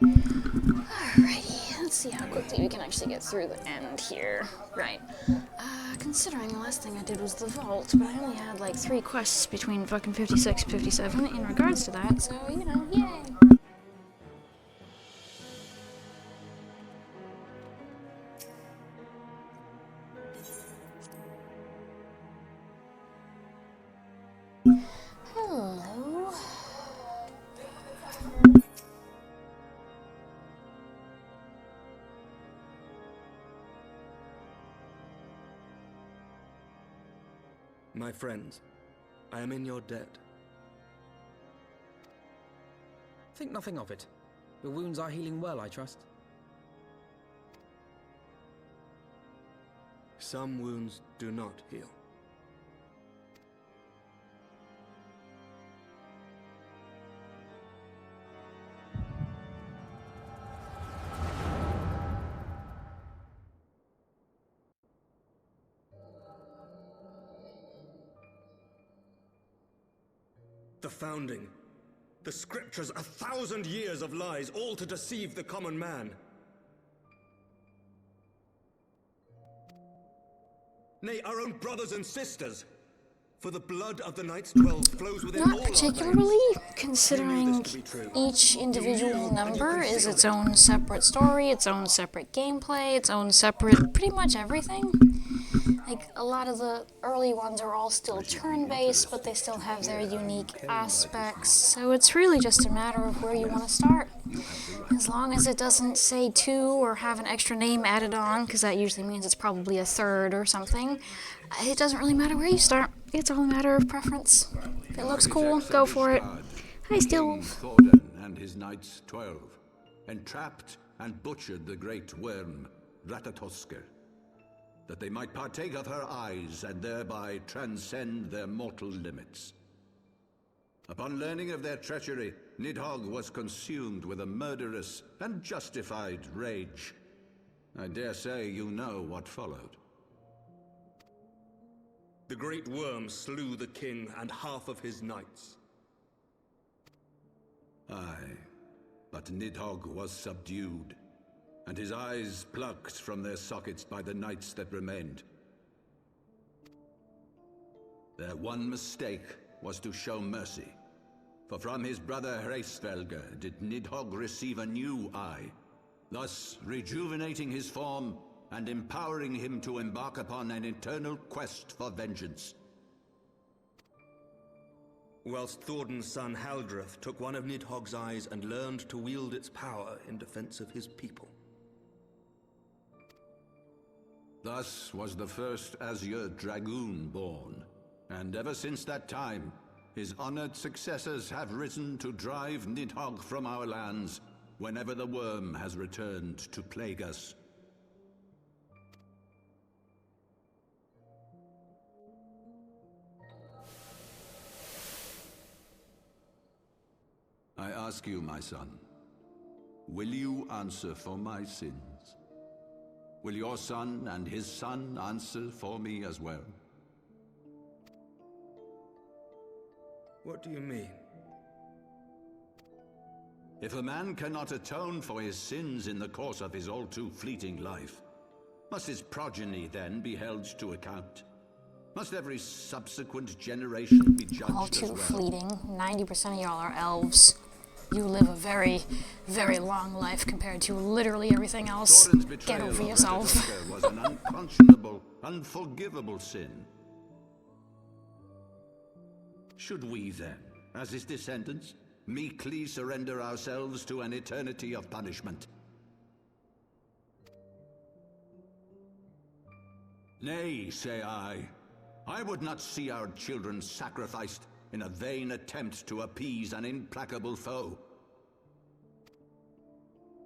Alrighty, let's see how quickly we can actually get through the end here. Right. Considering the last thing I did was the vault, but I only had like 3 quests between fucking 56 and 57 in regards to that, so, you know, yay. Hello. My friends, I am in your debt. Think nothing of it. Your wounds are healing well, I trust. Some wounds do not heal. The Founding. The Scriptures, 1,000 years of lies, all to deceive the common man. Nay, our own brothers and sisters. For the blood of the Knights 12 flows within all Not our veins. particularly, considering each individual number is its own separate story, its own separate gameplay, its own separate pretty much everything. Like, a lot of the early ones are all still turn-based, but they still have their unique aspects, so it's really just a matter of where you want to start. As long as it doesn't say 2 or have an extra name added on, because that usually means it's probably a third or something, it doesn't really matter where you start. It's all a matter of preference. If it looks cool, go for it. Hi, Steelwolf. Thordan and his Knights 12 entrapped and butchered the great worm, Ratatoskr, that they might partake of her eyes and thereby transcend their mortal limits. Upon learning of their treachery, Nidhogg was consumed with a murderous and justified rage. I dare say you know what followed. The great worm slew the king and half of his knights. Aye, but Nidhogg was subdued, and his eyes plucked from their sockets by the knights that remained. Their one mistake was to show mercy, for from his brother Hreysvelgr did Nidhogg receive a new eye, thus rejuvenating his form and empowering him to embark upon an eternal quest for vengeance. Whilst Thordan's son Haldreth took one of Nidhogg's eyes and learned to wield its power in defense of his people. Thus was the first Azure Dragoon born, and ever since that time, his honored successors have risen to drive Nidhogg from our lands whenever the worm has returned to plague us. I ask you, my son, will you answer for my sins? Will your son and his son answer for me as well? What do you mean? If a man cannot atone for his sins in the course of his all-too-fleeting life, must his progeny then be held to account? Must every subsequent generation be judged All as too well? fleeting. 90% of y'all are elves. You live a very, very long life compared to literally everything else. Thorin's Get betrayal over of yourself. Ratatoskr was an unconscionable, unforgivable sin. Should we then, as his descendants, meekly surrender ourselves to an eternity of punishment? Nay, say I. I would not see our children sacrificed in a vain attempt to appease an implacable foe.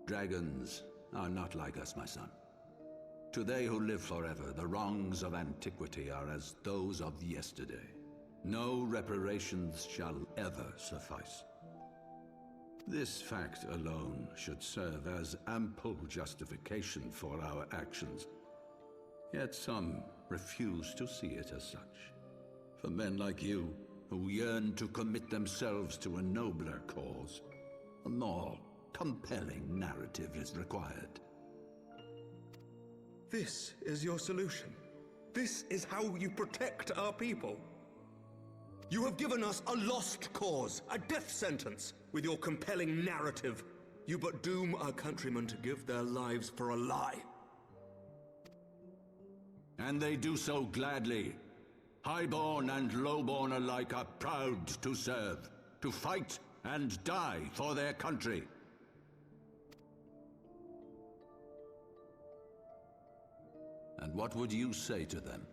Dragons are not like us, my son. To they who live forever, the wrongs of antiquity are as those of yesterday. No reparations shall ever suffice. This fact alone should serve as ample justification for our actions. Yet some refuse to see it as such. For men like you, who yearn to commit themselves to a nobler cause, a more compelling narrative is required. This is your solution. This is how you protect our people. You have given us a lost cause, a death sentence. With your compelling narrative, you but doom our countrymen to give their lives for a lie. And they do so gladly. Highborn and lowborn alike are proud to serve, to fight and die for their country. And what would you say to them?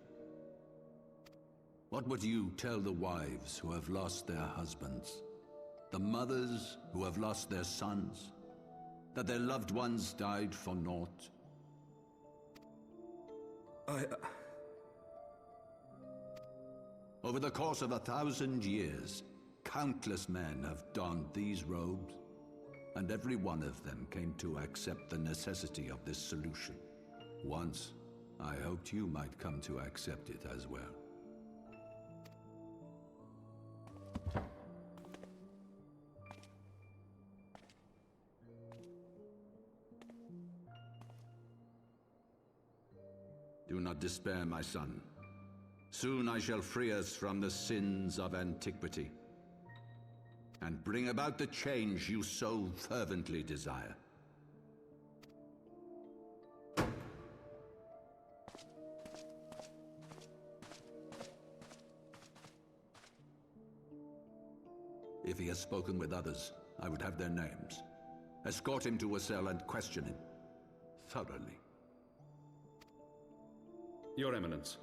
What would you tell the wives who have lost their husbands? The mothers who have lost their sons? That their loved ones died for naught? Over the course of 1,000 years, countless men have donned these robes, and every one of them came to accept the necessity of this solution. Once, I hoped you might come to accept it as well. Do not despair, my son. Soon I shall free us from the sins of antiquity, and bring about the change you so fervently desire. If he has spoken with others, I would have their names. Escort him to a cell and question him thoroughly. Your Eminence.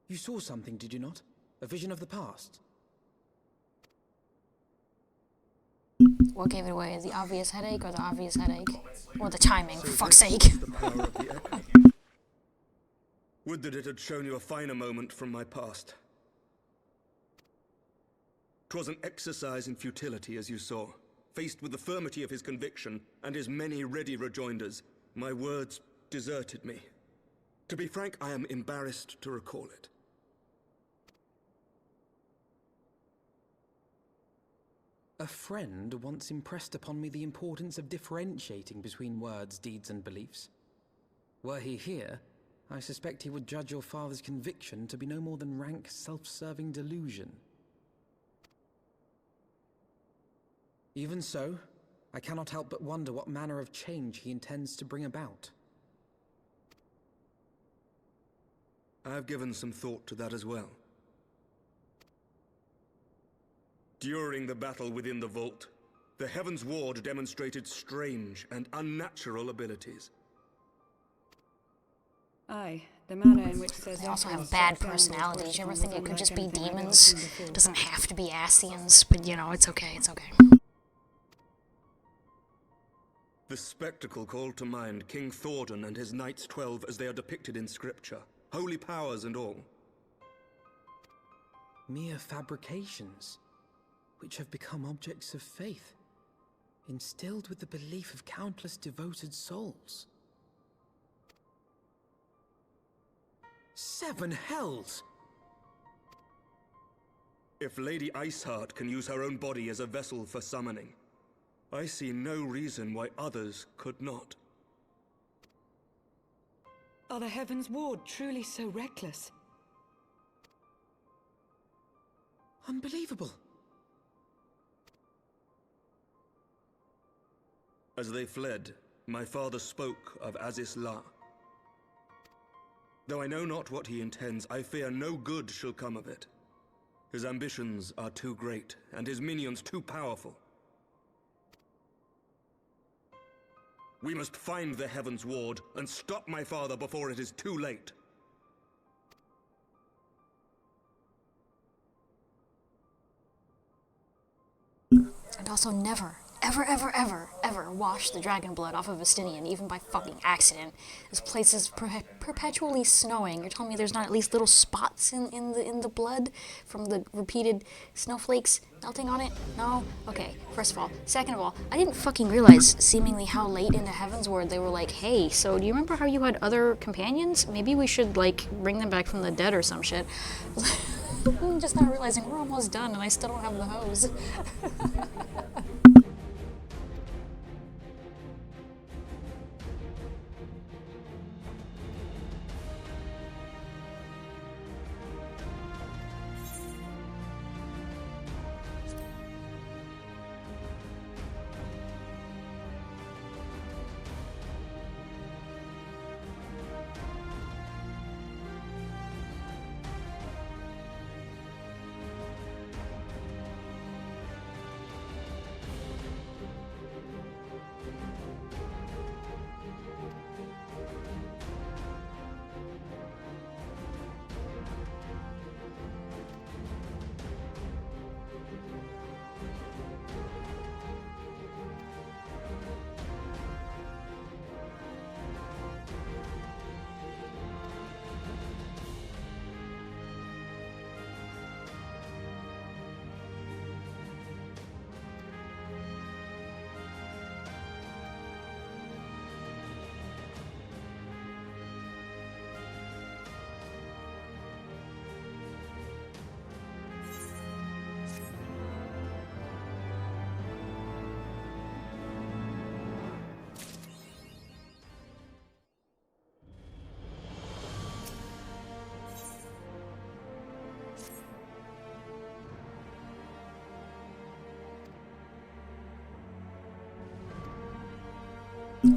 You saw something, did you not? A vision of the past? What gave it away? The obvious headache or the obvious headache? Or the timing, for fuck's sake. The power of the echo. Would that it had shown you a finer moment from my past. 'Twas an exercise in futility, as you saw. Faced with the firmity of his conviction and his many ready rejoinders, my words deserted me. To be frank, I am embarrassed to recall it. A friend once impressed upon me the importance of differentiating between words, deeds, and beliefs. Were he here, I suspect he would judge your father's conviction to be no more than rank, self-serving delusion. Even so, I cannot help but wonder what manner of change he intends to bring about. I have given some thought to that as well. During the battle within the vault, the Heaven's Ward demonstrated strange and unnatural abilities. Aye, the manner in which Sir They also Zephyr have bad struck down personalities. You ever those think it was could just be unlike anything I've ever demons? seen before. It doesn't have to be Ascians, but you know, it's okay, it's okay. The spectacle called to mind King Thordan and his Knights 12 as they are depicted in scripture, holy powers and all. Mere fabrications, which have become objects of faith, instilled with the belief of countless devoted souls. 7 hells! If Lady Iceheart can use her own body as a vessel for summoning, I see no reason why others could not. Are the Heaven's Ward truly so reckless? Unbelievable! As they fled, my father spoke of Azis La. Though I know not what he intends, I fear no good shall come of it. His ambitions are too great, and his minions too powerful. We must find the Heaven's Ward and stop my father before it is too late. And also never, ever wash the dragon blood off of Vestinian, even by fucking accident. This place is perpetually snowing. You're telling me there's not at least little spots in the blood from the repeated snowflakes melting on it? No? Okay, first of all. Second of all, I didn't fucking realize seemingly how late into Heavensward they were like, hey, so do you remember how you had other companions? Maybe we should, like, bring them back from the dead or some shit. I'm just not realizing we're almost done and I still don't have the hose.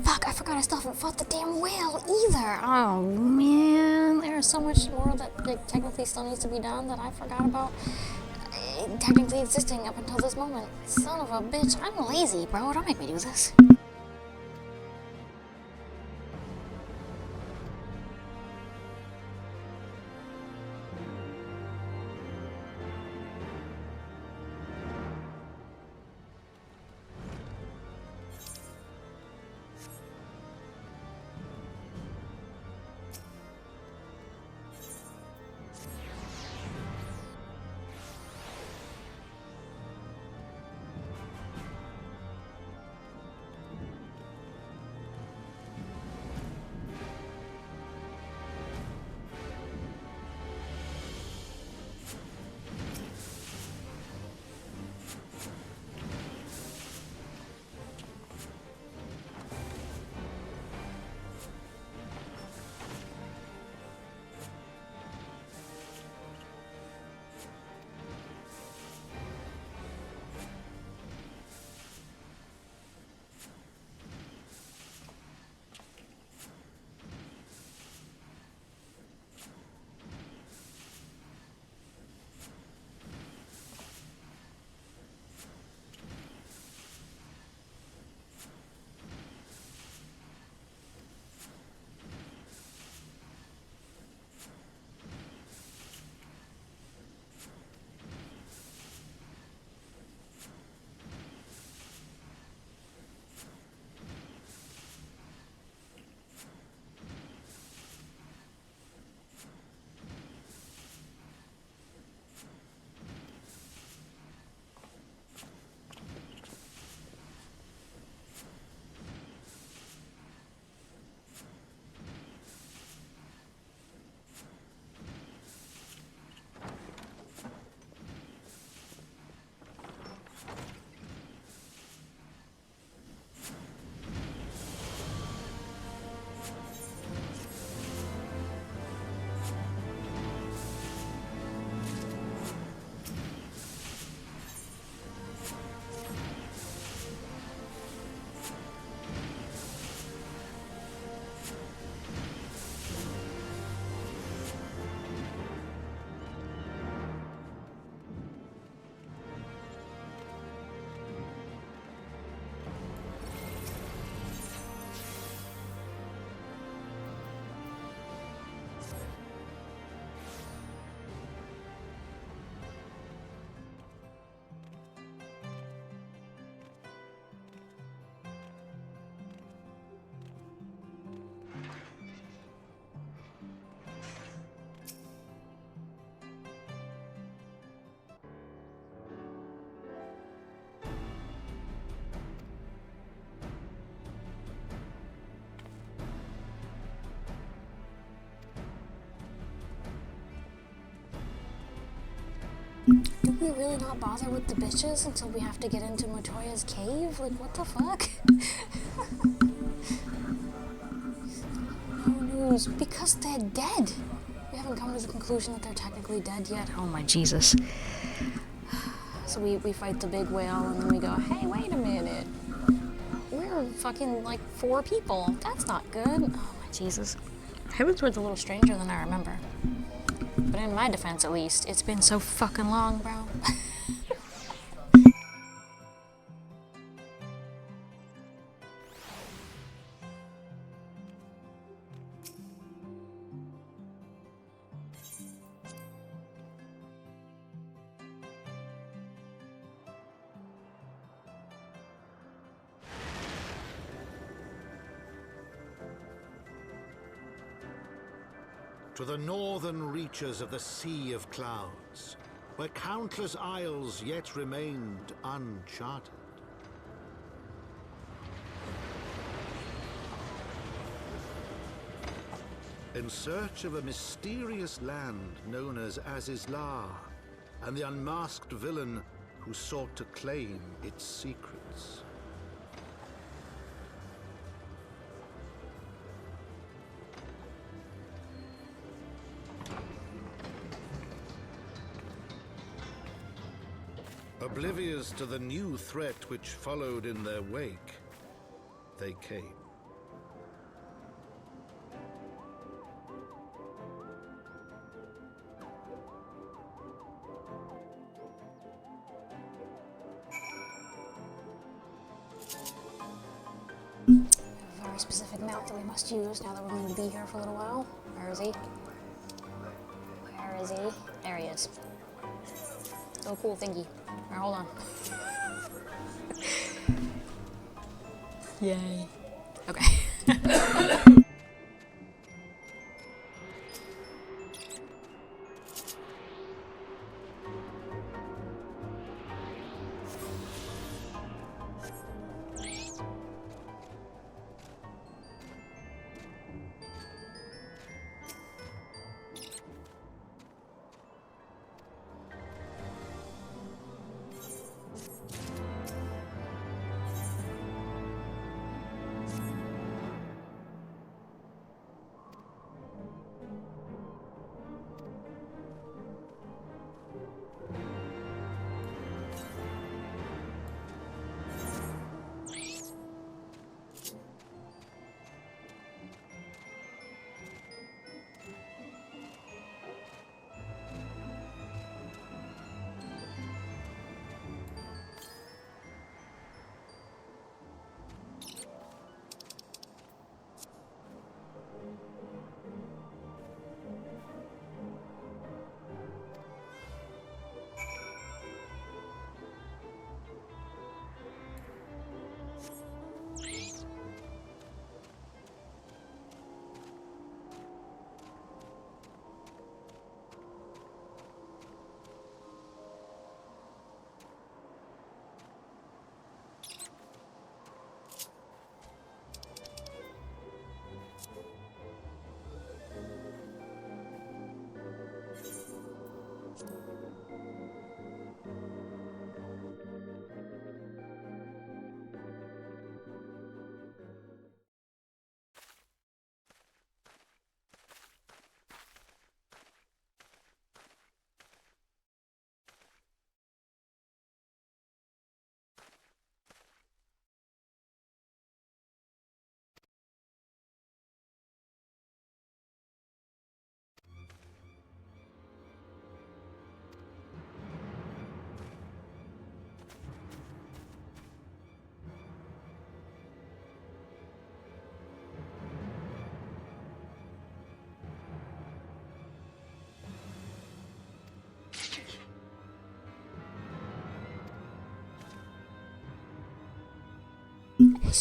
Fuck, I forgot I still haven't fought the damn whale either. Oh man, there's so much more that like, technically still needs to be done that I forgot about technically existing up until this moment. Son of a bitch, I'm lazy, bro. Don't make me do this. we really not bother with the bitches until we have to get into Matoya's cave? Like, what the fuck? No news. Because they're dead. We haven't come to the conclusion that they're technically dead yet. Oh my Jesus. So we fight the big whale and then we go, hey, wait a minute. We're fucking like 4 people. That's not good. Oh my Jesus. Heavensward's a little stranger than I remember. But in my defense, at least, it's been so fucking long, bro. To the northern reaches of the Sea of Clouds, where countless isles yet remained uncharted. In search of a mysterious land known as Azizlar, and the unmasked villain who sought to claim its secrets. Oblivious to the new threat which followed in their wake, they came. A very specific mount that we must use now that we're going to be here for a little while. Where is he? Where is he? There he is. Oh, cool thingy. Alright, hold on. Yay. Okay.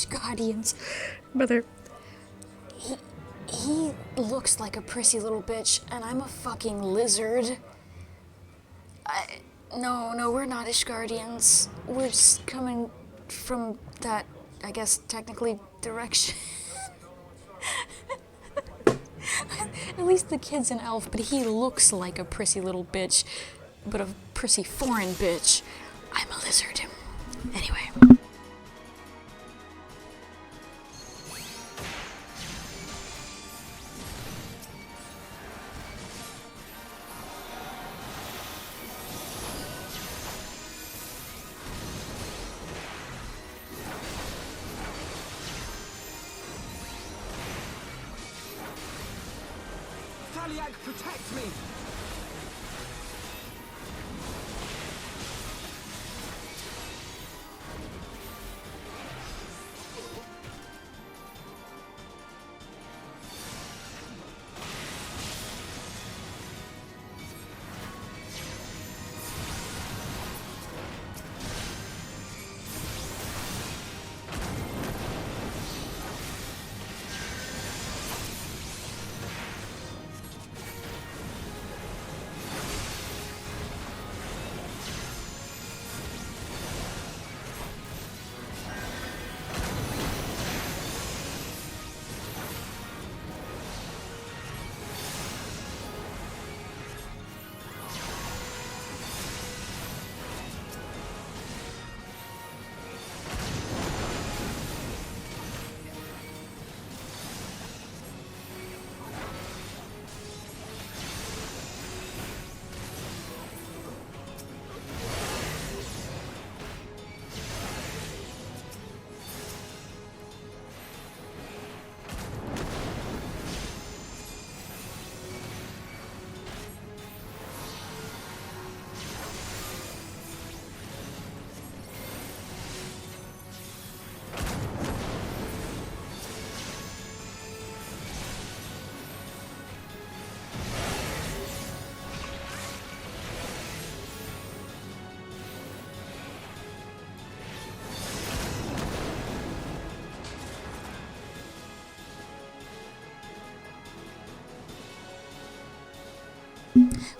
Guardians. Brother. He looks like a prissy little bitch, and I'm a fucking lizard. No, we're not Ishgardians. We're just coming from that, I guess, technically, direction. At least the kid's an elf, but he looks like a prissy little bitch. but a prissy foreign bitch. I'm a lizard. Anyway. Taliag, protect me!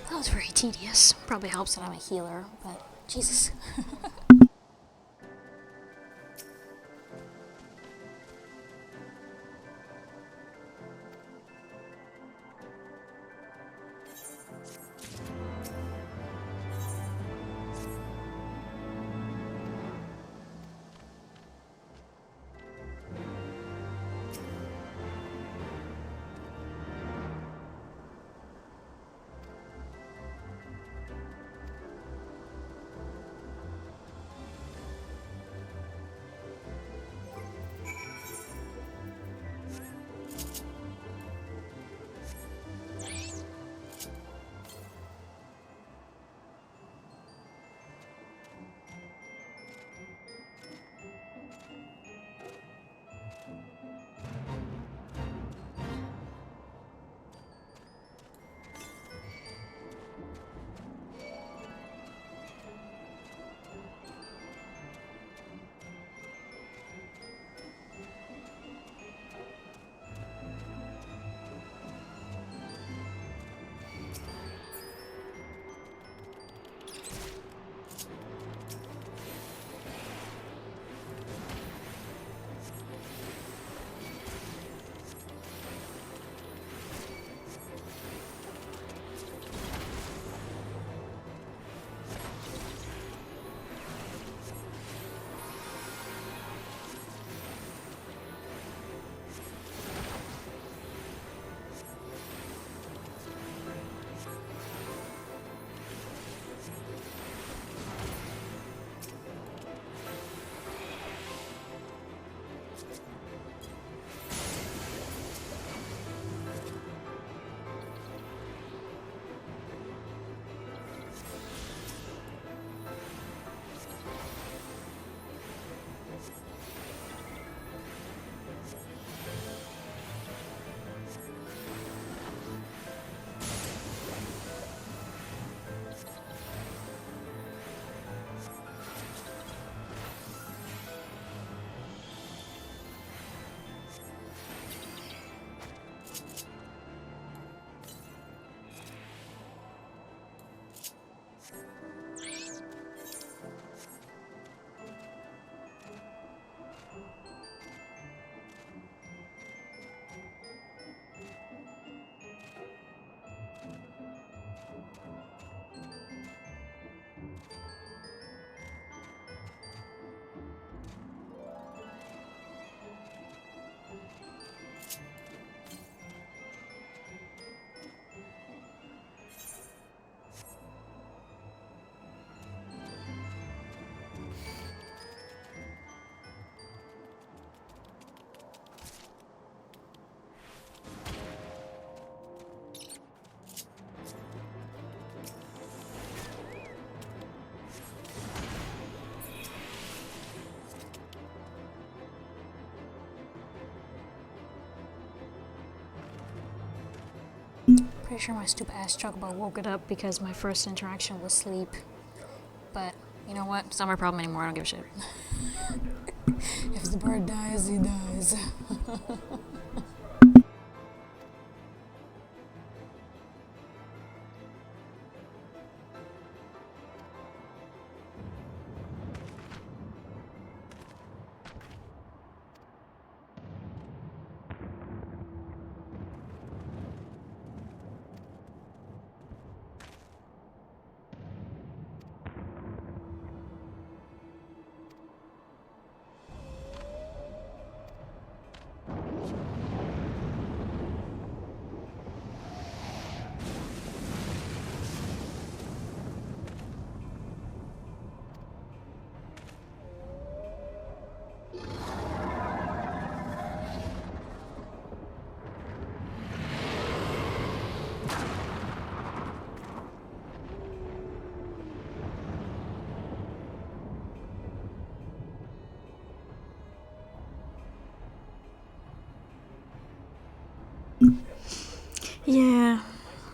That was very tedious. Probably helps that I'm a healer, but Jesus. Pretty sure my stupid ass chocobo woke it up because my first interaction was sleep. But, you know what? It's not my problem anymore, I don't give a shit. If the bird dies, he dies.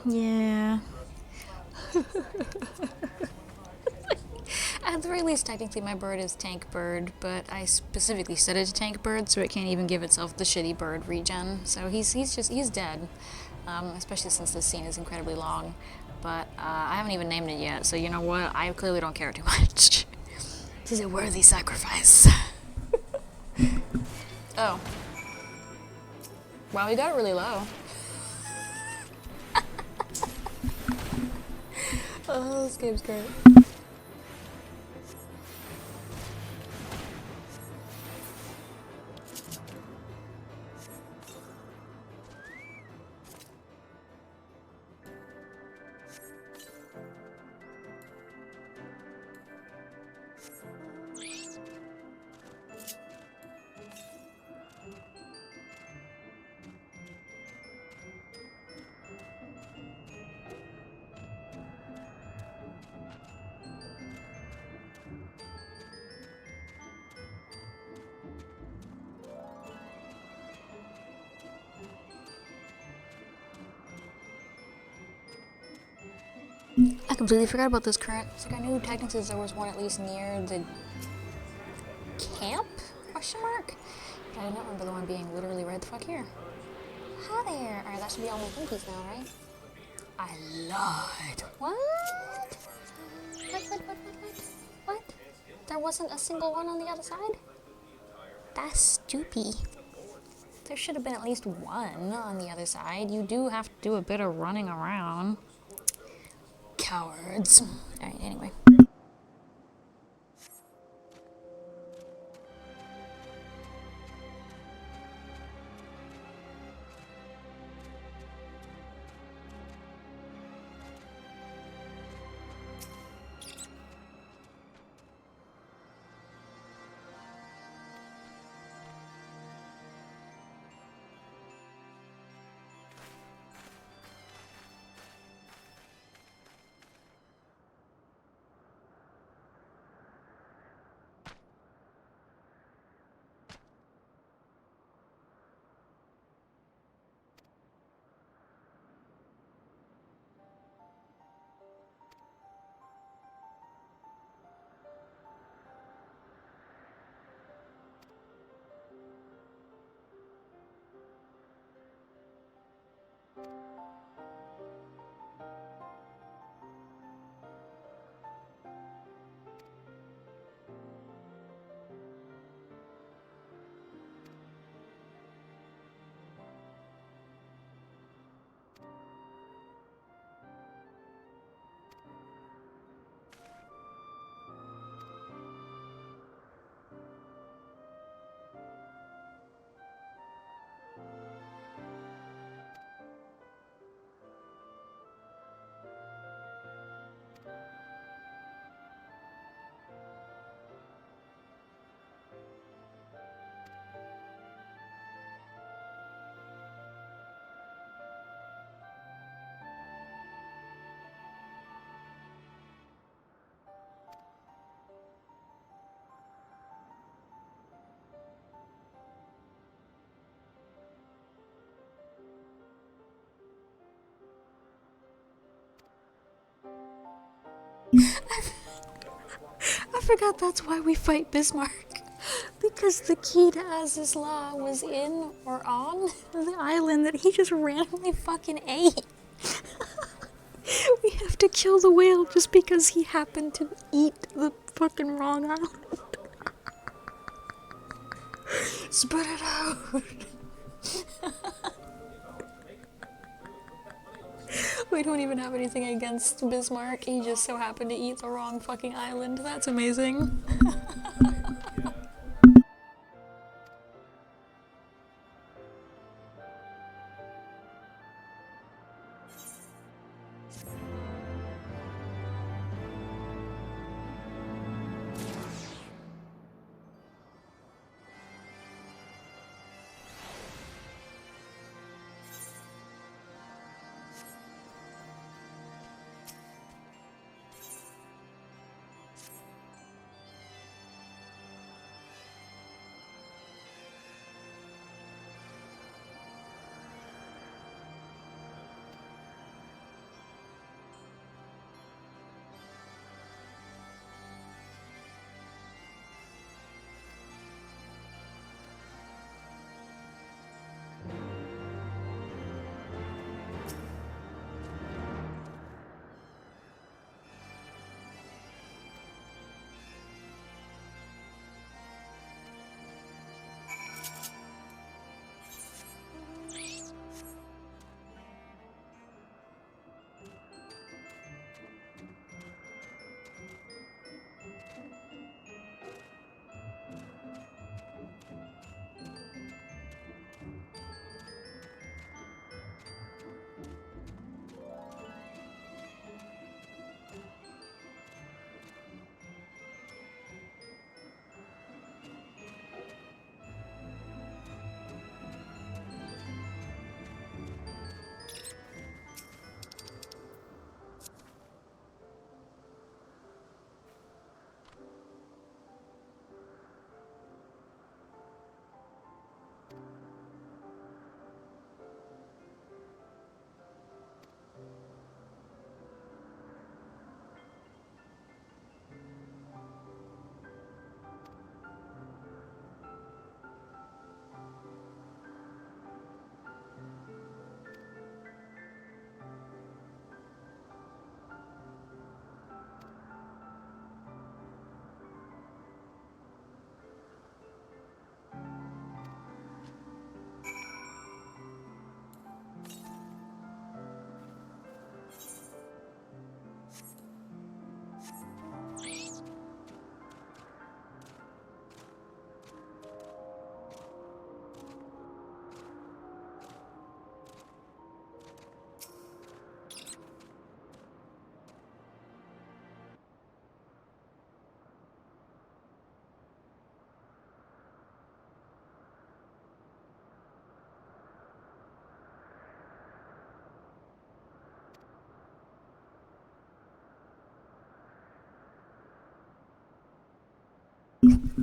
Yeah. At the very least, technically my bird is Tank Bird, but I specifically set it to Tank Bird so it can't even give itself the shitty bird regen. So he's dead, especially since this scene is incredibly long. But I haven't even named it yet, so you know what? I clearly don't care too much. This is a worthy sacrifice. Oh. Wow, we got it really low. Oh, this game's great. I completely forgot about this current. It's like I knew technically there was one at least near the camp? Question mark? But I don't remember the one being literally right the fuck here. Hi there! Alright, that should be all my pinkies now, right? I lied. What? What? There wasn't a single one on the other side? That's stupid. There should have been at least one on the other side. You do have to do a bit of running around. Cowards. Alright, anyway. forgot that's why we fight Bismarck. Because the key to Az's Law was in or on the island that he just randomly fucking ate. We have to kill the whale just because he happened to eat the fucking wrong island. Spit it out. We don't even have anything against Bismarck. He just so happened to eat the wrong fucking island. That's amazing.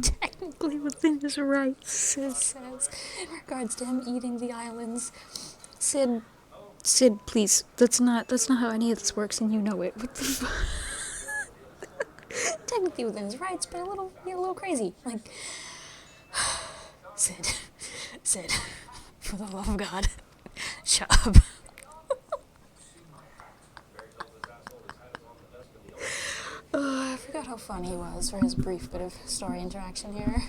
Technically within his rights, Sid says, in regards to him eating the islands. Sid, please, that's not how any of this works, and you know it. What the fuck? Technically within his rights, but a little crazy. Like, Sid, for the love of God, shut up. I forgot how fun he was for his brief bit of story interaction here.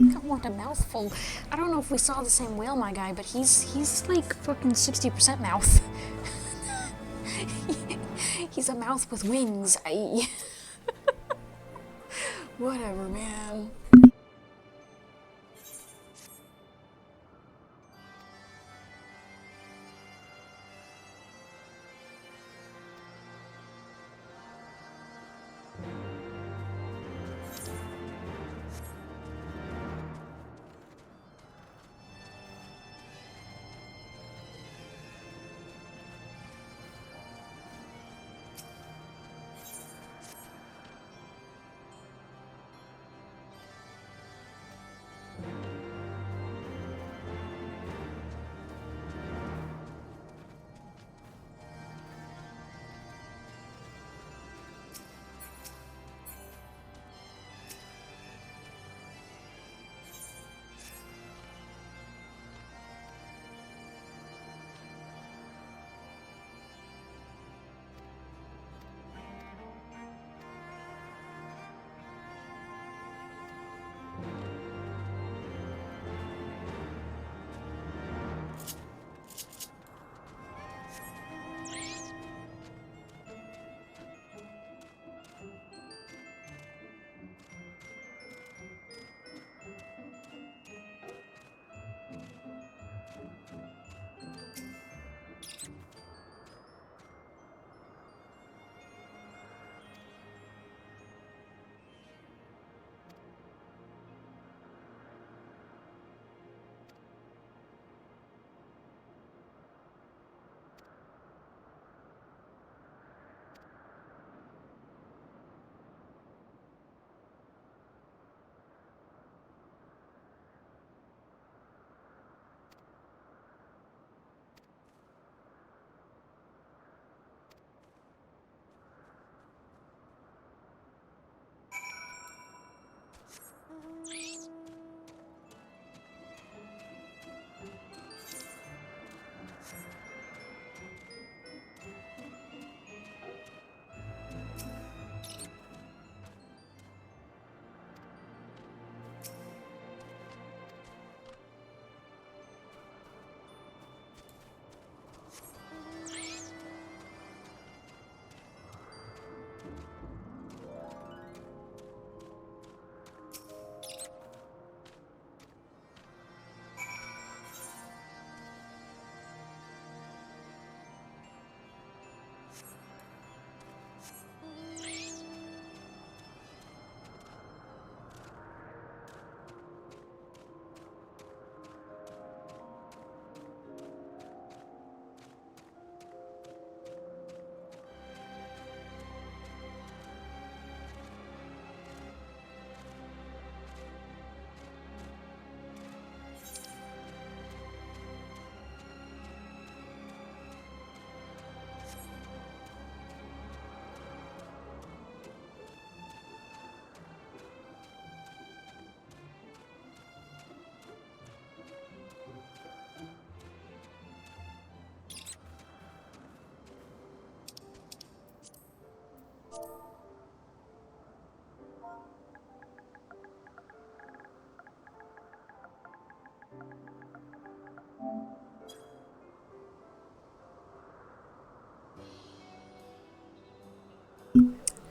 Got more than a mouthful. I don't know if we saw the same whale, my guy, but he's like fucking 60% mouth. He's a mouth with wings. Whatever, man.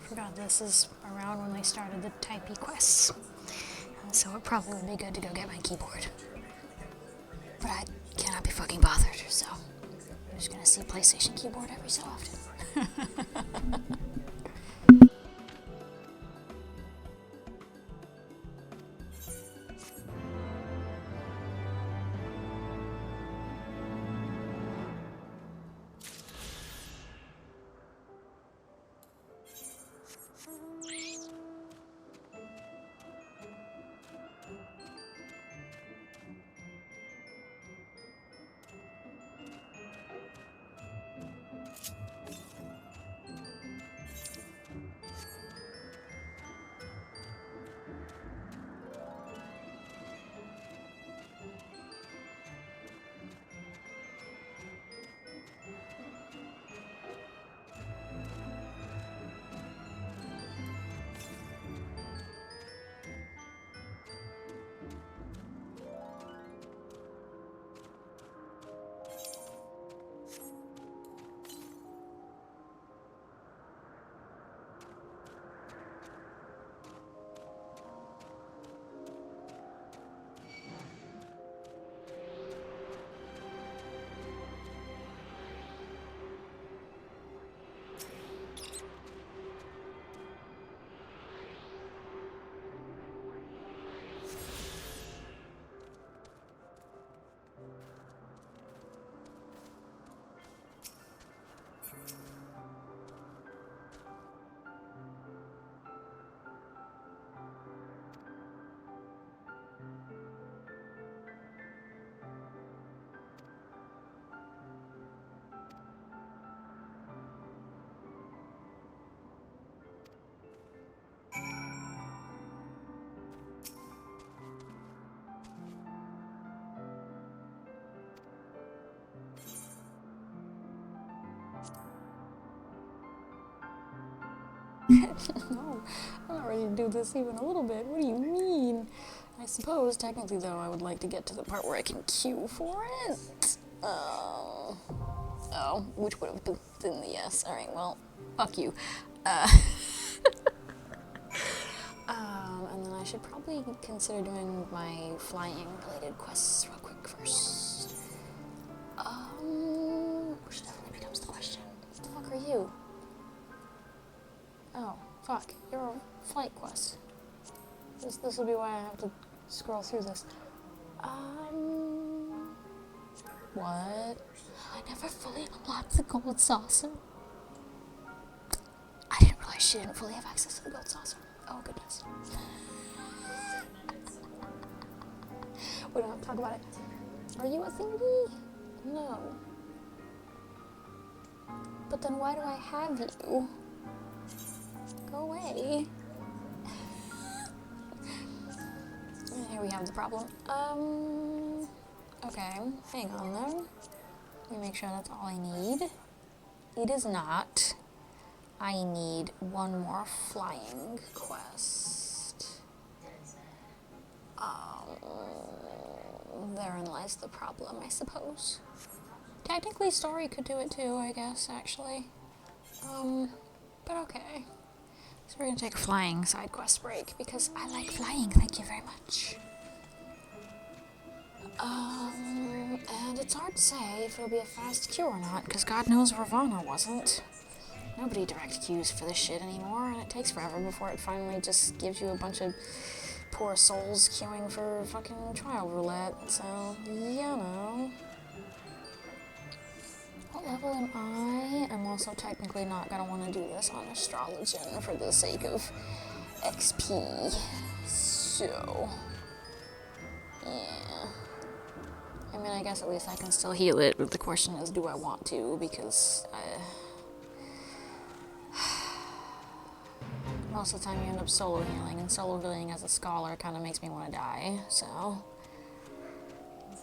Forgot this is around when they started the Typee quests. So it probably would be good to go get my keyboard. But I cannot be fucking bothered, so I'm just gonna see PlayStation keyboard every so often. No, I'm not ready to do this even a little bit. What do you mean? I suppose, technically, though, I would like to get to the part where I can queue for it. Oh, which would have been the yes. Alright, well, fuck you. And then I should probably consider doing my flying-related quests real quick first. Which definitely becomes the question. What the fuck are you? Oh, fuck. You're a flight quest. This will be why I have to scroll through this. What? I never fully unlocked the gold saucer. I didn't realize she didn't fully have access to the gold saucer. Oh, goodness. We don't have to talk about it. Are you a thingy? No. But then why do I have you? Go away. Here we have the problem. Okay, hang on then. Let me make sure that's all I need. It is not. I need one more flying quest. Therein lies the problem, I suppose. Technically, story could do it too, I guess, actually. But okay. So we're gonna take a flying side quest break, because I like flying, thank you very much. And it's hard to say if it'll be a fast queue or not, because God knows Ravana wasn't. Nobody direct queues for this shit anymore, and it takes forever before it finally just gives you a bunch of poor souls queuing for fucking trial roulette, so, you know. What level am I? I'm also technically not gonna want to do this on Astrologian for the sake of XP, so, yeah. I mean, I guess at least I can still heal it, but the question is, do I want to, because most of the time you end up solo healing, and solo healing as a scholar kind of makes me want to die, so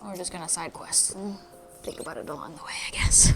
we're just gonna side quest and think about it along the way, I guess.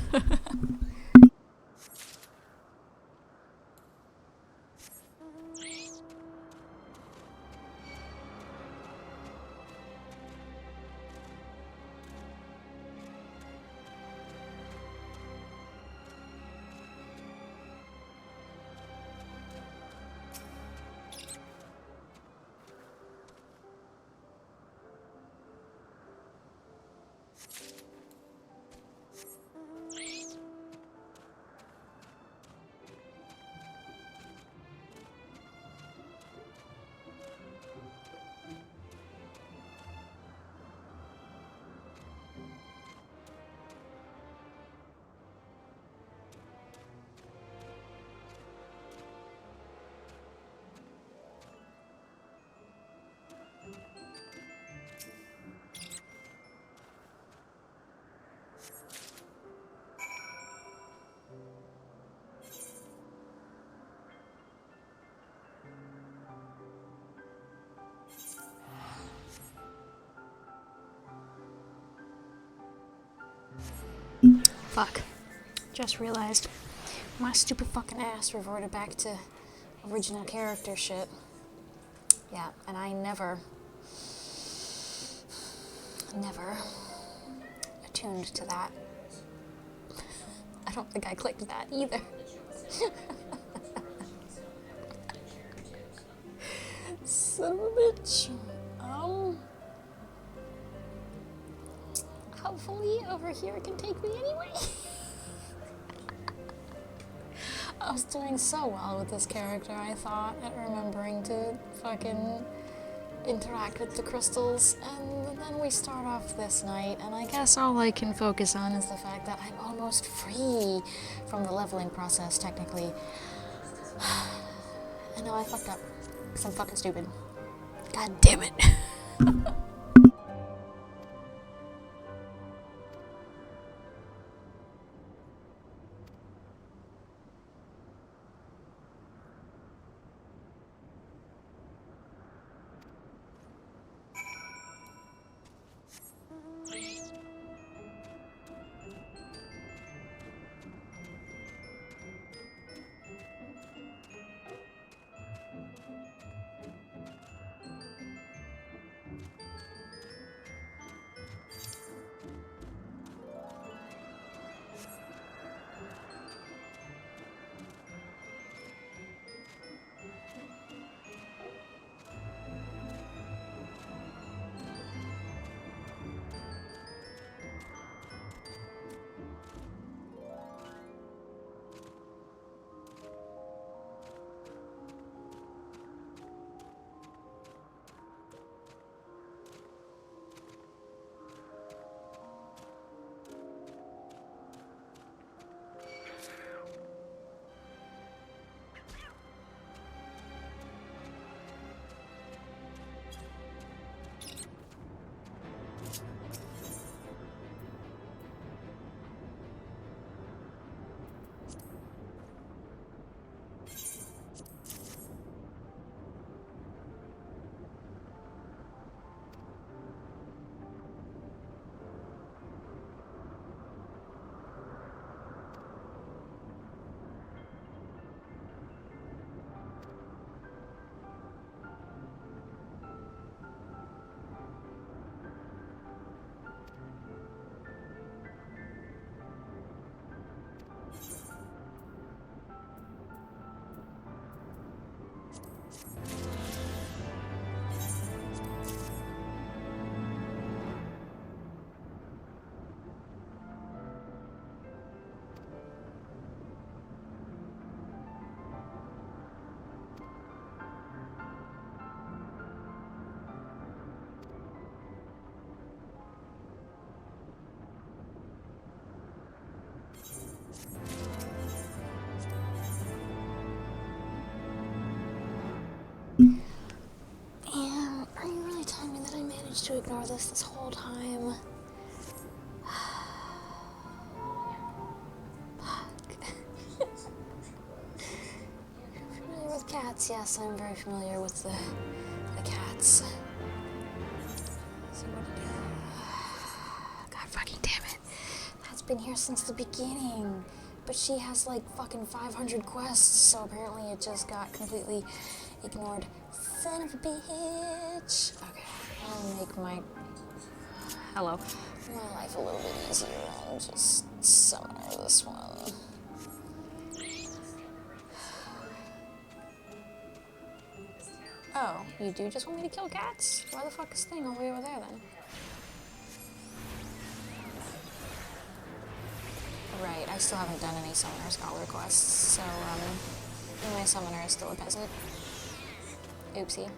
Fuck. Just realized my stupid fucking ass reverted back to original character shit. Yeah, and I never attuned to that. I don't think I clicked that either. Son of a bitch. Hopefully over here can take me anyway. I was doing so well with this character, I thought, at remembering to fucking interact with the crystals, and then we start off this night, and I guess all I can focus on is the fact that I'm almost free from the leveling process, technically. And now I fucked up, because I'm fucking stupid. God damn it. to ignore this whole time. Familiar with cats? Yes, I'm very familiar with the cats. So what to do? God fucking damn it. That's been here since the beginning. But she has like fucking 500 quests, so apparently it just got completely ignored. Son of a bitch. Okay, I'll make my life a little bit easier and just summoner this one. Oh, you do just want me to kill cats? Why the fuck is the thing all the way over there then? Right, I still haven't done any Summoner Scholar quests, so, my Summoner is still a peasant. Oopsie.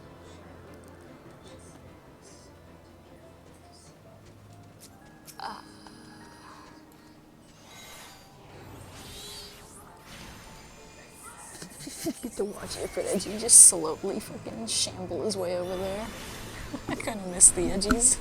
To watch it for Edgy just slowly fucking shamble his way over there. I kinda miss the Edgies.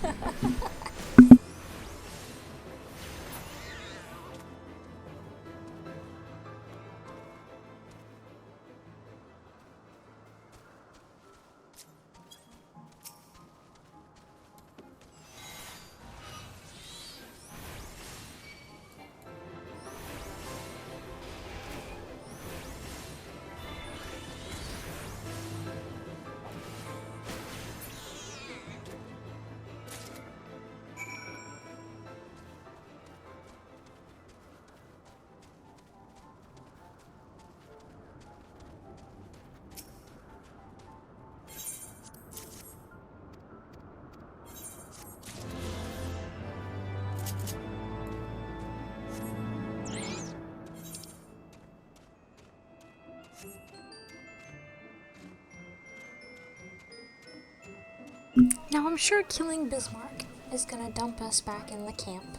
Now I'm sure killing Bismarck is gonna dump us back in the camp,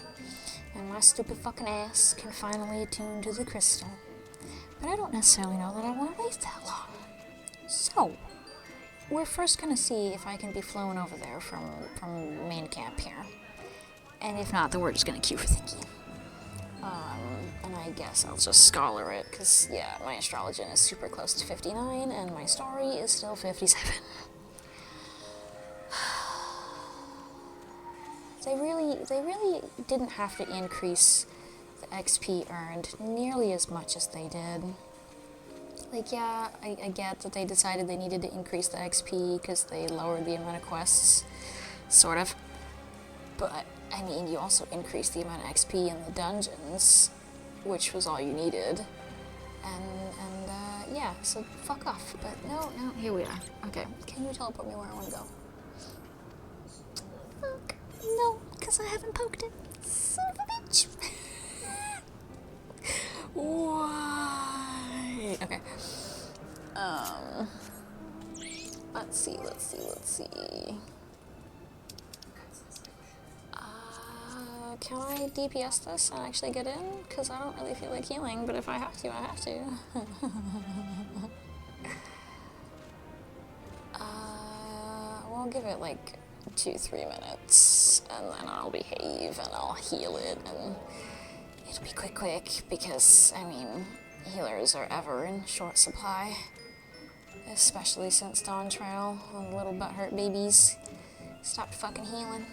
and my stupid fucking ass can finally attune to the crystal. But I don't necessarily know that I want to waste that long. So, we're first gonna see if I can be flown over there from main camp here. And if not, then we're just gonna queue for thinking. And I guess I'll just scholar it, because, yeah, my astrologian is super close to 59, and my story is still 57. They really didn't have to increase the XP earned nearly as much as they did. Like, yeah, I get that they decided they needed to increase the XP because they lowered the amount of quests, sort of. But, I mean, you also increased the amount of XP in the dungeons, which was all you needed. And yeah, so fuck off. But no, here we are. Okay, can you teleport me where I want to go? Fuck. No, because I haven't poked it. Son of a bitch. Why? Okay. Let's see. Can I DPS this and actually get in? Because I don't really feel like healing, but if I have to, I have to. We'll give it like 2-3 minutes, and then I'll behave, and I'll heal it, and it'll be quick, because, I mean, healers are ever in short supply, especially since Dawntrail and the little butthurt babies stopped fucking healing.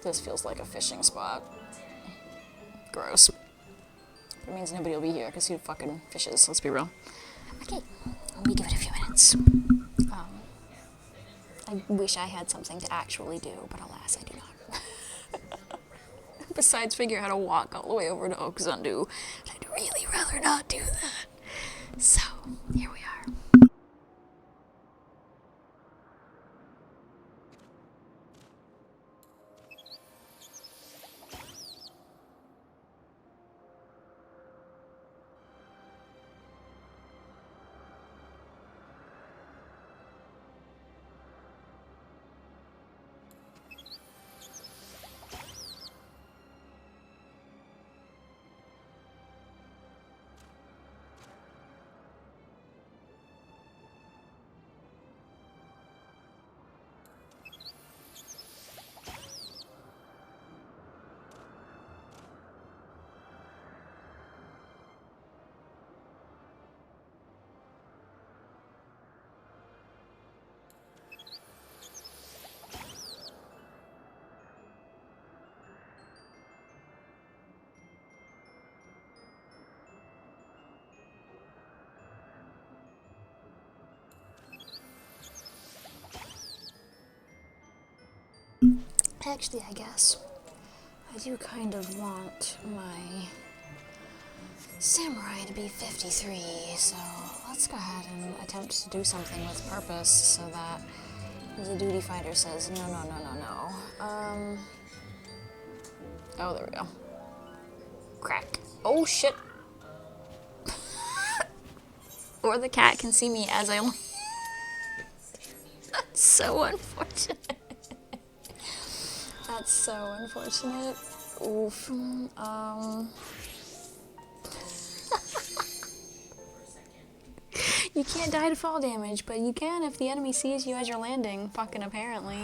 This feels like a fishing spot. Gross. It means nobody will be here, because who fucking fishes, let's be real. Okay, let me give it a few minutes. I wish I had something to actually do, but alas, I do not. Besides figure out how to walk all the way over to Oakzundu, I'd really rather not do that. So, here we are. Actually, I guess I do kind of want my samurai to be 53, so let's go ahead and attempt to do something with purpose so that the duty fighter says, no, no, no, no, no. Oh, there we go. Crack. Oh, shit. Or the cat can see me as I... That's so unfortunate. That's so unfortunate. Oof. You can't die to fall damage, but you can if the enemy sees you as you're landing, fucking apparently.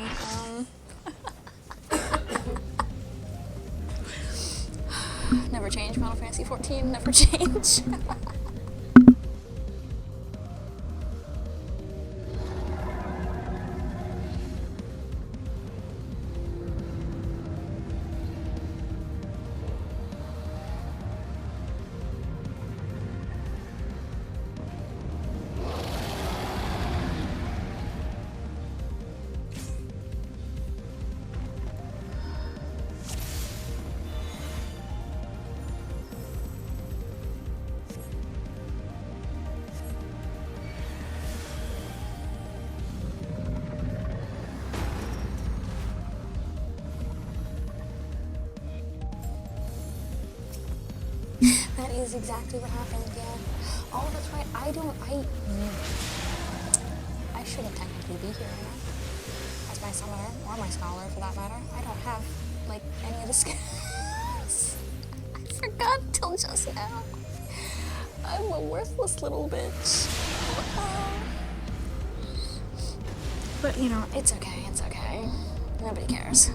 Never change, Final Fantasy XIV, never change. That is exactly what happened, yeah. Oh, that's right, I shouldn't technically be here right now. As my summoner, or my scholar for that matter. I don't have, like, any of the skills. I forgot till just now. I'm a worthless little bitch. But, you know, it's okay, it's okay. Nobody cares.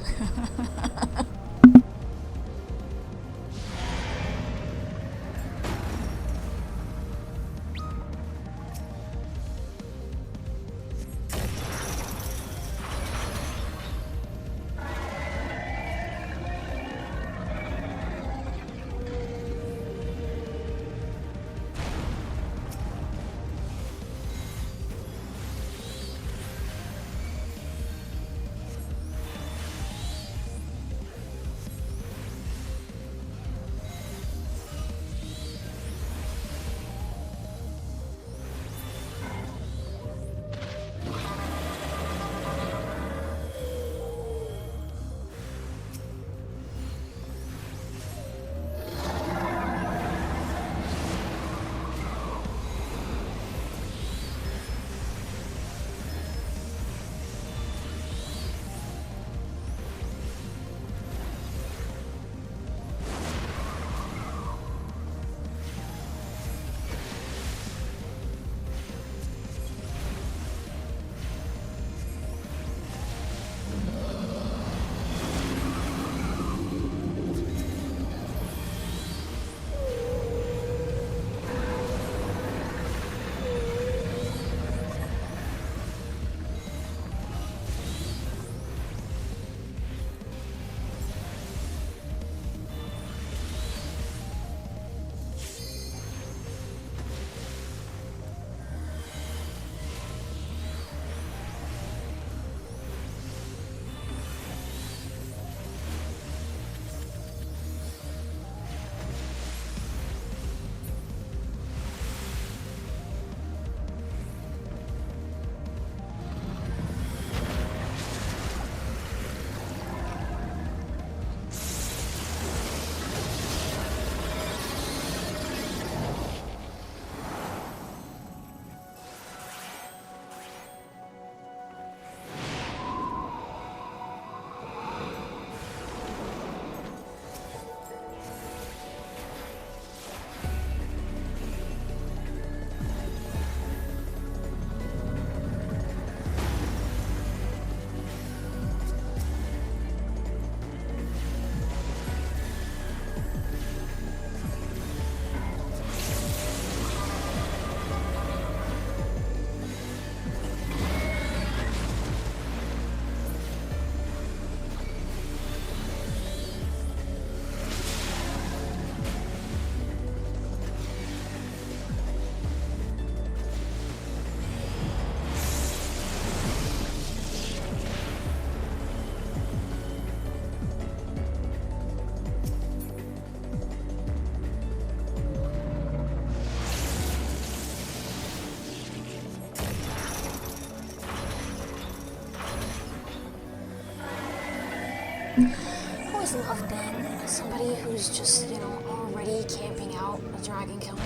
just love being somebody who's just, you know, already camping out a dragon killer.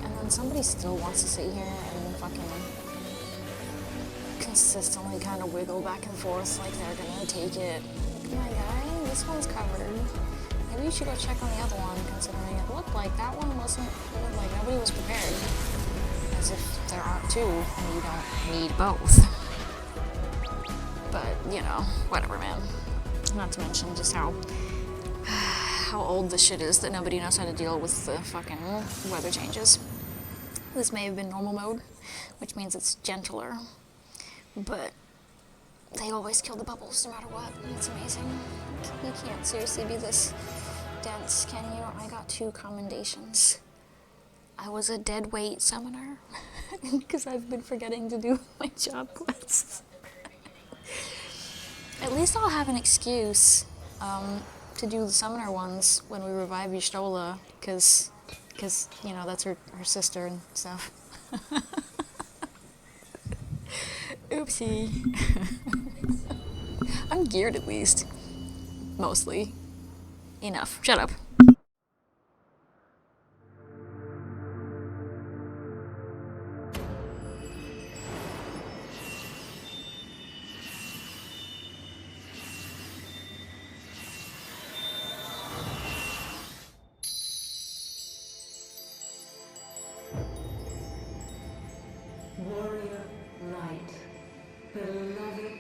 And then somebody still wants to sit here and fucking consistently kind of wiggle back and forth like they're gonna take it. Come on, guy, this one's covered. Maybe you should go check on the other one, considering it looked like that one wasn't, like nobody was prepared. As if there aren't two, and you don't need both. But, you know, whatever, man. Not to mention just how old this shit is that nobody knows how to deal with the fucking weather changes. This may have been normal mode, which means it's gentler, but they always kill the bubbles no matter what. It's amazing. You can't seriously be this dense, can you? I got 2 commendations. I was a dead weight summoner because I've been forgetting to do my job quests. At least I'll have an excuse to do the summoner ones when we revive Y'shtola, because you know, that's her sister and stuff. Oopsie. I'm geared at least. Mostly. Enough. Shut up. Warrior light, beloved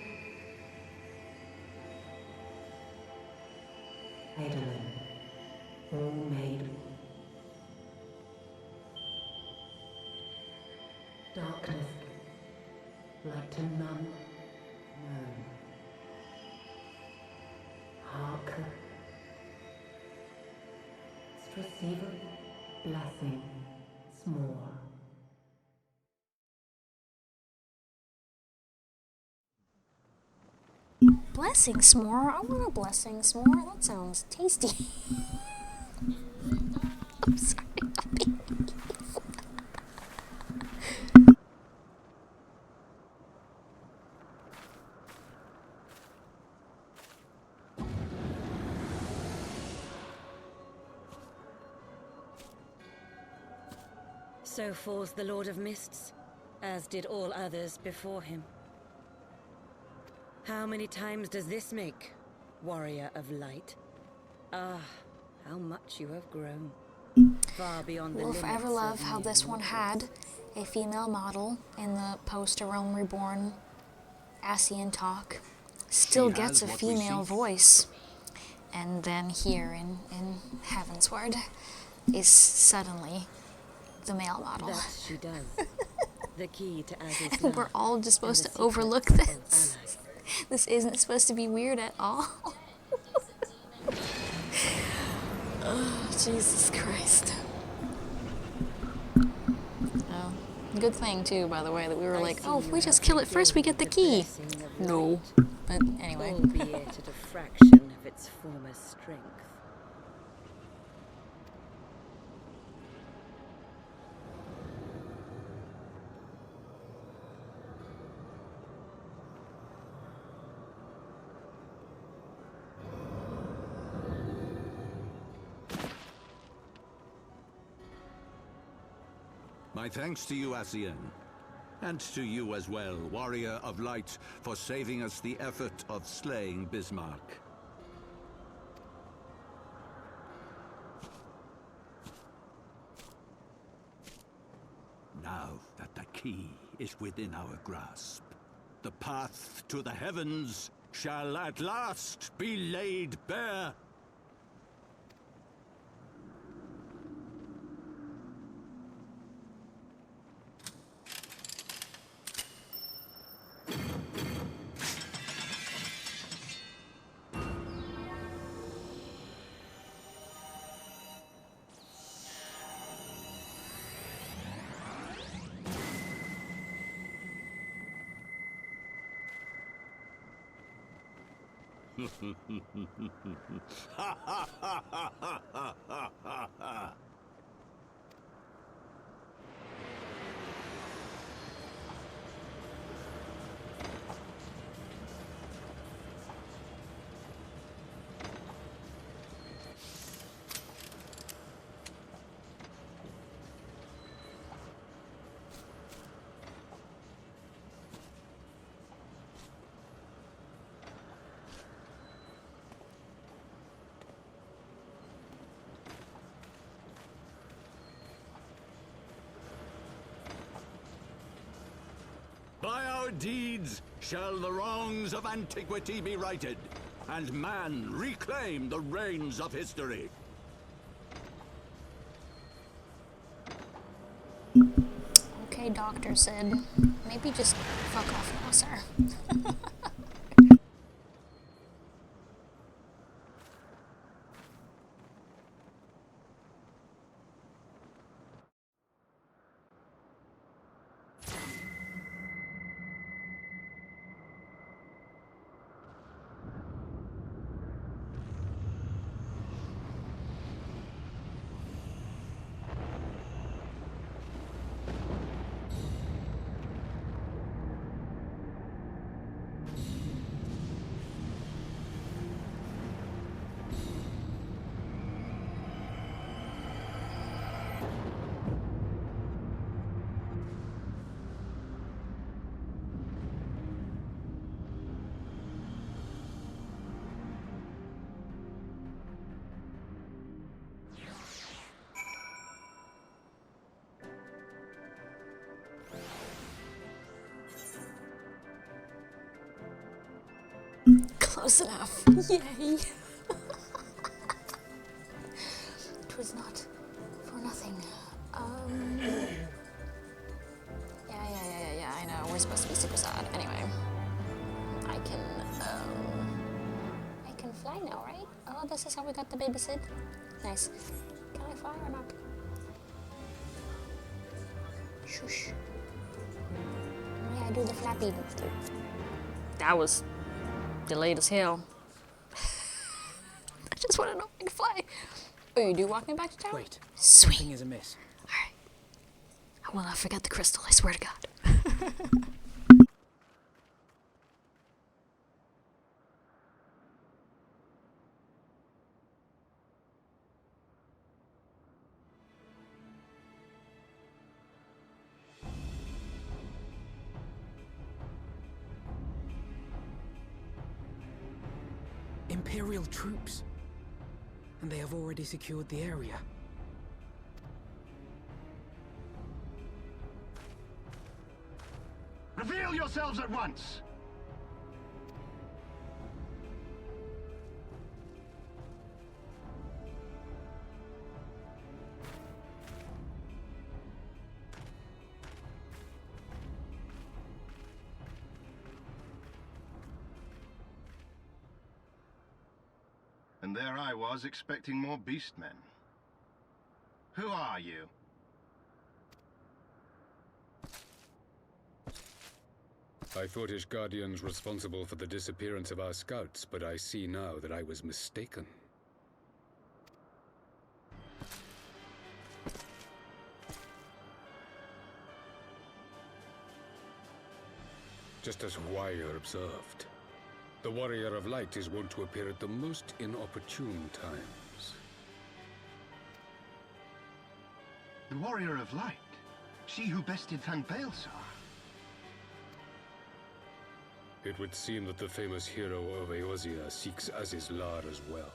Adolin, all made darkness like to none known. Hearken, receiver blessing small. Blessing s'more? I want a blessing s'more. That sounds tasty. I'm sorry. I'm being evil. So falls the Lord of Mists, as did all others before him. How many times does this make, Warrior of Light? Ah, how much you have grown. Far beyond the We'll limits forever of love how mere this one had a female model in the post-A Realm Reborn Ascian talk. Still She gets a has what we female seek. voice. And then here in Heavensward is suddenly the male model. That she does. The key to Aziz's And we're love all just supposed and to the overlook secrets of this. Allies. This isn't supposed to be weird at all. Oh, Jesus Christ. Oh, good thing too, by the way, that we were like, oh, if we just kill it first, we get the key. No. But anyway. Albeit at a fraction of its former strength. My thanks to you, Ascian. And to you as well, Warrior of Light, for saving us the effort of slaying Bismarck. Now that the key is within our grasp, the path to the heavens shall at last be laid bare. our deeds shall the wrongs of antiquity be righted, and man reclaim the reins of history. Okay, Doctor Sid. Maybe just fuck off now, sir. Close enough. Yay. It was not for nothing. Yeah, I know. We're supposed to be super sad. Anyway. I can fly now, right? Oh, this is how we got the baby Sid. Nice. Can I fly or not? Shush. Yeah, I do the flappy. That was delayed as hell. I just want to know if I can fly. Oh, you do walk me back to town? Wait, Sweet. something is amiss. Alright. I will not forget the crystal, I swear to God. Imperial troops. And they have already secured the area. Reveal yourselves at once! And there I was, expecting more beastmen. Who are you? I thought Ishgardians responsible for the disappearance of our scouts, but I see now that I was mistaken. Just as Huayr observed, the Warrior of Light is wont to appear at the most inopportune times. The Warrior of Light? She who bested Van Baelsar? It would seem that the famous hero of Eorzea seeks Azizlar as well.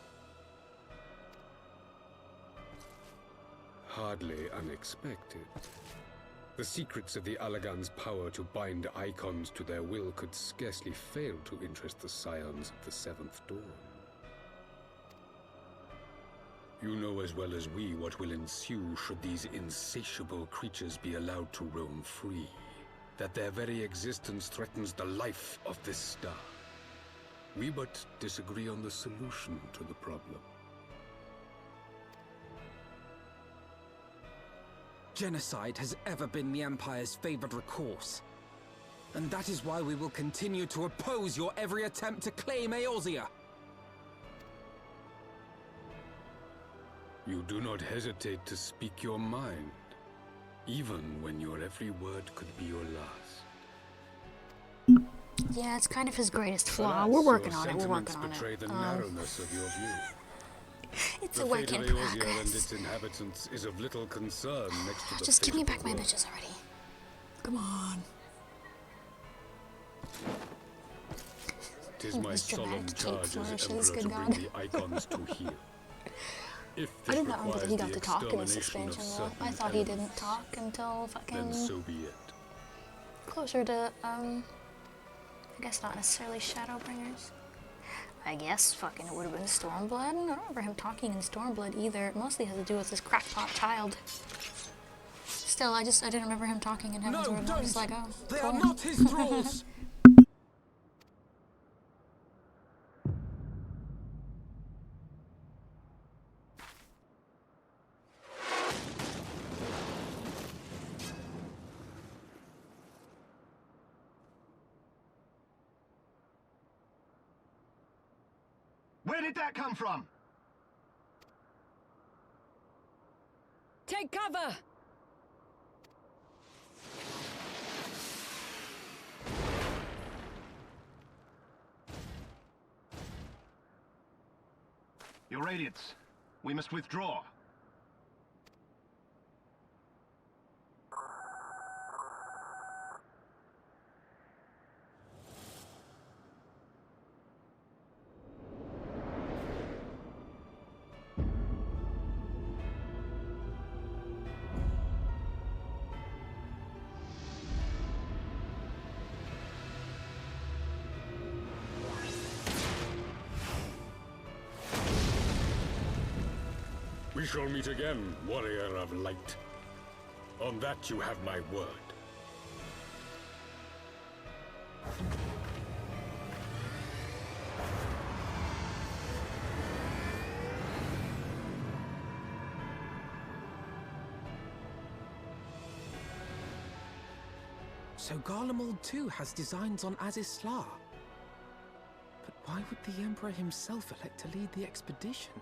Hardly unexpected. The secrets of the Allagan's power to bind icons to their will could scarcely fail to interest the scions of the Seventh Dawn. You know as well as we what will ensue should these insatiable creatures be allowed to roam free. That their very existence threatens the life of this star. We but disagree on the solution to the problem. Genocide has ever been the Empire's favored recourse. And that is why we will continue to oppose your every attempt to claim Eorzea. You do not hesitate to speak your mind, even when your every word could be your last. Yeah, it's kind of his greatest flaw. We're working on it. We're working on betray it. the narrowness of your view. It's The a work fate in of Eorzea and progress. its inhabitants is of little concern next to the Just fate give me of back the my world. bitches already. Come on. 'Tis my These solemn dramatic cheek charge as flourishes, Emperor good to bring God. the icons to heel. If I this did not know that requires he got the to talk in this extermination expansion of though. I certain thought he elements, didn't talk until fucking... then so be it. closer to, I guess not necessarily Shadowbringers. I guess fucking it would have been Stormblood. I don't remember him talking in Stormblood either. It mostly has to do with this crackpot child. Still, I didn't remember him talking in Heaven's Word. I was like, oh, They cool. are not his thralls! Where did that come from? Take cover! Your Radiance, we must withdraw. We shall meet again, warrior of light. On that you have my word. So Garlemald too has designs on Azizlar. But why would the Emperor himself elect to lead the expedition?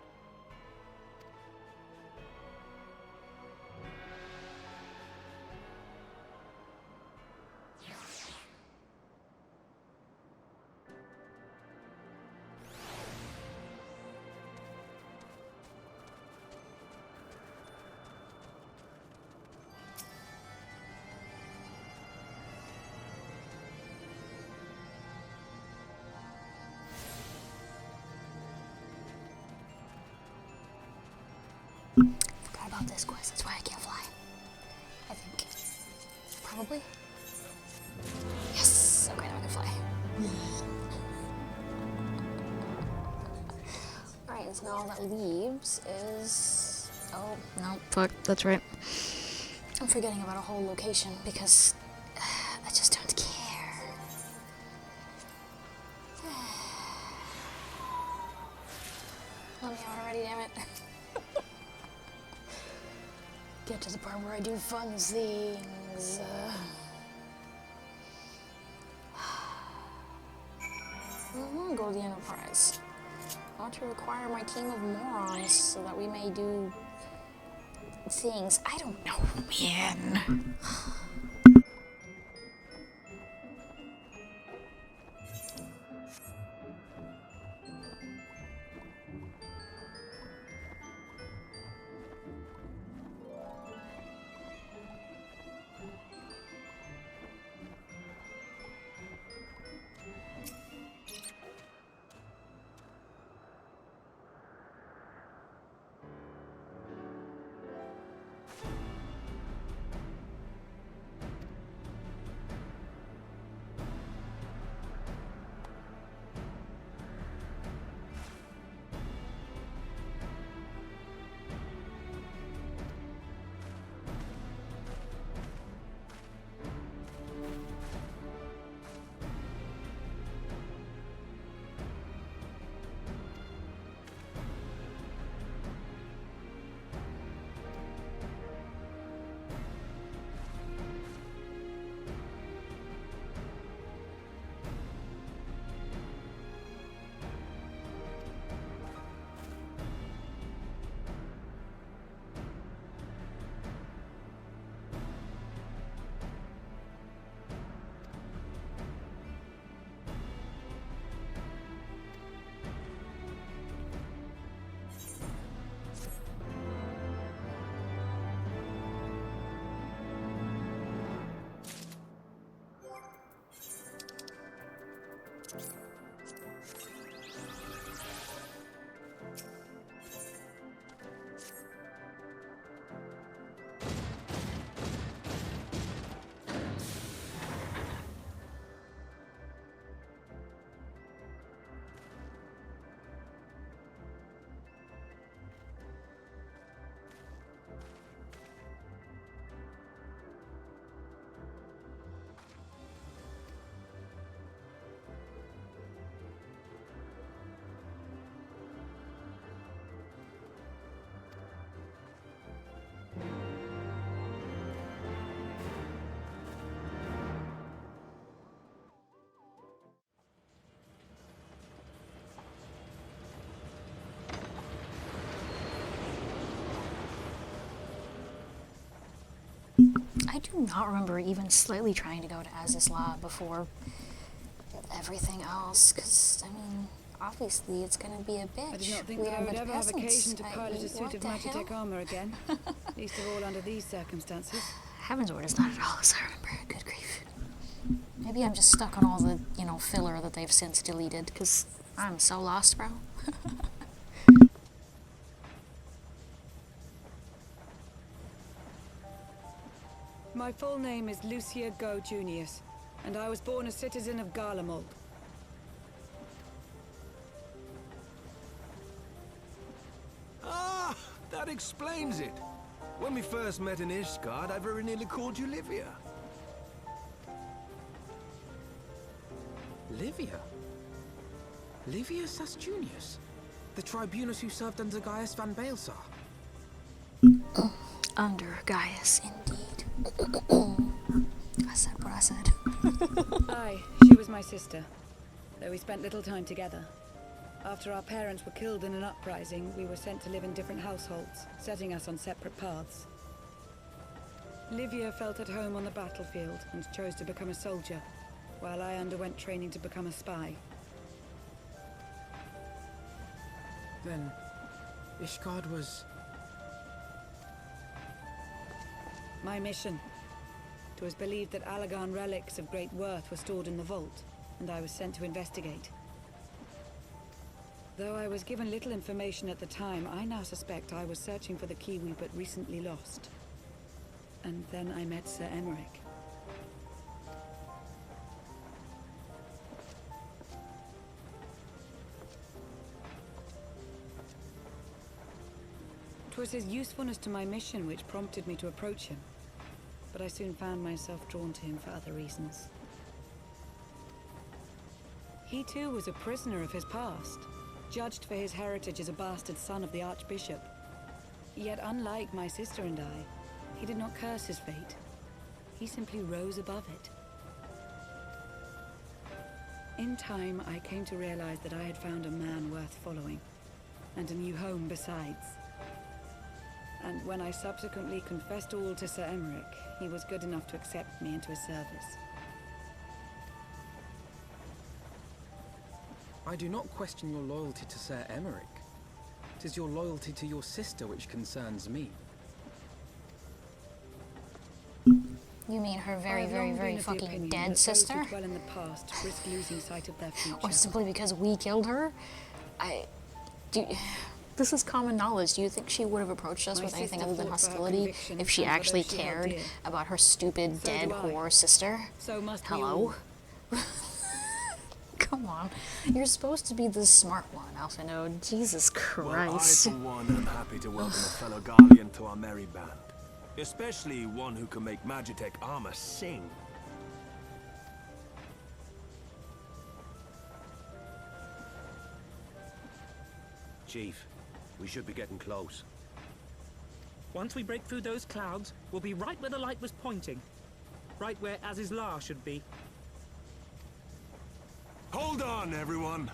Forgot about this quest, that's why I can't fly. I think. Probably. Yes! Okay, now I can fly. Alright, so now all that leaves is... Oh, no, fuck, that's right. I'm forgetting about a whole location because I just don't care. Let me out already, damn it. Get to the part where I do fun things. Go to the Enterprise. I want to require my team of morons so that we may do things. I don't know, man. I do not remember even slightly trying to go to Azizla before everything else, because, I mean, obviously it's going to be a bitch. I did not think We that I are would but ever have peasants. occasion to pilot a suit what of the hell? Magitech armor again. Least of all under these circumstances. Heavensward is not at all as I remember. Good grief. Maybe I'm just stuck on all the, filler that they've since deleted, because I'm so lost, bro. My full name is Lucia Go Junius, and I was born a citizen of Garlemald. Ah, that explains it. When we first met in Ishgard, I very nearly called you Livia. Livia? Livia Sasjunius? The tribunus who served under Gaius van Baelsar? Under Gaius, indeed. I said what I said. Aye, she was my sister, though we spent little time together. After our parents were killed in an uprising, we were sent to live in different households, setting us on separate paths. Livia felt at home on the battlefield and chose to become a soldier, while I underwent training to become a spy. Then, Ishgard was... My mission. It was believed that Allagan relics of great worth were stored in the vault, and I was sent to investigate. Though I was given little information at the time, I now suspect I was searching for the key we but recently lost. And then I met Sir Emmerich. It was his usefulness to my mission which prompted me to approach him, but I soon found myself drawn to him for other reasons. He too was a prisoner of his past, judged for his heritage as a bastard son of the Archbishop. Yet unlike my sister and I, he did not curse his fate. He simply rose above it. In time, I came to realize that I had found a man worth following, and a new home besides. And when I subsequently confessed all to Sir Emmerich, he was good enough to accept me into his service. I do not question your loyalty to Sir Emmerich. It is your loyalty to your sister which concerns me. You mean her very, very, very fucking dead sister? Those who dwell in the past risk losing sight of their future. Or simply because we killed her? This is common knowledge. Do you think she would have approached us with anything other than hostility if she actually cared about her stupid, dead whore sister? So must Hello? Come on. You're supposed to be the smart one, Alphinaud. Jesus Christ. Well, I, for one, am happy to welcome a fellow Garlean to our merry band. Especially one who can make Magitech armor sing. Chief, we should be getting close. Once we break through those clouds, we'll be right where the light was pointing. Right where Azizla should be. Hold on, everyone!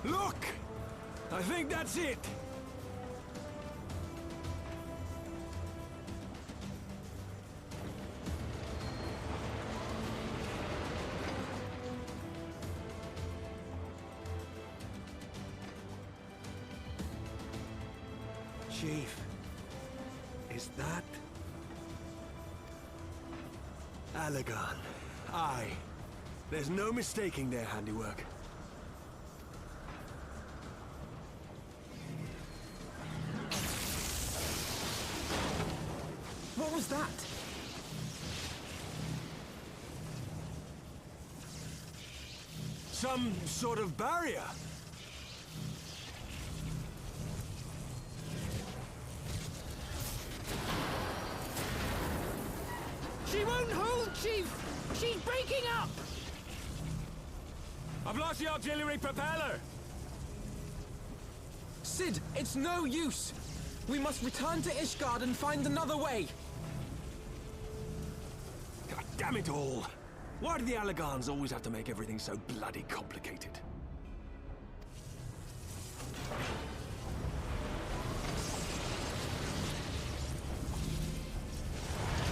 Look! I think that's it! Chief, is that Allagan? Aye. There's no mistaking their handiwork. What was that? Some sort of barrier. She won't hold, Chief! She's breaking up! I've lost the auxiliary propeller! Cid, it's no use! We must return to Ishgard and find another way! God damn it all! Why do the Allagans always have to make everything so bloody complicated?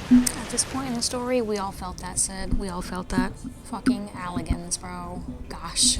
At this point in the story, we all felt that, Sid. We all felt that. Fucking Allagans, bro. Gosh.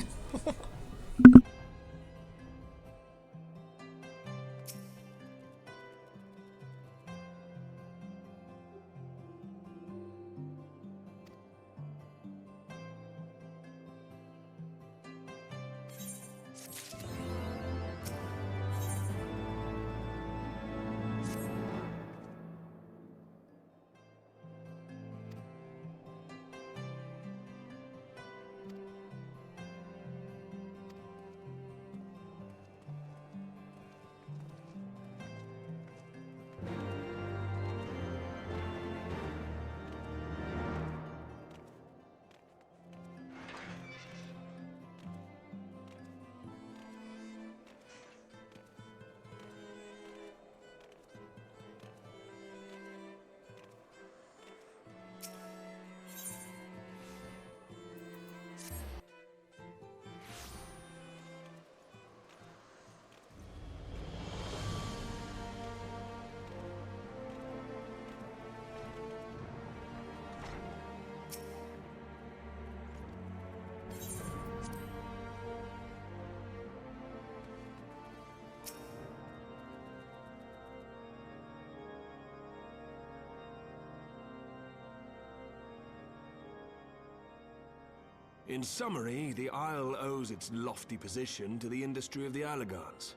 In summary, the Isle owes its lofty position to the industry of the Allagans.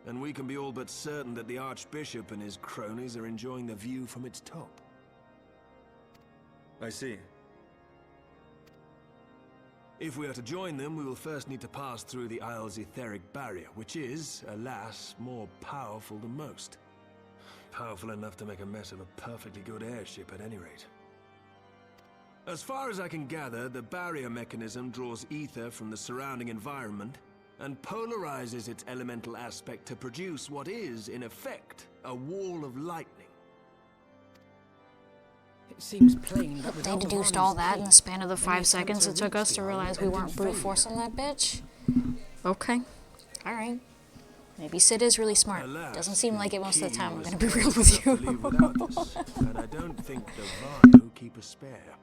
And we can be all but certain that the Archbishop and his cronies are enjoying the view from its top. I see. If we are to join them, we will first need to pass through the Isle's etheric barrier, which is, alas, more powerful than most. Powerful enough to make a mess of a perfectly good airship at any rate. As far as I can gather, the barrier mechanism draws ether from the surrounding environment and polarizes its elemental aspect to produce what is, in effect, a wall of lightning. It seems plain that They deduced all that in the span of the 5 seconds it took us to realize we weren't brute forcing that bitch. Okay. Alright. Maybe Cid is really smart. Alas, doesn't seem like it most of the time, I'm was gonna be real with you. to leave without us, and I don't think the Vanu keep a spare.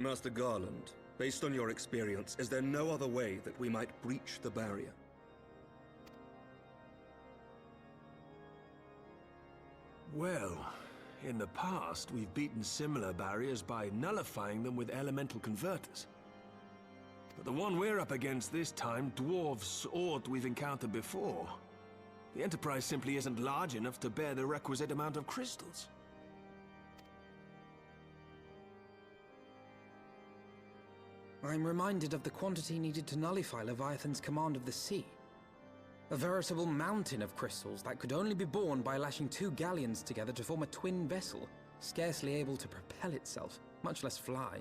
Master Garland, based on your experience, is there no other way that we might breach the barrier? Well, in the past, we've beaten similar barriers by nullifying them with elemental converters. But the one we're up against this time dwarfs aught we've encountered before. The Enterprise simply isn't large enough to bear the requisite amount of crystals. I'm reminded of the quantity needed to nullify Leviathan's command of the sea. A veritable mountain of crystals that could only be borne by lashing 2 galleons together to form a twin vessel, scarcely able to propel itself, much less fly.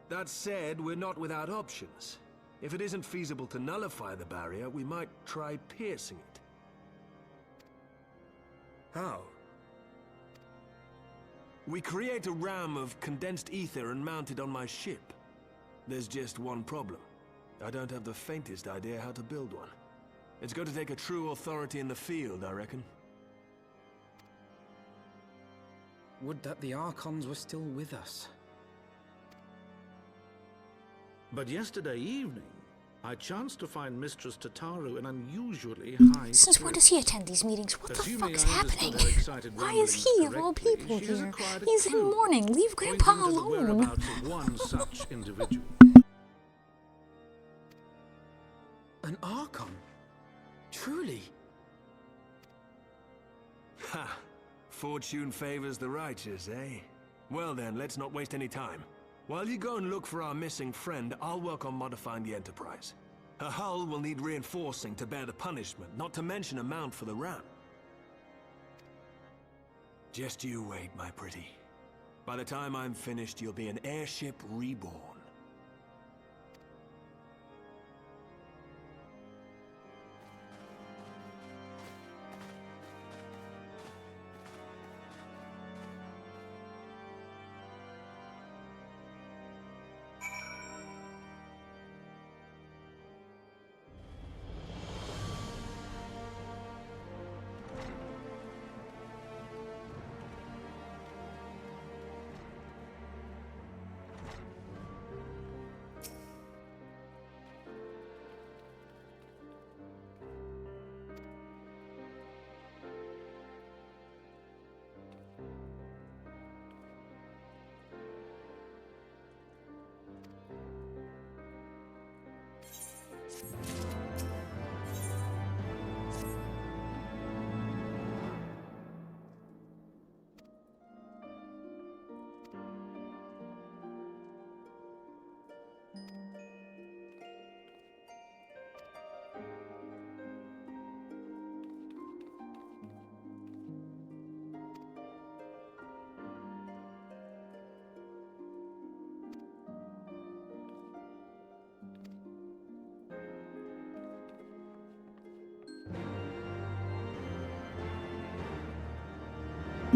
That said, we're not without options. If it isn't feasible to nullify the barrier, we might try piercing it. How? We create a ram of condensed ether and mount it on my ship. There's just one problem. I don't have the faintest idea how to build one. It's going to take a true authority in the field, I reckon. Would that the Archons were still with us. But yesterday evening, I chanced to find Mistress Tataru in unusually high Since when does he attend these meetings? What the Assuming fuck is I happening? understood her excited Why is he, of all correctly, people, she has here? acquired a He's in clue, mourning. Leave Grandpa pointing to the alone. whereabouts of one such individual. An Archon? Truly? Ha! Fortune favors the righteous, eh? Well then, let's not waste any time. While you go and look for our missing friend, I'll work on modifying the Enterprise. Her hull will need reinforcing to bear the punishment, not to mention a mount for the ram. Just you wait, my pretty. By the time I'm finished, you'll be an airship reborn.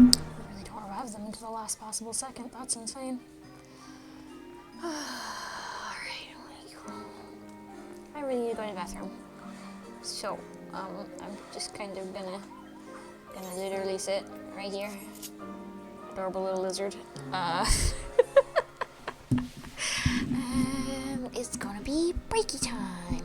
I really don't revive them until the last possible second. That's insane. Alright, I really need to go to the bathroom. So, I'm just kind of gonna literally sit right here. Adorable little lizard. It's gonna be breaky time.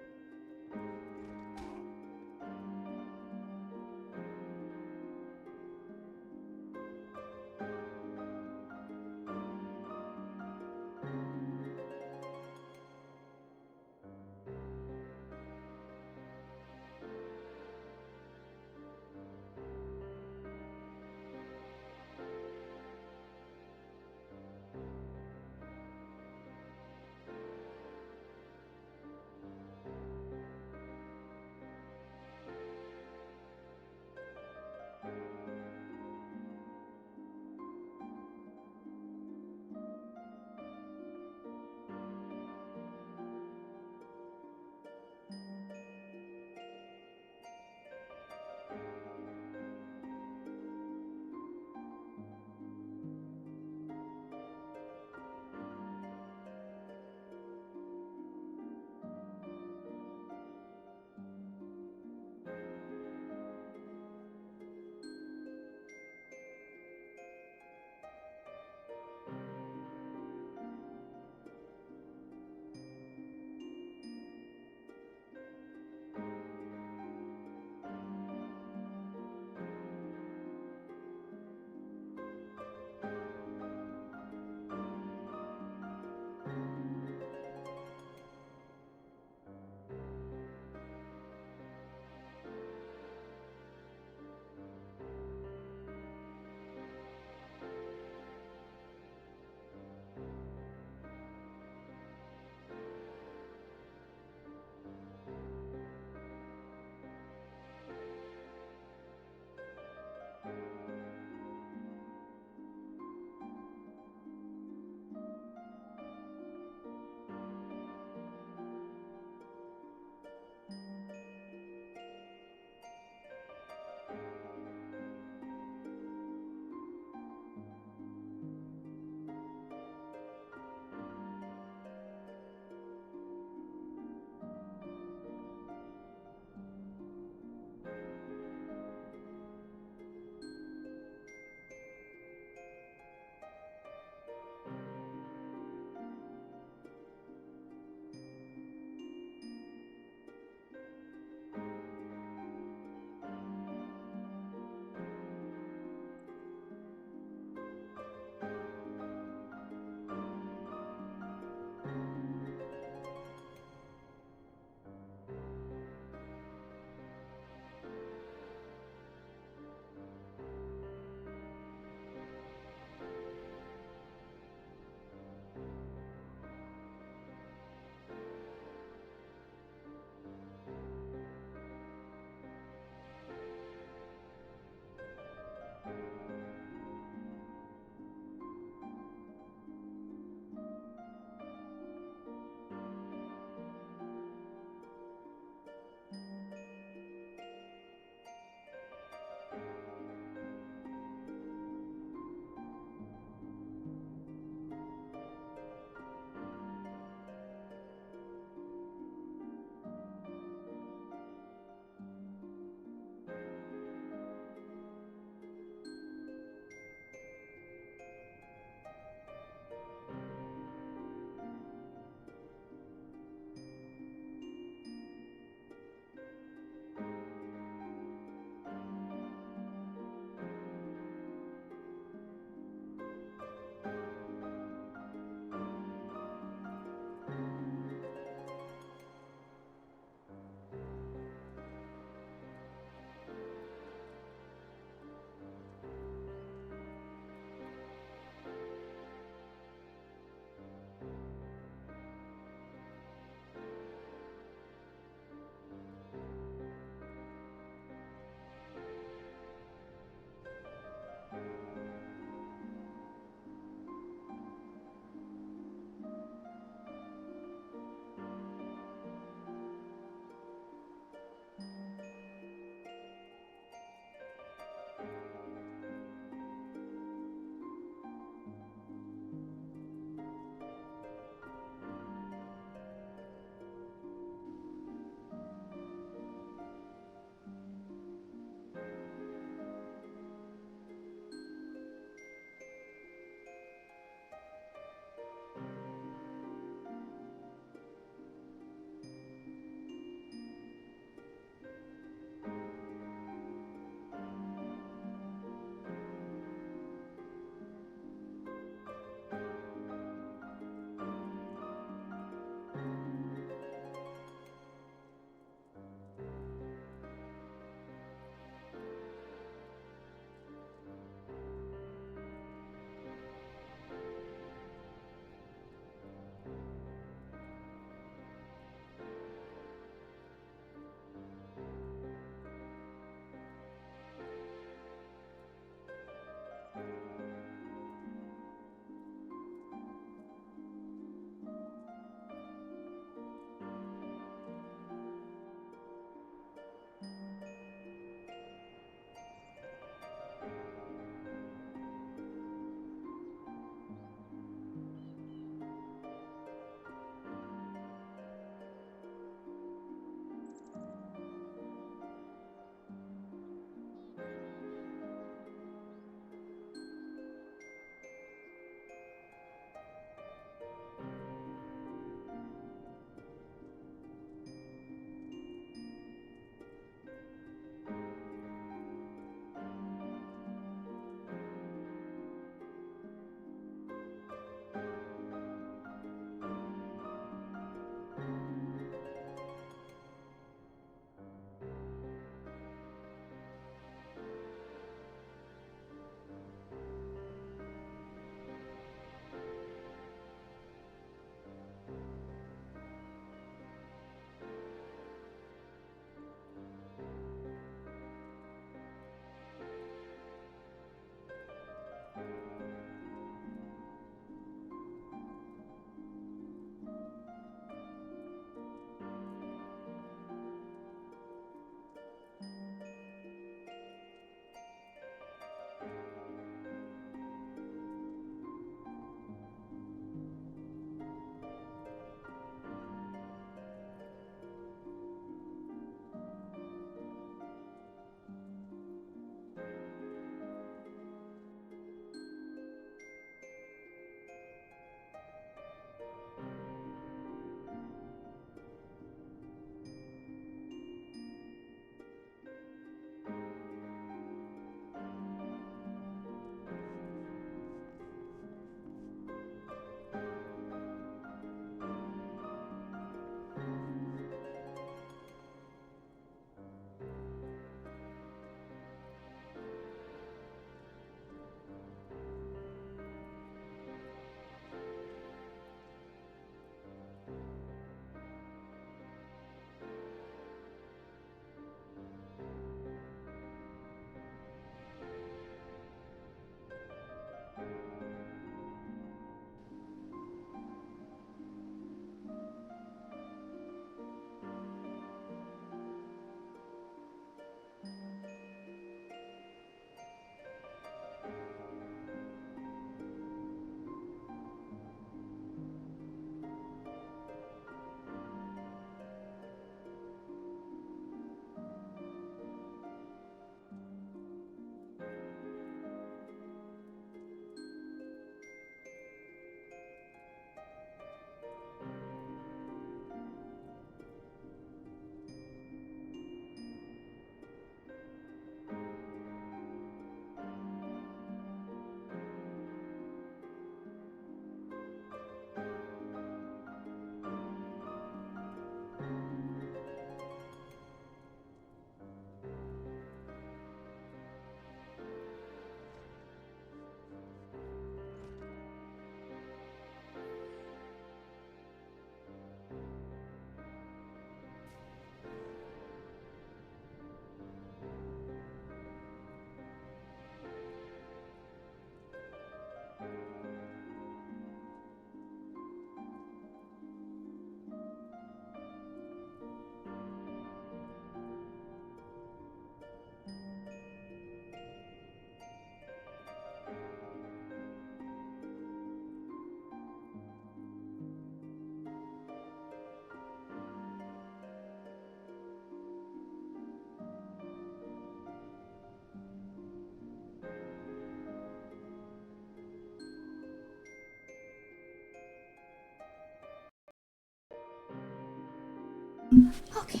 Okay.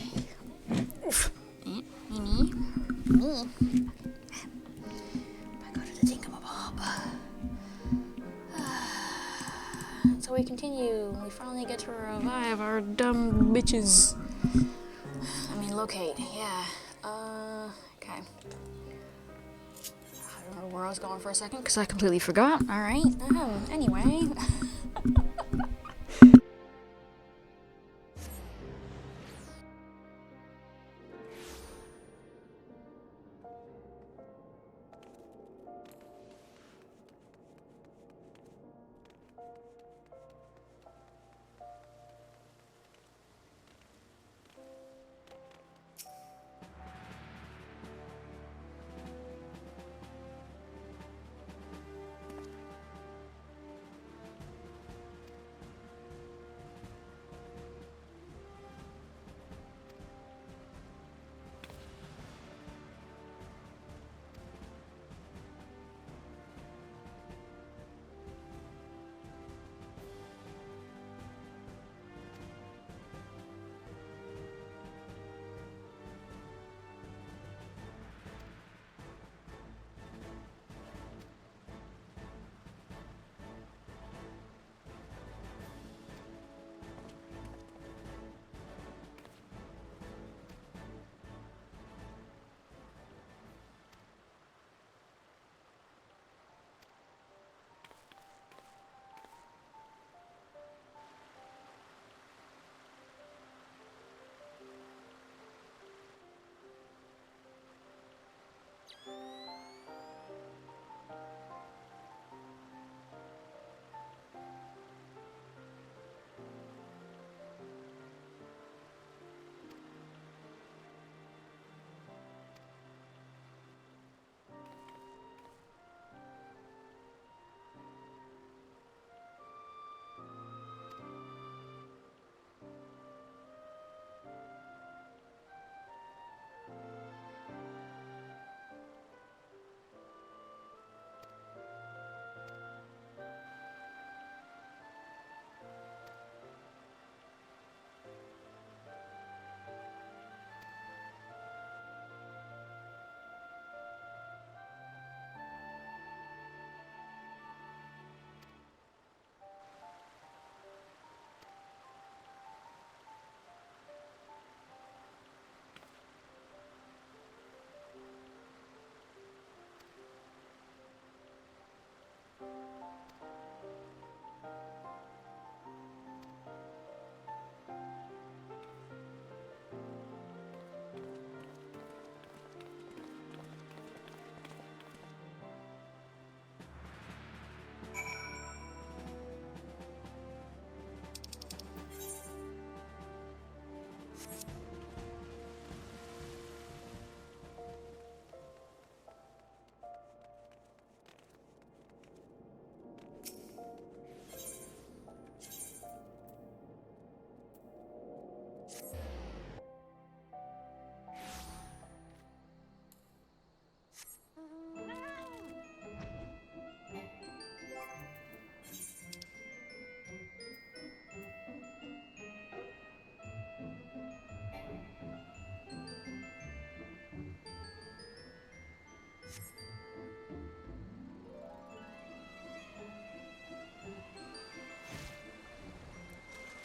Oof. Me. I go to the thingamabob. So we continue. We finally get to revive our dumb bitches. I mean, locate. Yeah. Okay. I don't know where I was going for a second because I completely forgot. All right. Anyway.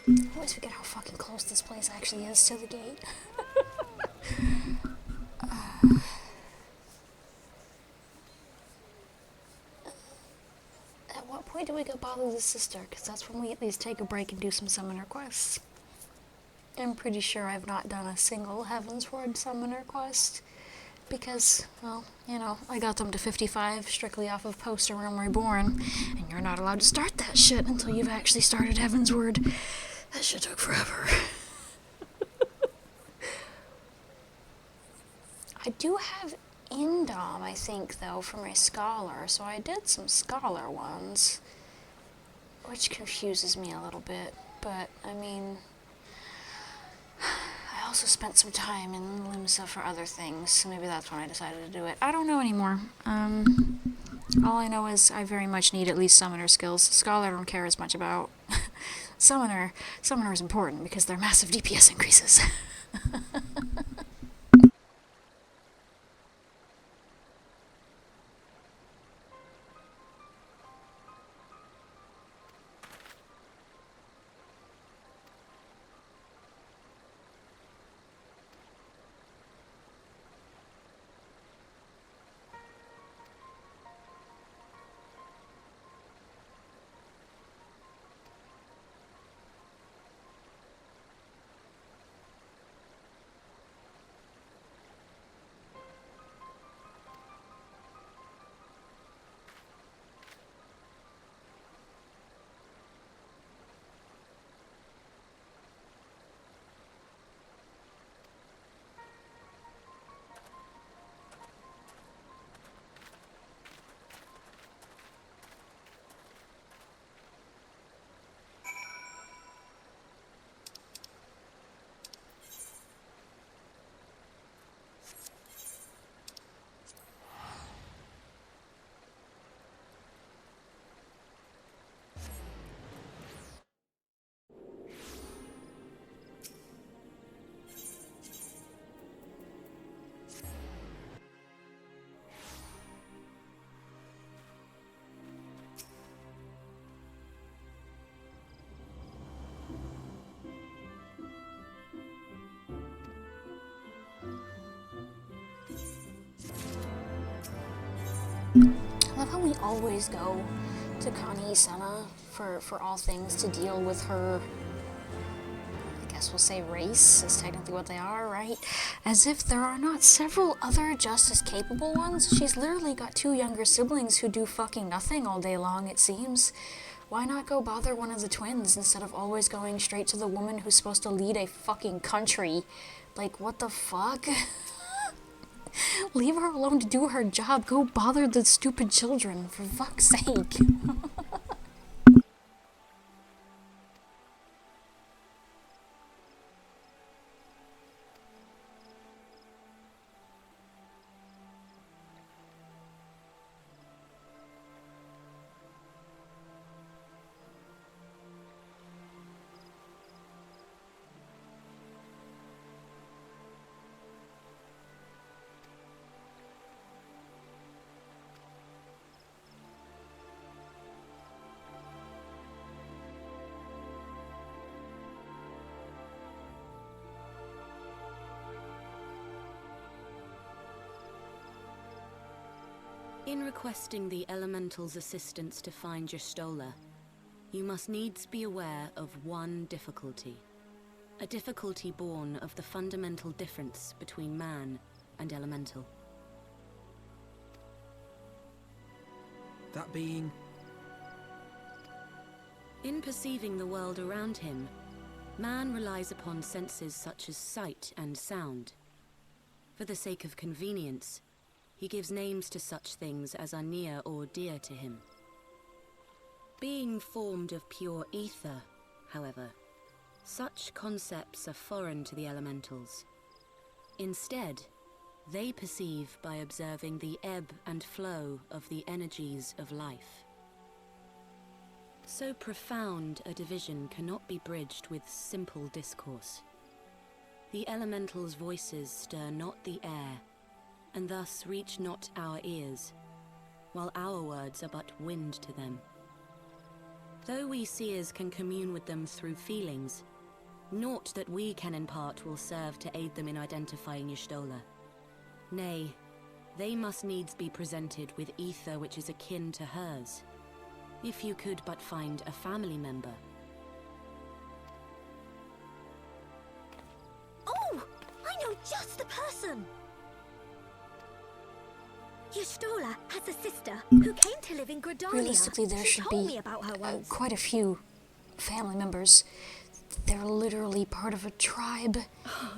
I always forget how fucking close this place actually is to the gate. At what point do we go bother the sister? Because that's when we at least take a break and do some summoner quests. I'm pretty sure I've not done a single Heavensward summoner quest. Because, well, you know, I got them to 55 strictly off of Poster Realm Reborn, and you're not allowed to start that shit until you've actually started Heavensward. That shit took forever. I do have Indom, I think, though, for my Scholar, so I did some Scholar ones, which confuses me a little bit, but, I mean, I also spent some time in Limsa for other things, so maybe that's when I decided to do it. I don't know anymore. All I know is I very much need at least summoner skills. Scholar I don't care as much about. Summoner is important because they're massive DPS increases. I love how we always go to Connie Senna for all things to deal with her, I guess we'll say race is technically what they are, right? As if there are not several other just as capable ones. She's literally got 2 younger siblings who do fucking nothing all day long, it seems. Why not go bother one of the twins instead of always going straight to the woman who's supposed to lead a fucking country? Like, what the fuck? Leave her alone to do her job. Go bother the stupid children, for fuck's sake. In requesting the Elemental's assistance to find Y'shtola, you must needs be aware of one difficulty. A difficulty born of the fundamental difference between man and Elemental. That being... In perceiving the world around him, man relies upon senses such as sight and sound. For the sake of convenience, he gives names to such things as are near or dear to him. Being formed of pure ether, however, such concepts are foreign to the Elementals. Instead, they perceive by observing the ebb and flow of the energies of life. So profound a division cannot be bridged with simple discourse. The Elementals' voices stir not the air, and thus reach not our ears, while our words are but wind to them. Though we seers can commune with them through feelings, naught that we can impart will serve to aid them in identifying Y'shtola. Nay, they must needs be presented with ether which is akin to hers, if you could but find a family member. Oh! I know just the person! Y'shtola has a sister who came to live in Gridania. Realistically, there She should told be me about her once. quite a few family members. They're literally part of a tribe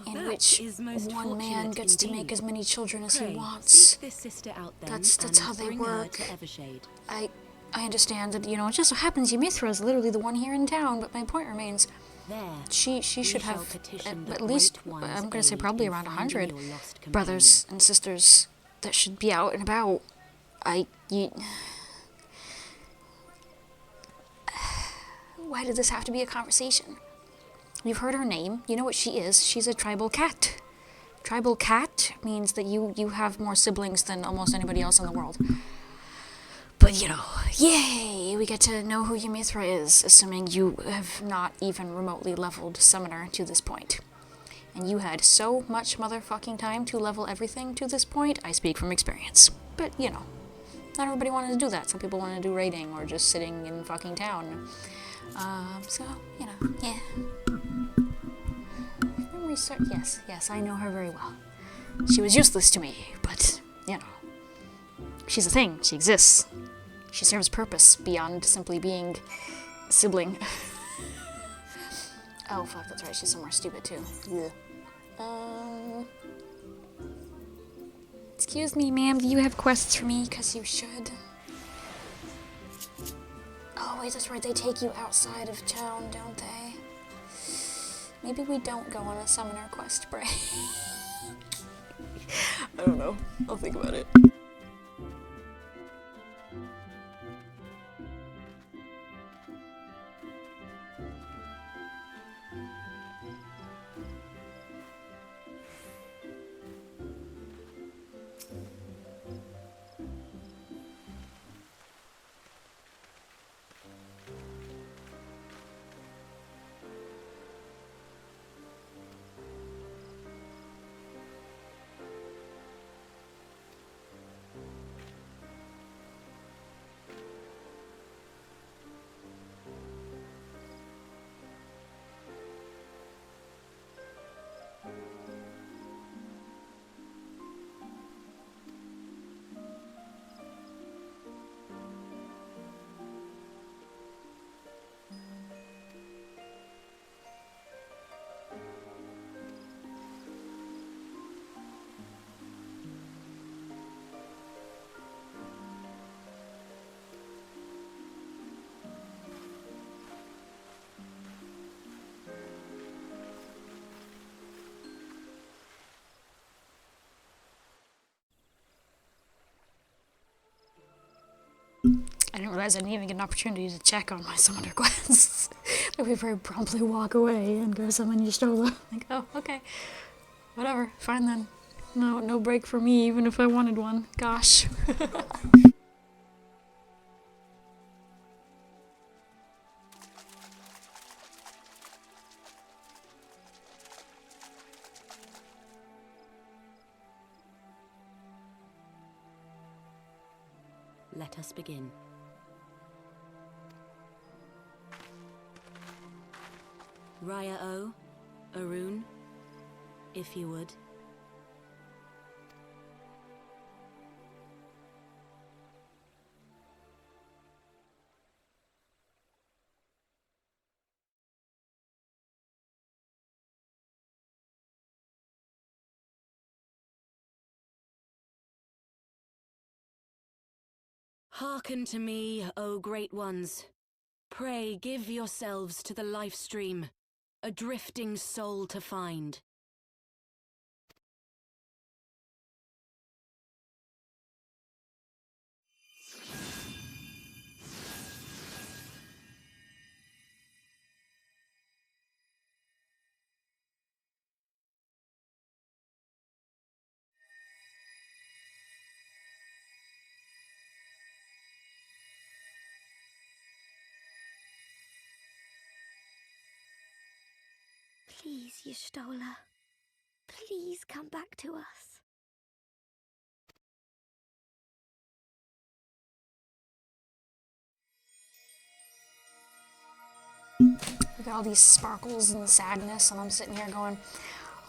in That which is most one man fortunate gets to make indeed. as many children as Pray, he wants. seek this sister out then, That's and how they bring her work. to Evershade. I understand that, it just so happens Ymithra is literally the one here in town, but my point remains, There, she we should shall have petition the at least, Great One's I'm going to say aid probably in around finding 100 your lost brothers and sisters that should be out and about. Why did this have to be a conversation? You've heard her name. You know what she is. She's a tribal cat. Tribal cat means that you have more siblings than almost anybody else in the world. But, you know, yay! We get to know who Ymithra is, assuming you have not even remotely leveled Summoner to this point. And you had so much motherfucking time to level everything to this point, I speak from experience. But, you know, not everybody wanted to do that. Some people wanted to do raiding or just sitting in fucking town. So, you know, yeah. Yes, I know her very well. She was useless to me, but, you know, she's a thing. She exists. She serves purpose beyond simply being a sibling. Oh, fuck, that's right. She's somewhere stupid, too. Yeah. Excuse me, ma'am. Do you have quests for me? 'Cause you should. Oh, wait, that's right. They take you outside of town, don't they? Maybe we don't go on a summoner quest break. I don't know. I'll think about it. I didn't realize I didn't even get an opportunity to check on my summoner quests. Like, we very promptly walk away and go summon Y'shtola. Like, oh, okay. Whatever, fine then. No break for me, even if I wanted one. Gosh. Let us begin. Raya O, Arun, if you would. Hearken to me, O great ones. Pray give yourselves to the life stream, a drifting soul to find. Please, Y'shtola. Please come back to us. Look at all these sparkles and sadness, and I'm sitting here going,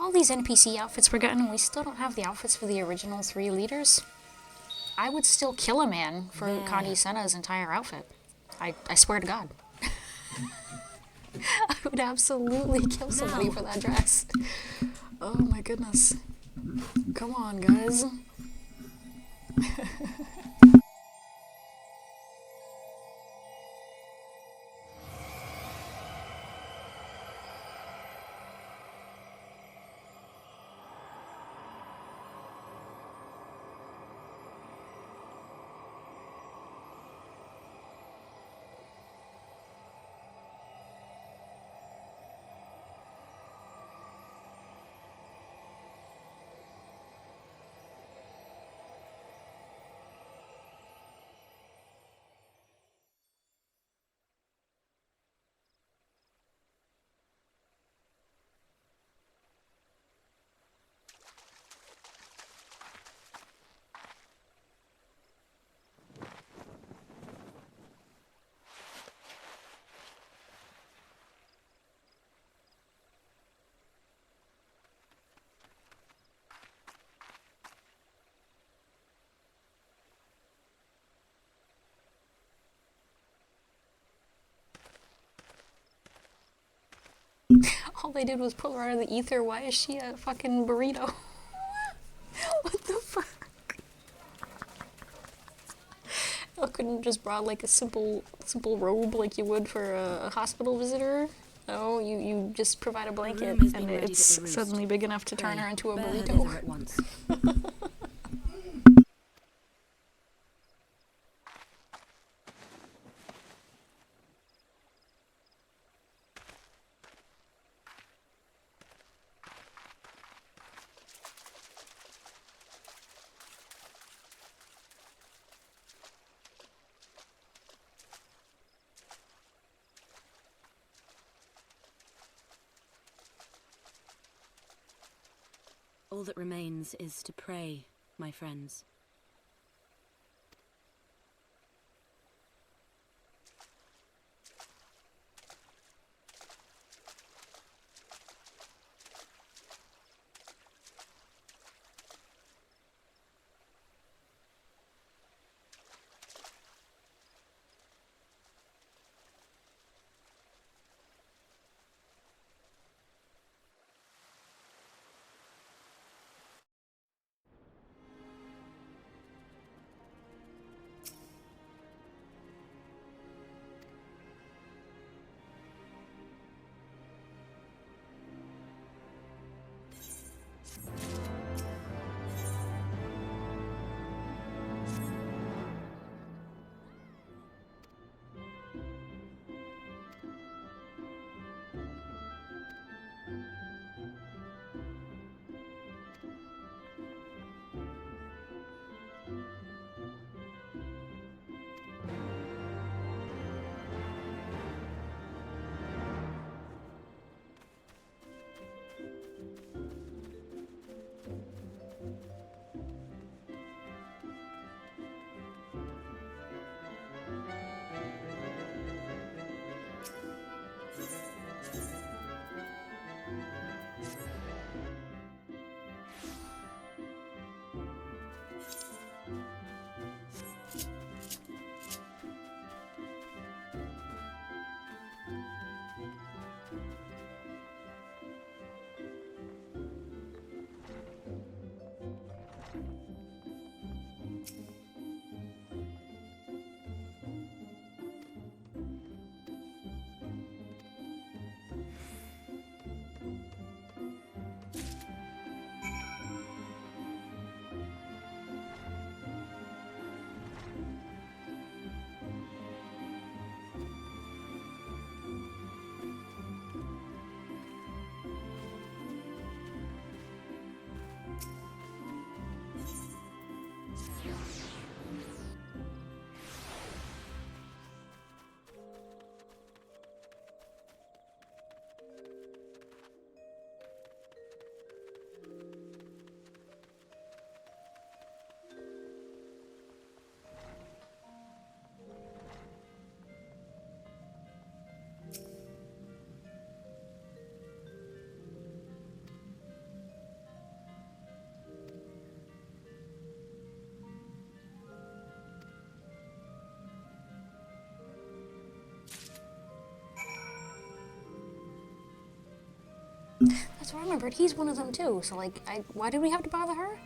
all these NPC outfits we're getting, and we still don't have the outfits for the original 3 leaders. I would still kill a man for Kandi Senna's entire outfit. I swear to God. I would absolutely kill somebody for that dress. Oh my goodness. Come on, guys. All they did was pull her out of the ether. Why is she a fucking burrito? What the fuck? I couldn't just brought like a simple robe like you would for a hospital visitor. No, you just provide a blanket and it's suddenly big enough to turn her into a burrito. At once. All that remains is to pray, my friends. That's what I remembered. He's one of them too. So like, why did we have to bother her?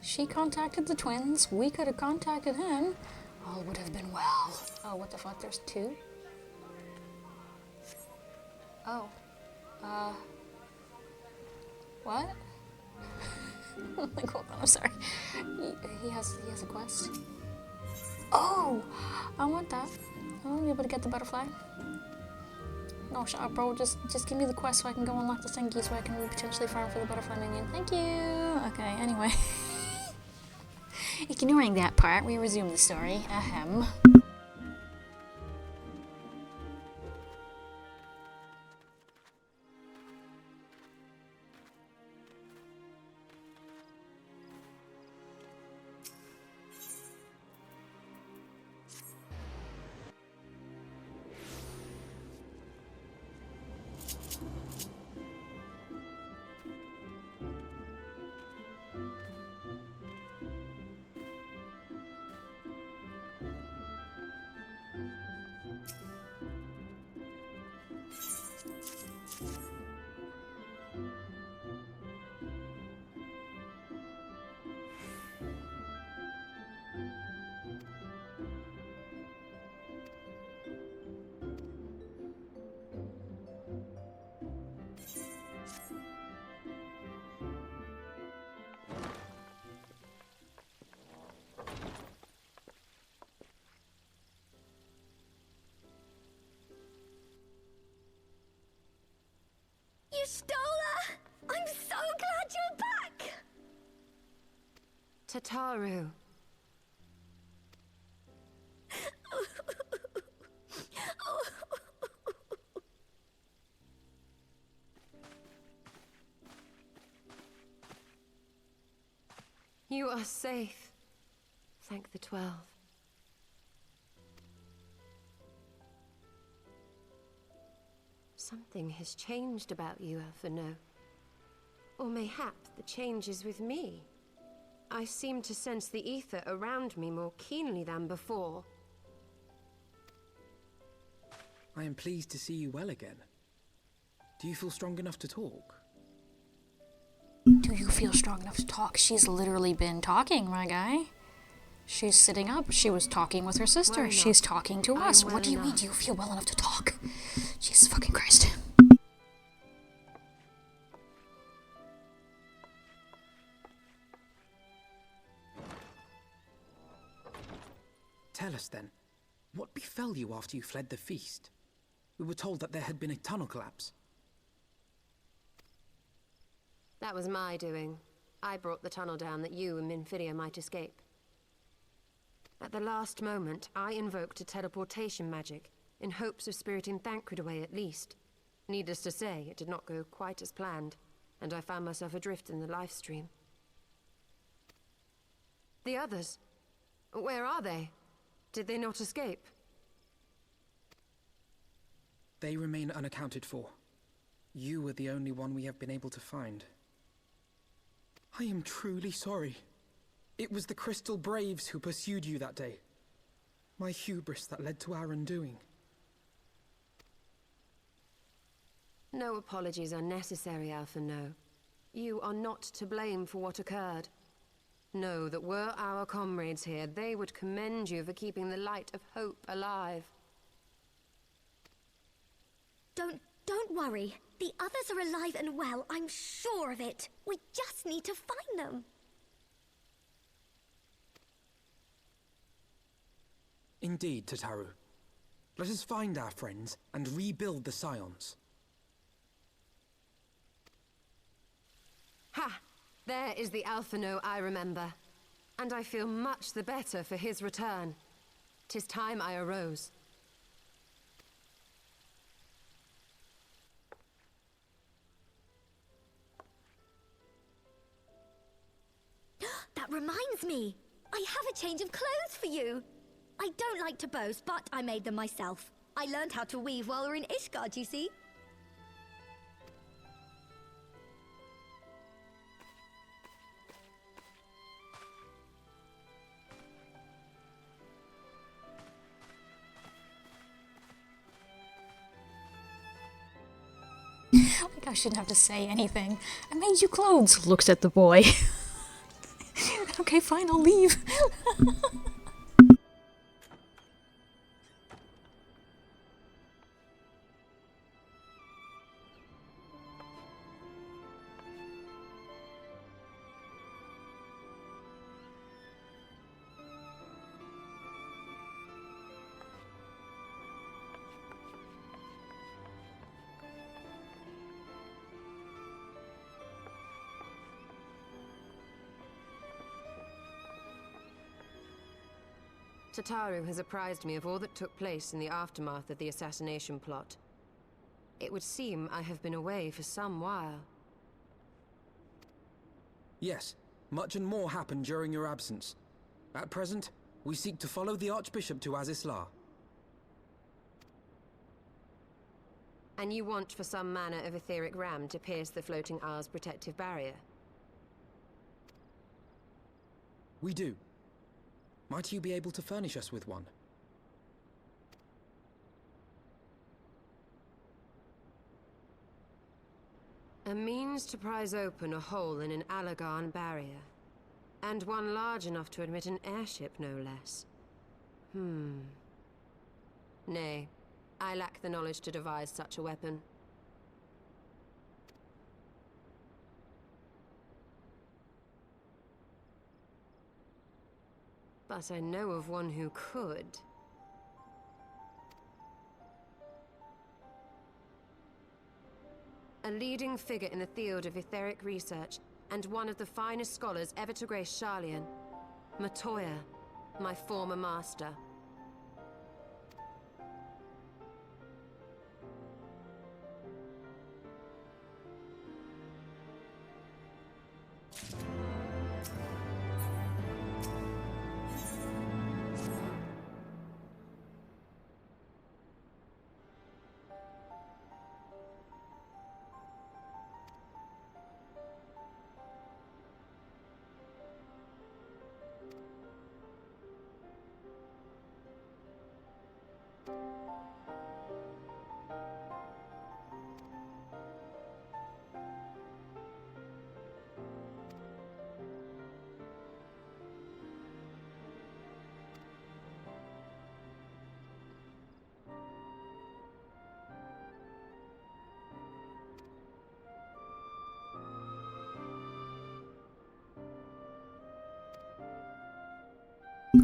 She contacted the twins. We could have contacted him. All would have been well. Oh, what the fuck? There's two? Oh. What? Like, hold on, I'm sorry. He has a quest. Oh! I want that. I want to be able to get the butterfly. No, shut up, bro. Just give me the quest so I can go unlock the thingy so I can potentially farm for the butterfly minion. Thank you! Okay, anyway. Ignoring that part, we resume the story. Ahem. Tataru. You are safe. Thank the 12. Something has changed about you, Alphinaud. Or mayhap the change is with me. I seem to sense the ether around me more keenly than before. I am pleased to see you well again. Do you feel strong enough to talk? Do you feel strong enough to talk? She's literally been talking, my guy. She's sitting up. She was talking with her sister. She's talking to us. What do you mean? Do you feel well enough to talk? Jesus fucking Christ. Tell us then, what befell you after you fled the feast? We were told that there had been a tunnel collapse. That was my doing. I brought the tunnel down that you and Minfidia might escape. At the last moment, I invoked a teleportation magic, in hopes of spiriting Thancred away at least. Needless to say, it did not go quite as planned, and I found myself adrift in the life stream. The others? Where are they? Did they not escape? They remain unaccounted for. You were the only one we have been able to find. I am truly sorry. It was the Crystal Braves who pursued you that day. My hubris that led to our undoing. No apologies are necessary, Alphinaud. You are not to blame for what occurred. Know that were our comrades here, they would commend you for keeping the light of hope alive. Don't worry. The others are alive and well, I'm sure of it. We just need to find them. Indeed, Tataru. Let us find our friends and rebuild the Scions. Ha! There is the Alphinaud I remember. And I feel much the better for his return. 'Tis time I arose. That reminds me. I have a change of clothes for you. I don't like to boast, but I made them myself. I learned how to weave while we were in Ishgard, you see. Like I shouldn't have to say anything. I made you clothes. Looks at the boy. Okay, fine, I'll leave. Tataru has apprised me of all that took place in the aftermath of the assassination plot. It would seem I have been away for some while. Yes, much and more happened during your absence. At present, we seek to follow the Archbishop to Azizlar. And you want for some manner of etheric ram to pierce the Floating Isles protective barrier? We do. Might you be able to furnish us with one? A means to prise open a hole in an Allagan barrier. And one large enough to admit an airship, no less. Nay, I lack the knowledge to devise such a weapon. But I know of one who could. A leading figure in the field of etheric research, and one of the finest scholars ever to grace Sharlayan. Matoya, my former master.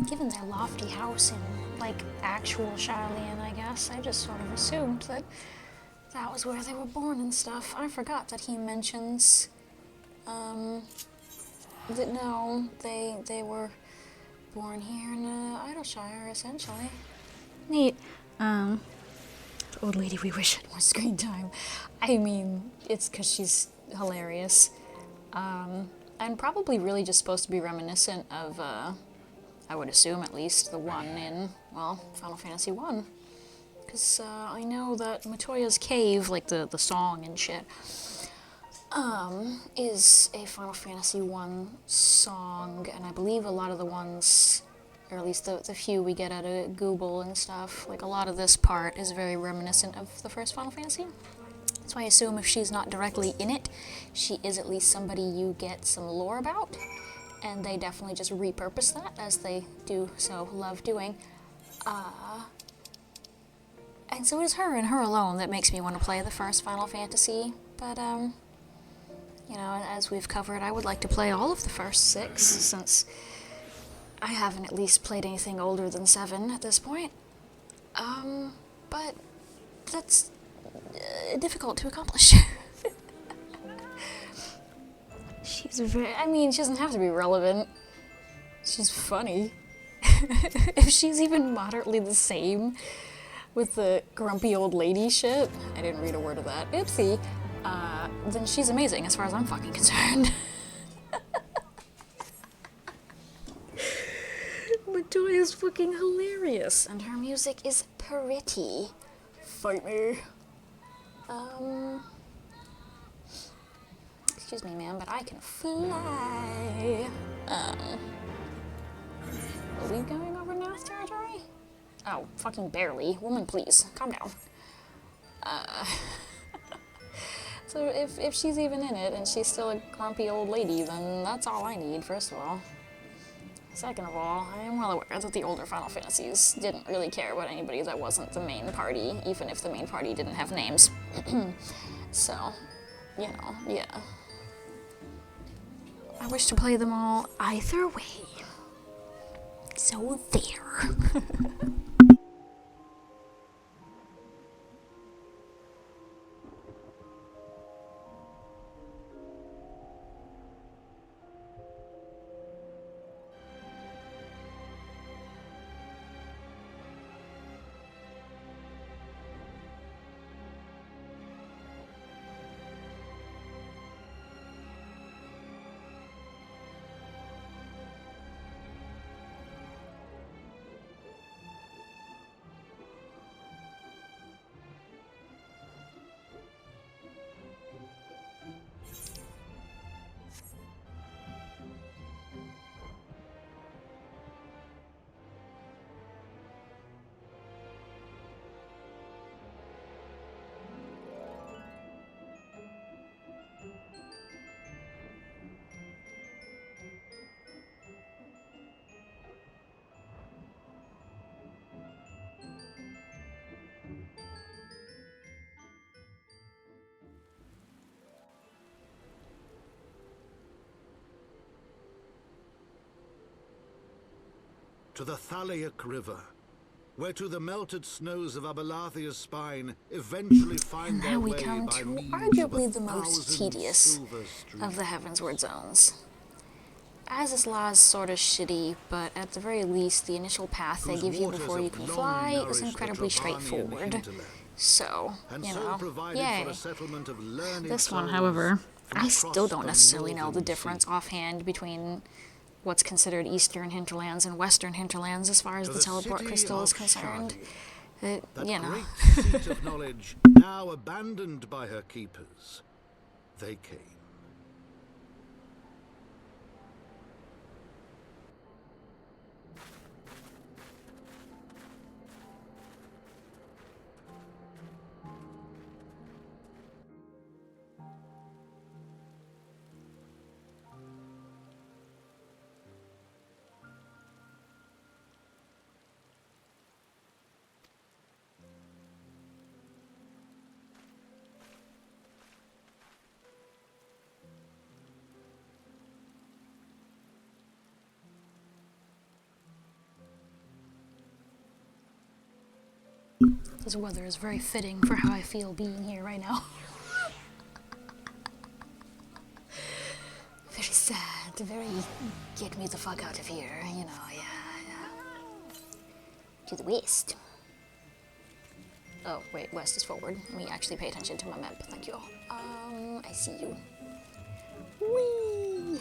Given their lofty house in, like, actual Shylian, I guess, I just sort of assumed that that was where they were born and stuff. I forgot that he mentions, that no, they were born here in Idleshire, essentially. Neat. Old lady we wish had more screen time. I mean, it's because she's hilarious. And probably really just supposed to be reminiscent of, I would assume at least, the one in, well, Final Fantasy I. Because I know that Matoya's Cave, like the song and shit, is a Final Fantasy I song, and I believe a lot of the ones, or at least the few we get out of Google and stuff, like a lot of this part is very reminiscent of the first Final Fantasy. So I assume if she's not directly in it, she is at least somebody you get some lore about. And they definitely just repurpose that, as they do so love doing. And so it is her and her alone that makes me want to play the first Final Fantasy. But, you know, as we've covered, I would like to play all of the first 6, since I haven't at least played anything older than 7 at this point. But that's difficult to accomplish. She's very, I mean, she doesn't have to be relevant. She's funny. If she's even moderately the same with the grumpy old lady shit, I didn't read a word of that, oopsie, then she's amazing as far as I'm fucking concerned. Matoya's fucking hilarious, and her music is pretty. Fight me. Excuse me, ma'am, but I can fly. Are we going over Nath territory? Oh, fucking barely. Woman, please, calm down. So if she's even in it and she's still a grumpy old lady, then that's all I need, first of all. Second of all, I am well aware that the older Final Fantasies didn't really care about anybody that wasn't the main party, even if the main party didn't have names. So, you know, yeah. I wish to play them all either way. So there. To the Thalaic River, where to the melted snows of Abelathia's spine eventually find and their now we way come by to means arguably of the most 1,000 tedious silver streams. of the Heavensward zones. Az's Law is sort of shitty, but at the very least, the initial path they give you before you can fly is incredibly straightforward. So, you know, yay. This one, however, I still don't necessarily know the difference offhand between what's considered Eastern Hinterlands and Western Hinterlands as far as the teleport crystal is concerned. You know. Seat of knowledge, now abandoned by her keepers, they came. This weather is very fitting for how I feel being here right now. Very sad, very get me the fuck out of here, you know, yeah. To the west. Oh, wait, west is forward. Let me actually pay attention to my map, thank you. I see you. Whee!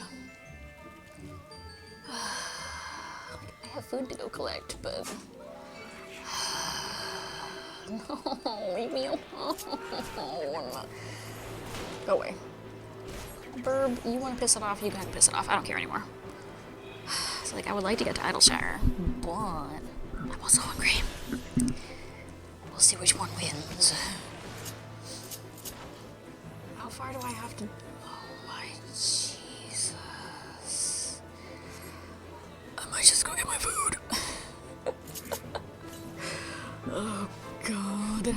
I have food to go collect, but... No, leave me alone. Go away. Burb, you want to piss it off? You can piss it off. I don't care anymore. It's like, I would like to get to Idleshire, but I'm also hungry. We'll see which one wins. How far do I have to... Oh my Jesus. I might just go get my food. Oh God.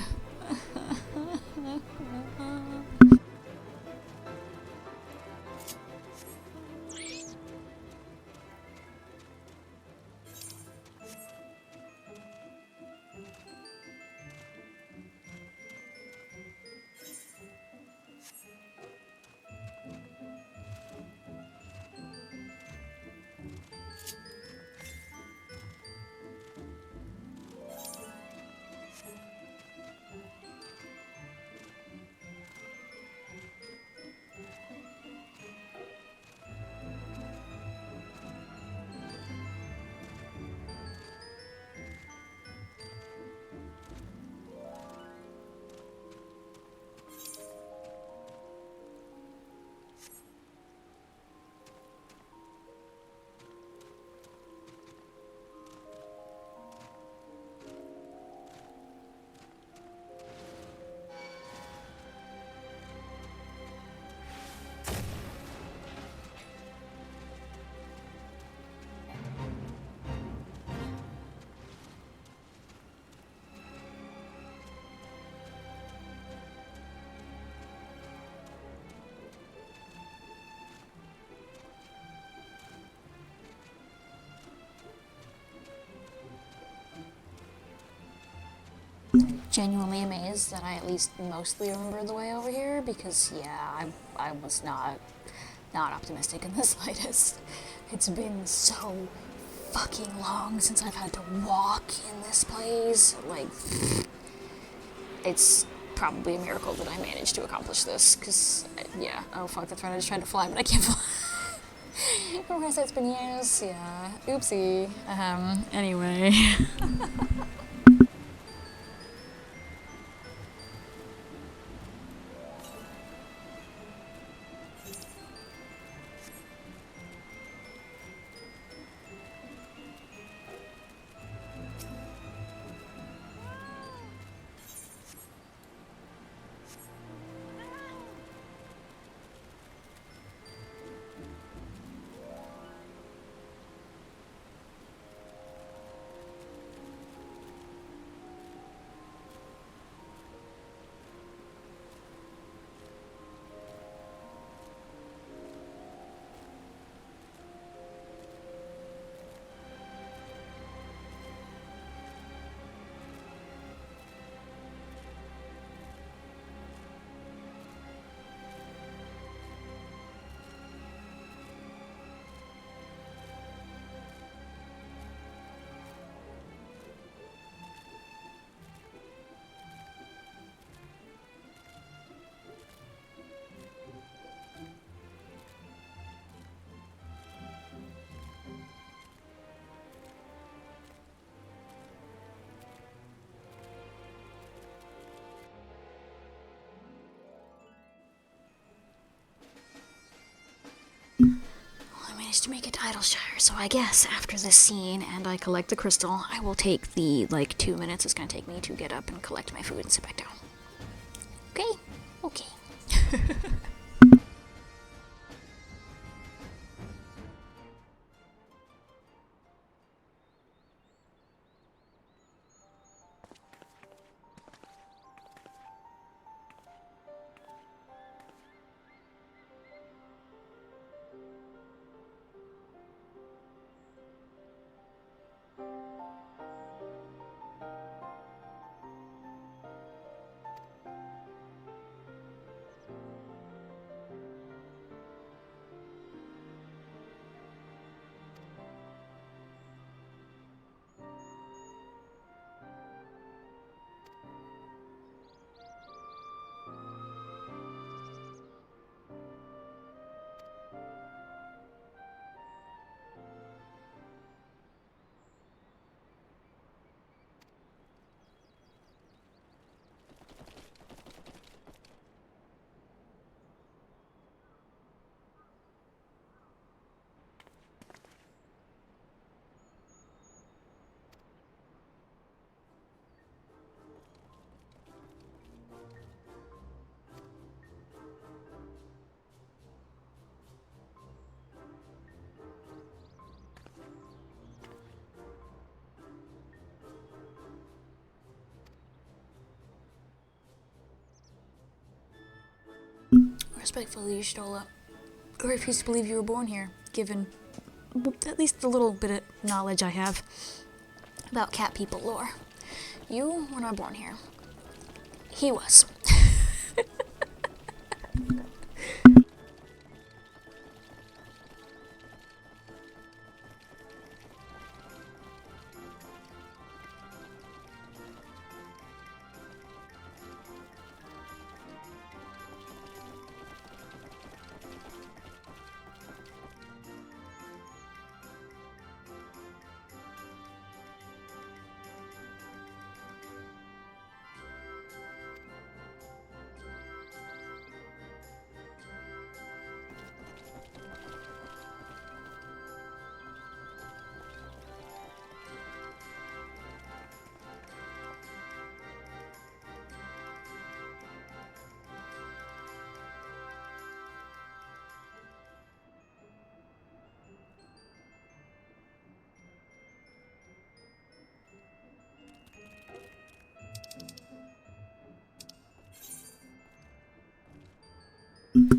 Genuinely amazed that I at least mostly remember the way over here, because yeah, I was not optimistic in the slightest. It's been so fucking long since I've had to walk in this place. Like, it's probably a miracle that I managed to accomplish this, because yeah, oh fuck, that's right, I just tried to fly, but I can't fly. Of course, it's been years, yeah, oopsie. Anyway. Idyllshire, so I guess after this scene and I collect the crystal, I will take the, 2 minutes it's gonna take me to get up and collect my food and sit back down. Okay? Okay. Respectfully, Y'shtola, I refuse to believe you were born here, given at least the little bit of knowledge I have about cat people lore. You were not born here. He was.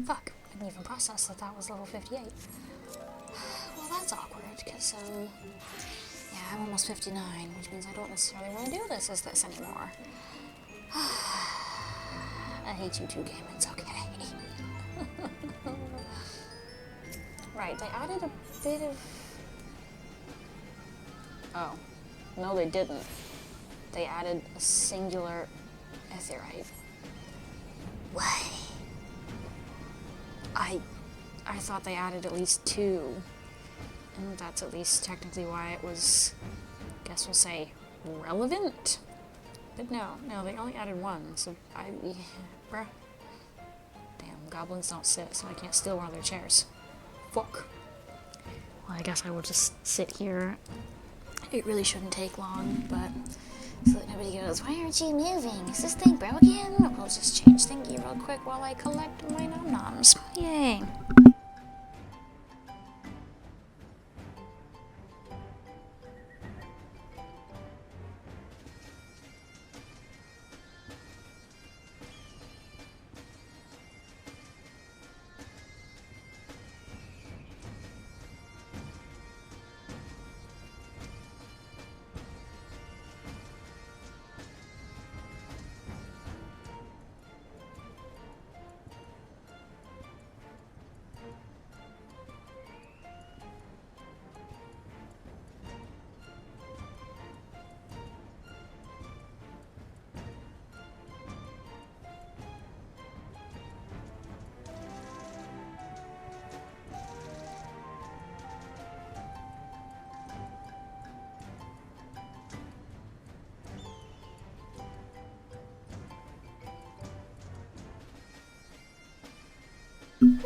Fuck, I didn't even process that that was level 58. Well, that's awkward, because, yeah, I'm almost 59, which means I don't necessarily want to do this anymore. I hate you too, game, it's okay. Right, they added a bit of... Oh. No, they didn't. They added a singular Aetheryte. Why? I thought they added at least 2, and that's at least technically why it was, I guess we'll say, relevant? But no, they only added 1, so bruh. Damn, goblins don't sit, so I can't steal one of their chairs. Fuck. Well, I guess I will just sit here. It really shouldn't take long, but so that nobody goes, why aren't you moving? Is this thing broken? We'll just change thingy real quick while I collect my nom-noms. Yay.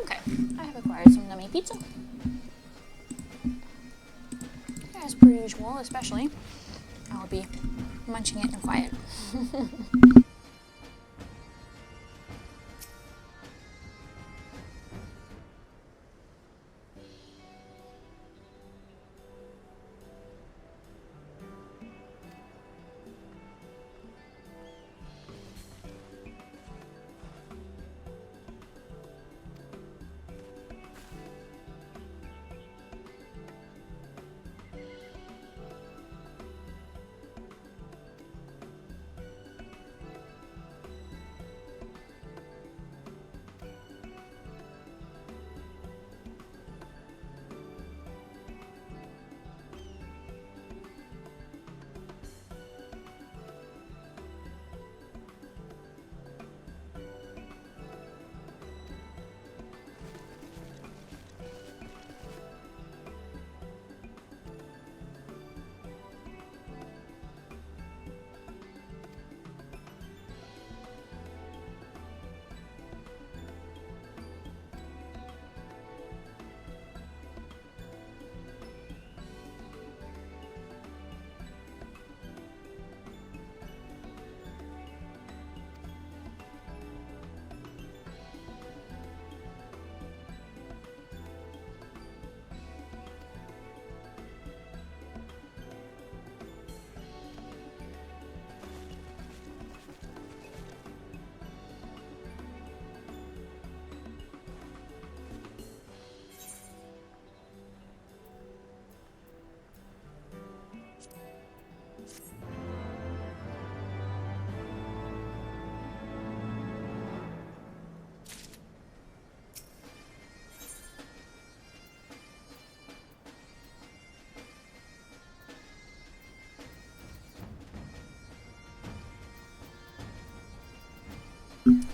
Okay, I have acquired some nummy pizza. per usual, especially, I'll be munching it in quiet.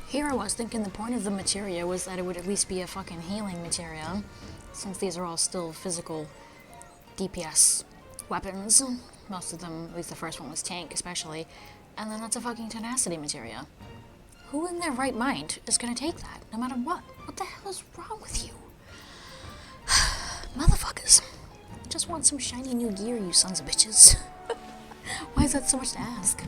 Here I was thinking the point of the materia was that it would at least be a fucking healing materia, since these are all still physical DPS weapons. Most of them, at least the first one was tank especially, and then that's a fucking tenacity materia. Who in their right mind is gonna take that, no matter what? What the hell is wrong with you? Motherfuckers. Just want some shiny new gear, you sons of bitches. Why is that so much to ask?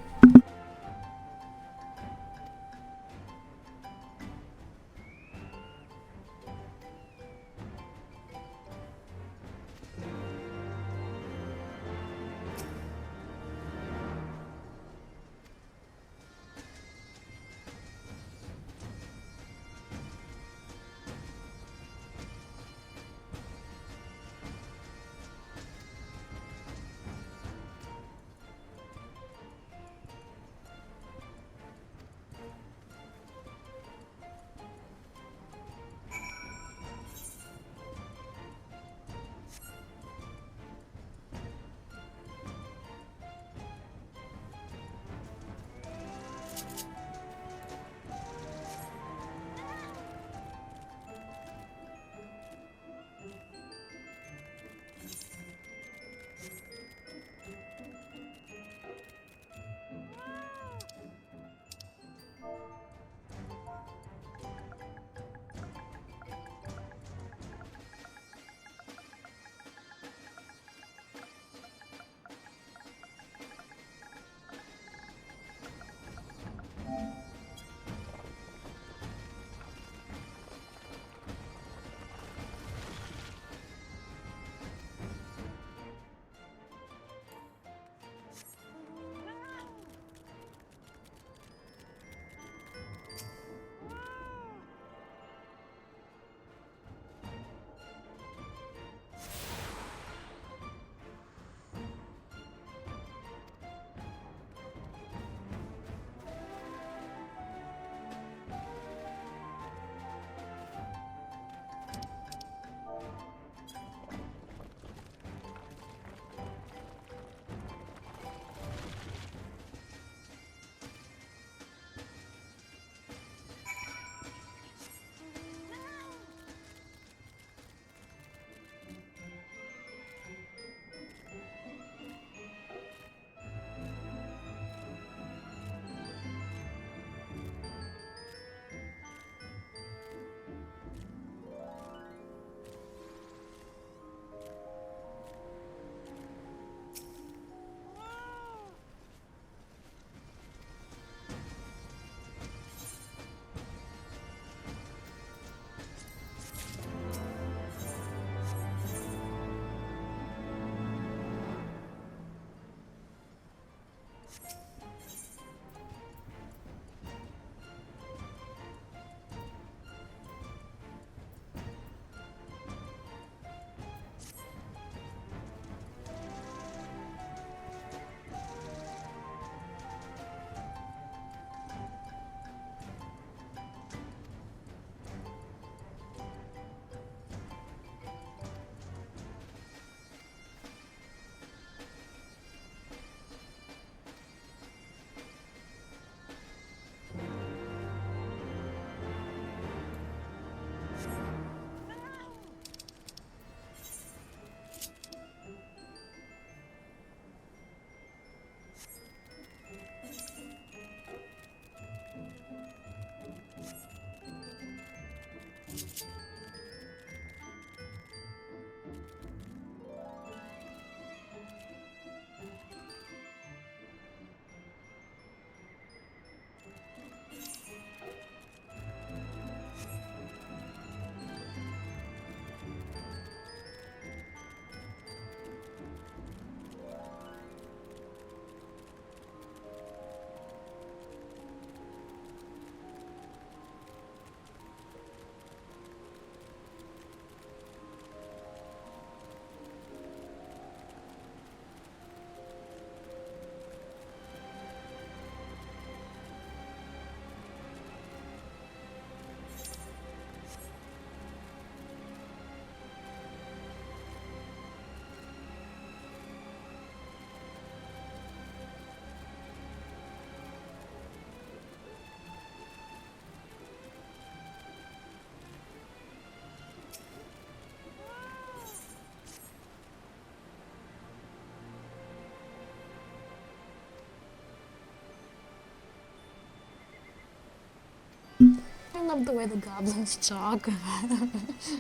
love the way the goblins talk.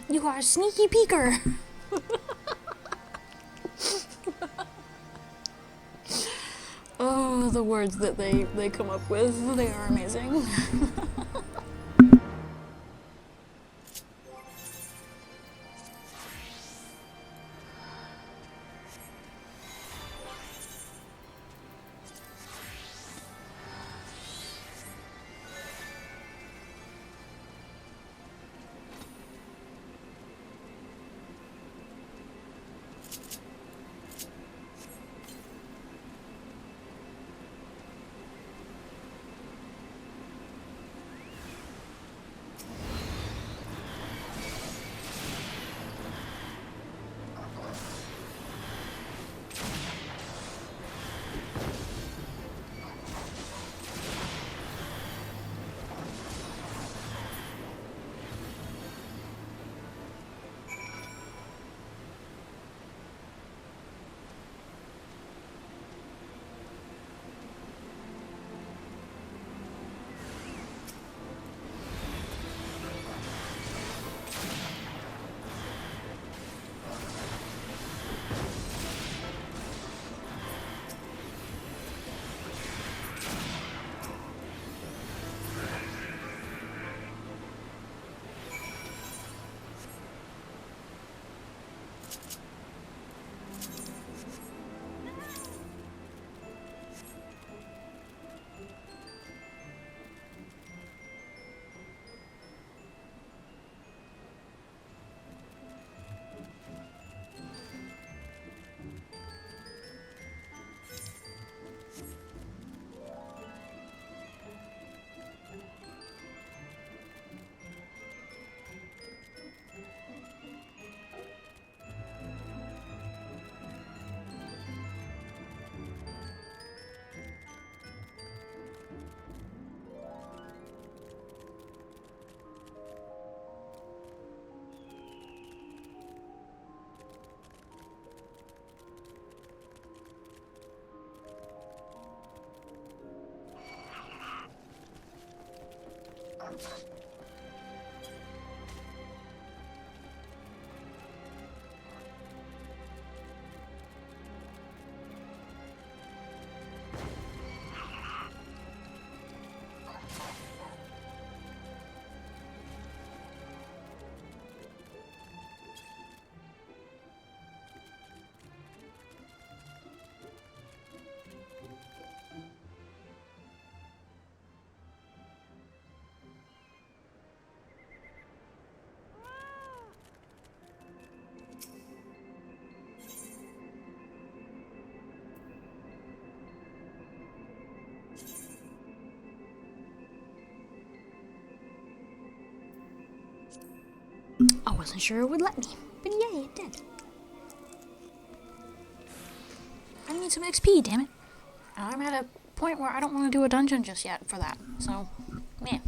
You are a sneaky peeker. Oh, the words that they come up with, they are amazing. I wasn't sure it would let me, but yay, it did. I need some XP, damn it. And I'm at a point where I don't want to do a dungeon just yet for that, so, yeah.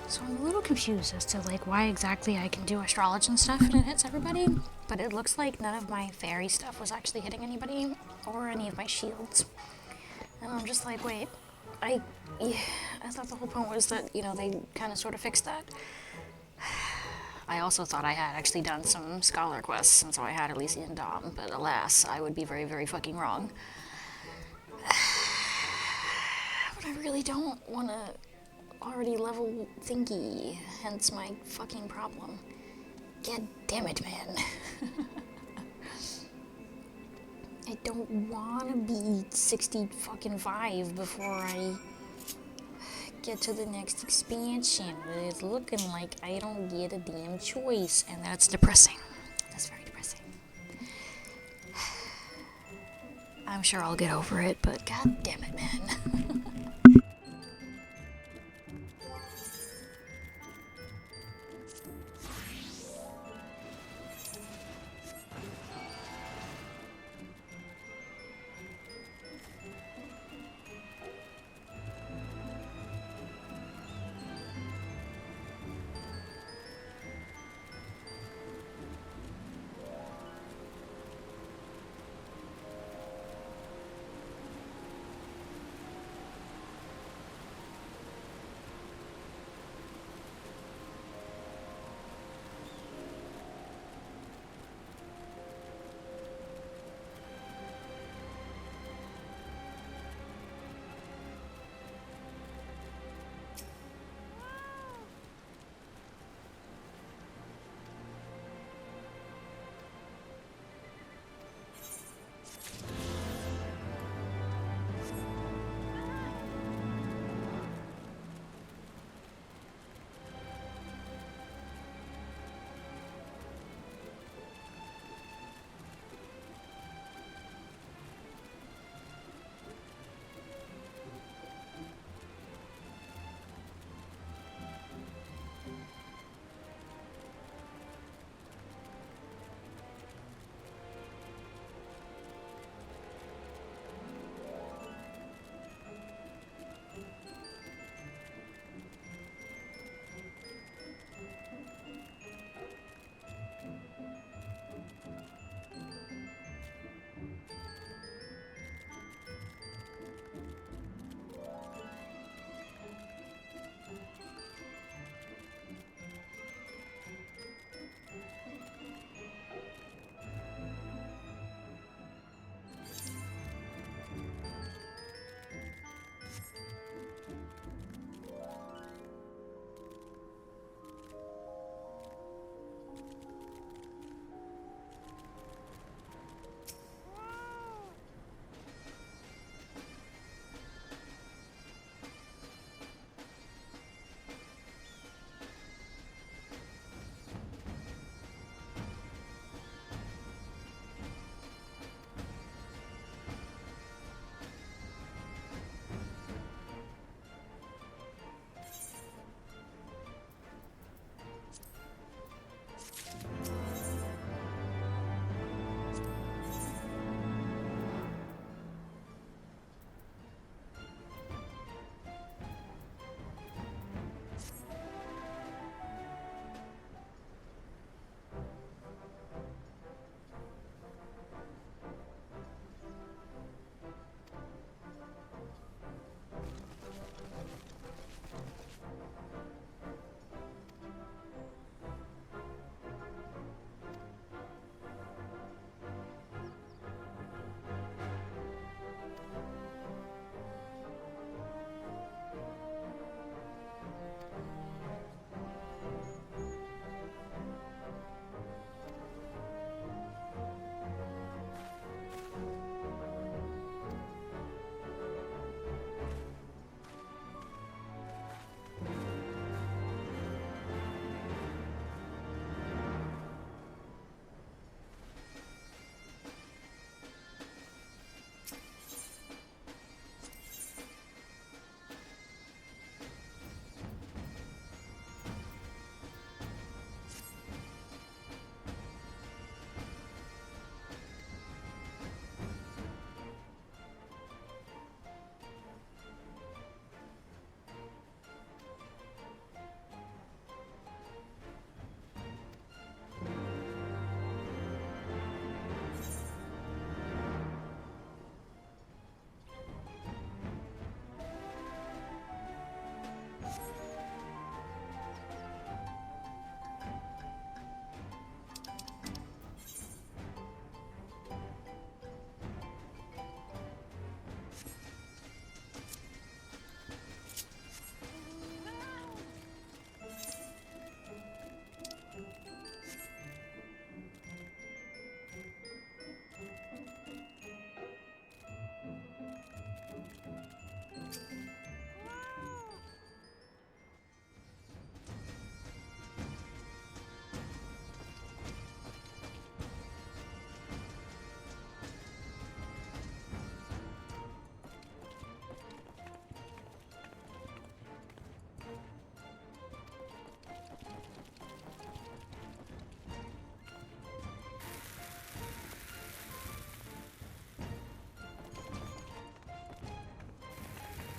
So I'm a little confused as to like why exactly I can do astrology and stuff and it hits everybody, but it looks like none of my fairy stuff was actually hitting anybody or any of my shields. And I'm just like, wait, I thought the whole point was that, you know, they kind of sort of fixed that. I also thought I had actually done some scholar quests, and so I had Elysian Dawn, but alas, I would be very, very fucking wrong. But I really don't want to already level thingy, hence my fucking problem. God damn it, man. I don't want to be 60 fucking 5 before I get to the next expansion. It's looking like I don't get a damn choice, and that's depressing. That's very depressing. I'm sure I'll get over it, but god damn it, man.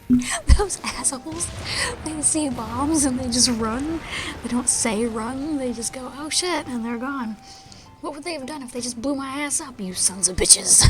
Those assholes, they see bombs and they just run. They don't say run, they just go, oh shit, and they're gone. What would they have done if they just blew my ass up, you sons of bitches?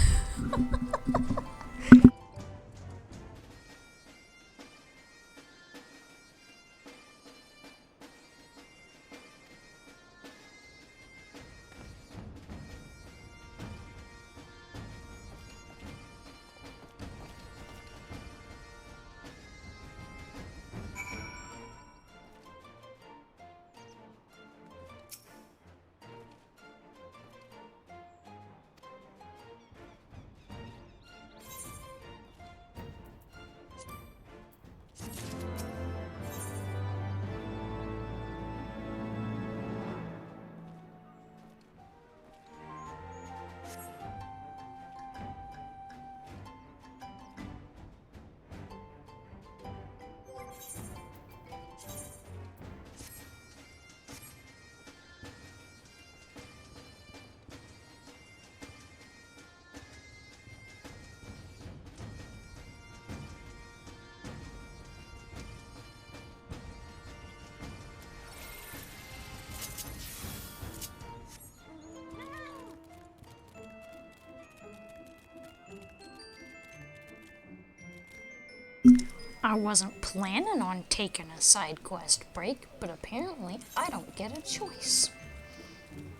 I wasn't planning on taking a side quest break, but apparently I don't get a choice.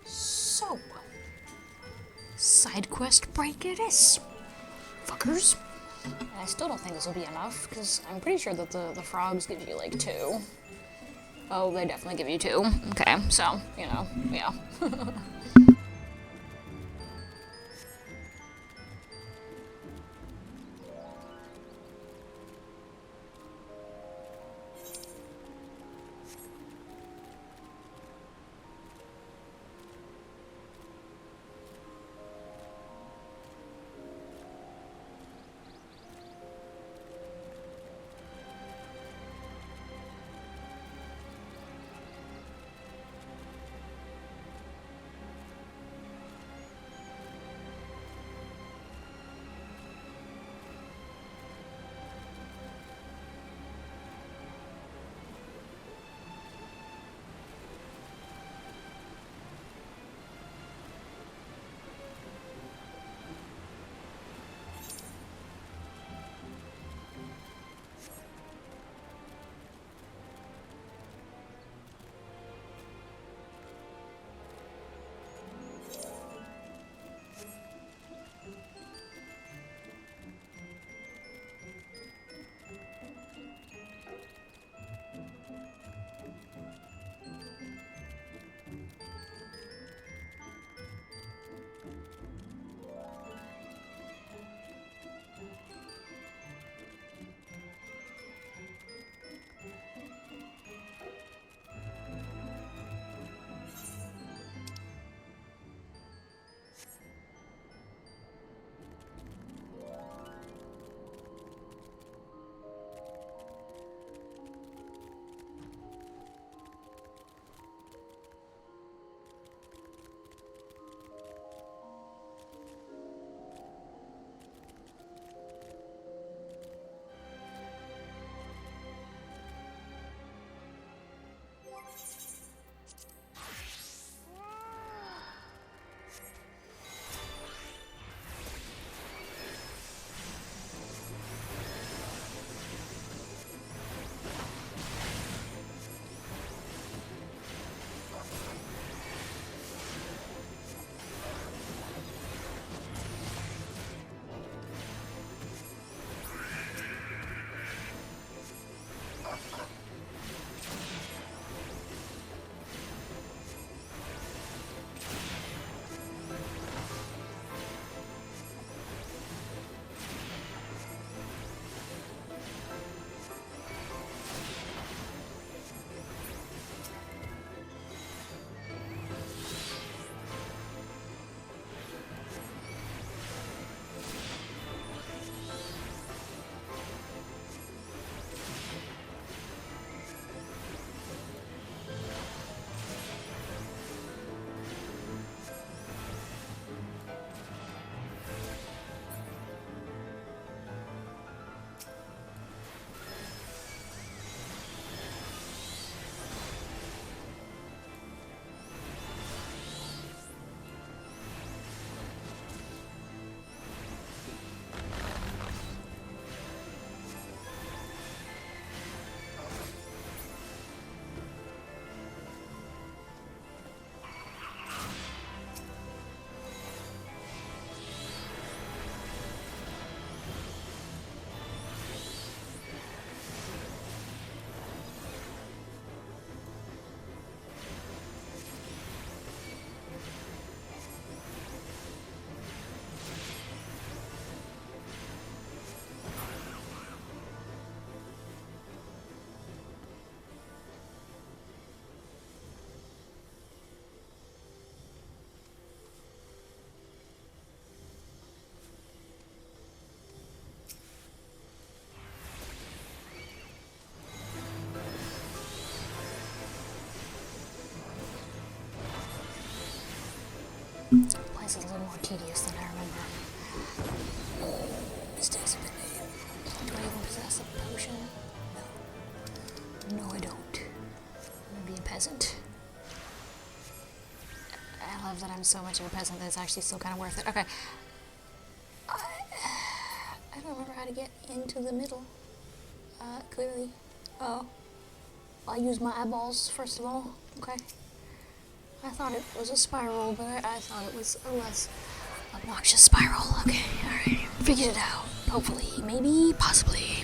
So, side quest break it is, fuckers. I still don't think this will be enough, because I'm pretty sure that the frogs give you like 2. Oh, they definitely give you 2. Okay, so, you know, yeah. This is a little more tedious than I remember. Mistakes have been made. Do I even possess a potion? No. No, I don't. I'm gonna be a peasant. I love that I'm so much of a peasant that it's actually still kind of worth it. Okay. I don't remember how to get into the middle. Clearly. Oh. I'll use my eyeballs first of all. Okay. I thought it was a spiral, but I thought it was a less obnoxious spiral. Okay, alright. Figured it out. Hopefully. Maybe. Possibly.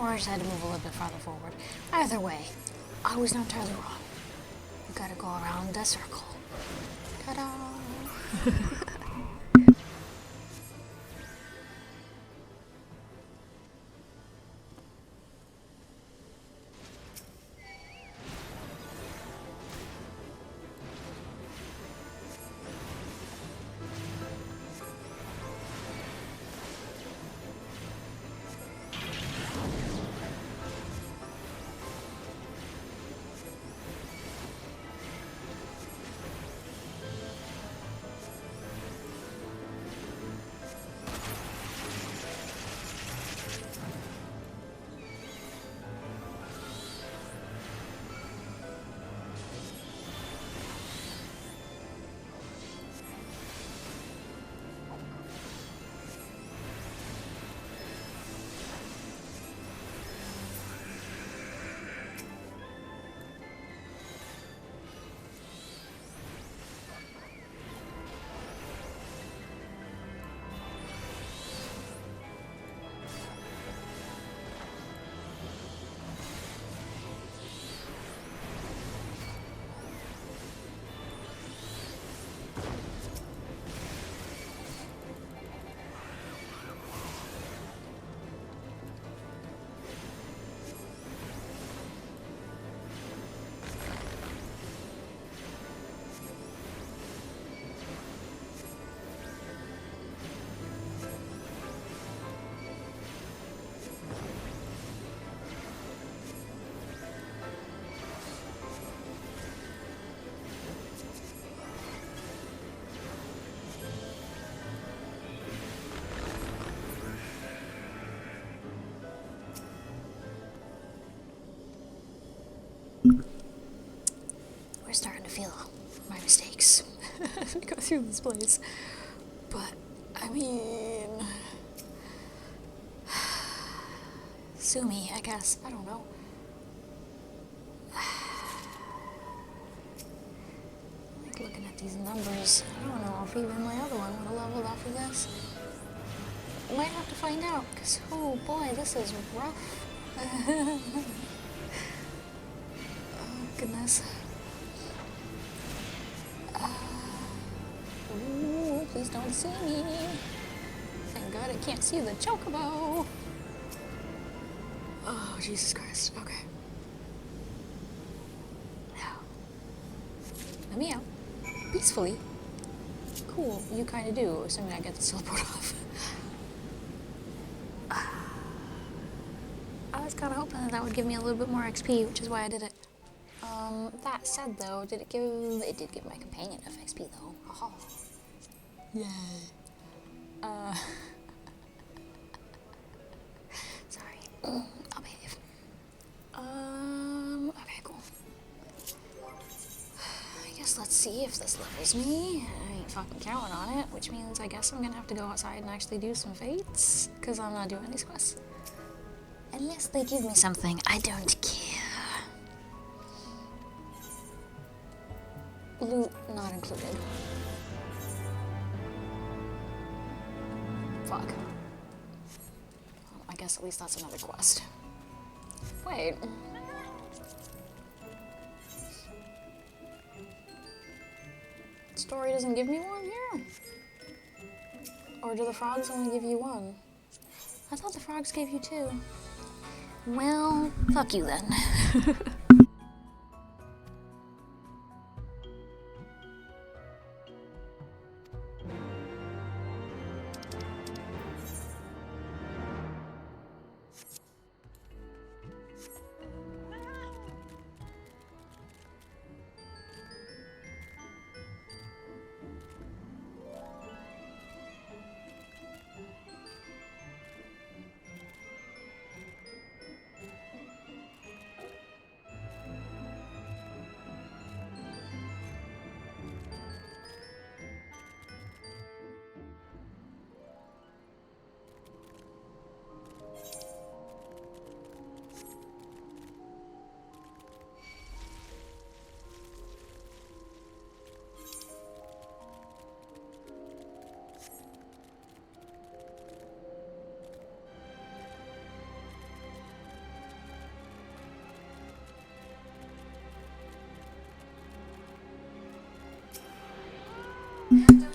Or I just had to move a little bit farther forward. Either way, I was not entirely wrong. You gotta go around the circle. Ta-da! We're starting to feel my mistakes as we go through this place. But, I mean... sue me, I guess. I don't know. Like, looking at these numbers, I don't know if even my other one would have leveled after this. Might have to find out, because, oh boy, this is rough. Oh, goodness. Ooh, please don't see me. Thank God I can't see the chocobo. Oh, Jesus Christ. Okay. Now, let me out. Peacefully. Cool, you kind of do, assuming I get the teleport off. I was kind of hoping that would give me a little bit more XP, which is why I did it. That said, though, did it give... It did give my companion enough XP, though. Oh. Yay. Sorry. I'll behave. Okay, cool. I guess let's see if this levels me. I ain't fucking counting on it, which means I guess I'm gonna have to go outside and actually do some fates, because I'm not doing these quests. Unless they give me something, I don't care. Loot not included. Fuck. Well, I guess at least that's another quest. Wait. Story doesn't give me one here? Or do the frogs only give you one? I thought the frogs gave you two. Well, fuck you then.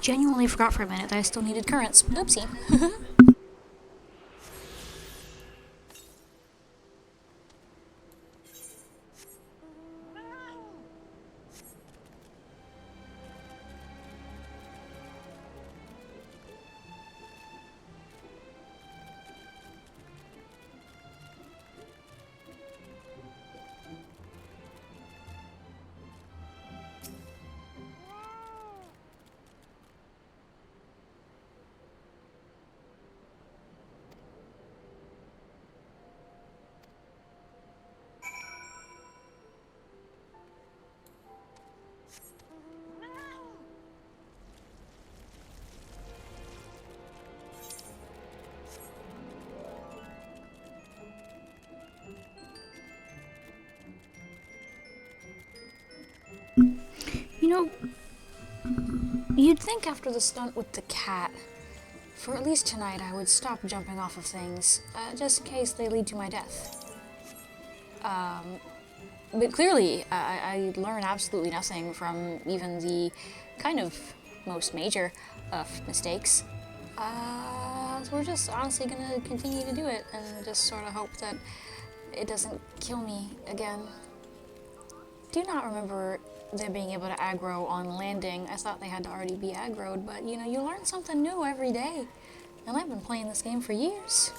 Genuinely forgot for a minute that I still needed currents. Oopsie. You know, you'd think after the stunt with the cat, for at least tonight I would stop jumping off of things, just in case they lead to my death. But clearly, I learn absolutely nothing from even the kind of most major of mistakes. So we're just honestly gonna continue to do it and just sort of hope that it doesn't kill me again. Do not remember them being able to aggro on landing. I thought they had to already be aggroed, but you know, you learn something new every day. And I've been playing this game for years.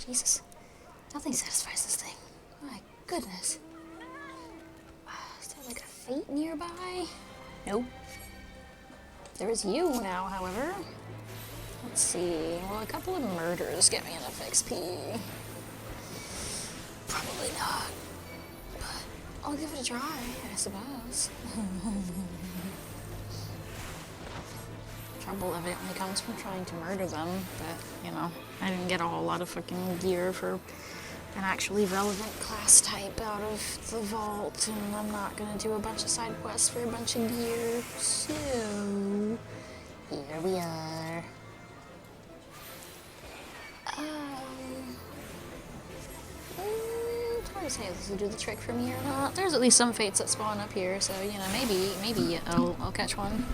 Jesus. Nothing satisfies this thing. My goodness. Is there like a fate nearby? Nope. There is you now, however. Let's see. Well, a couple of murders get me enough XP. not. But I'll give it a try, I suppose. Trouble evidently comes from trying to murder them, but, you know, I didn't get a whole lot of fucking gear for an actually relevant class type out of the vault, and I'm not gonna do a bunch of side quests for a bunch of gear, so here we are. It's hard to say if this will do the trick for me or not. There's at least some fates that spawn up here, so, you know, maybe I'll catch one.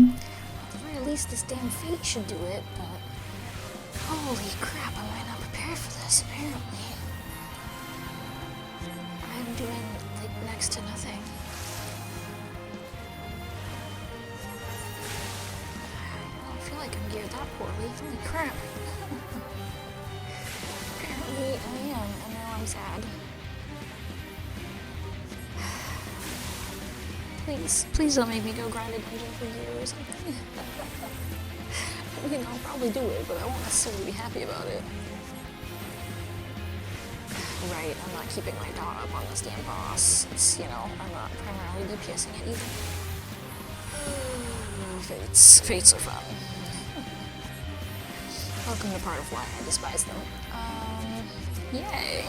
At the very least, this damn fate should do it, but holy crap, am I not prepared for this, apparently. I'm doing, like, next to nothing. I don't feel like I'm geared that poorly. Holy crap. Apparently I am, and now I'm sad. Please don't make me go grind a dungeon for you or something. I mean, I'll probably do it, but I won't necessarily be happy about it. Right, I'm not keeping my dot up on this damn boss. It's, you know, I'm not primarily DPSing it either. Fates are fun. Welcome to part of why I despise them. Yay.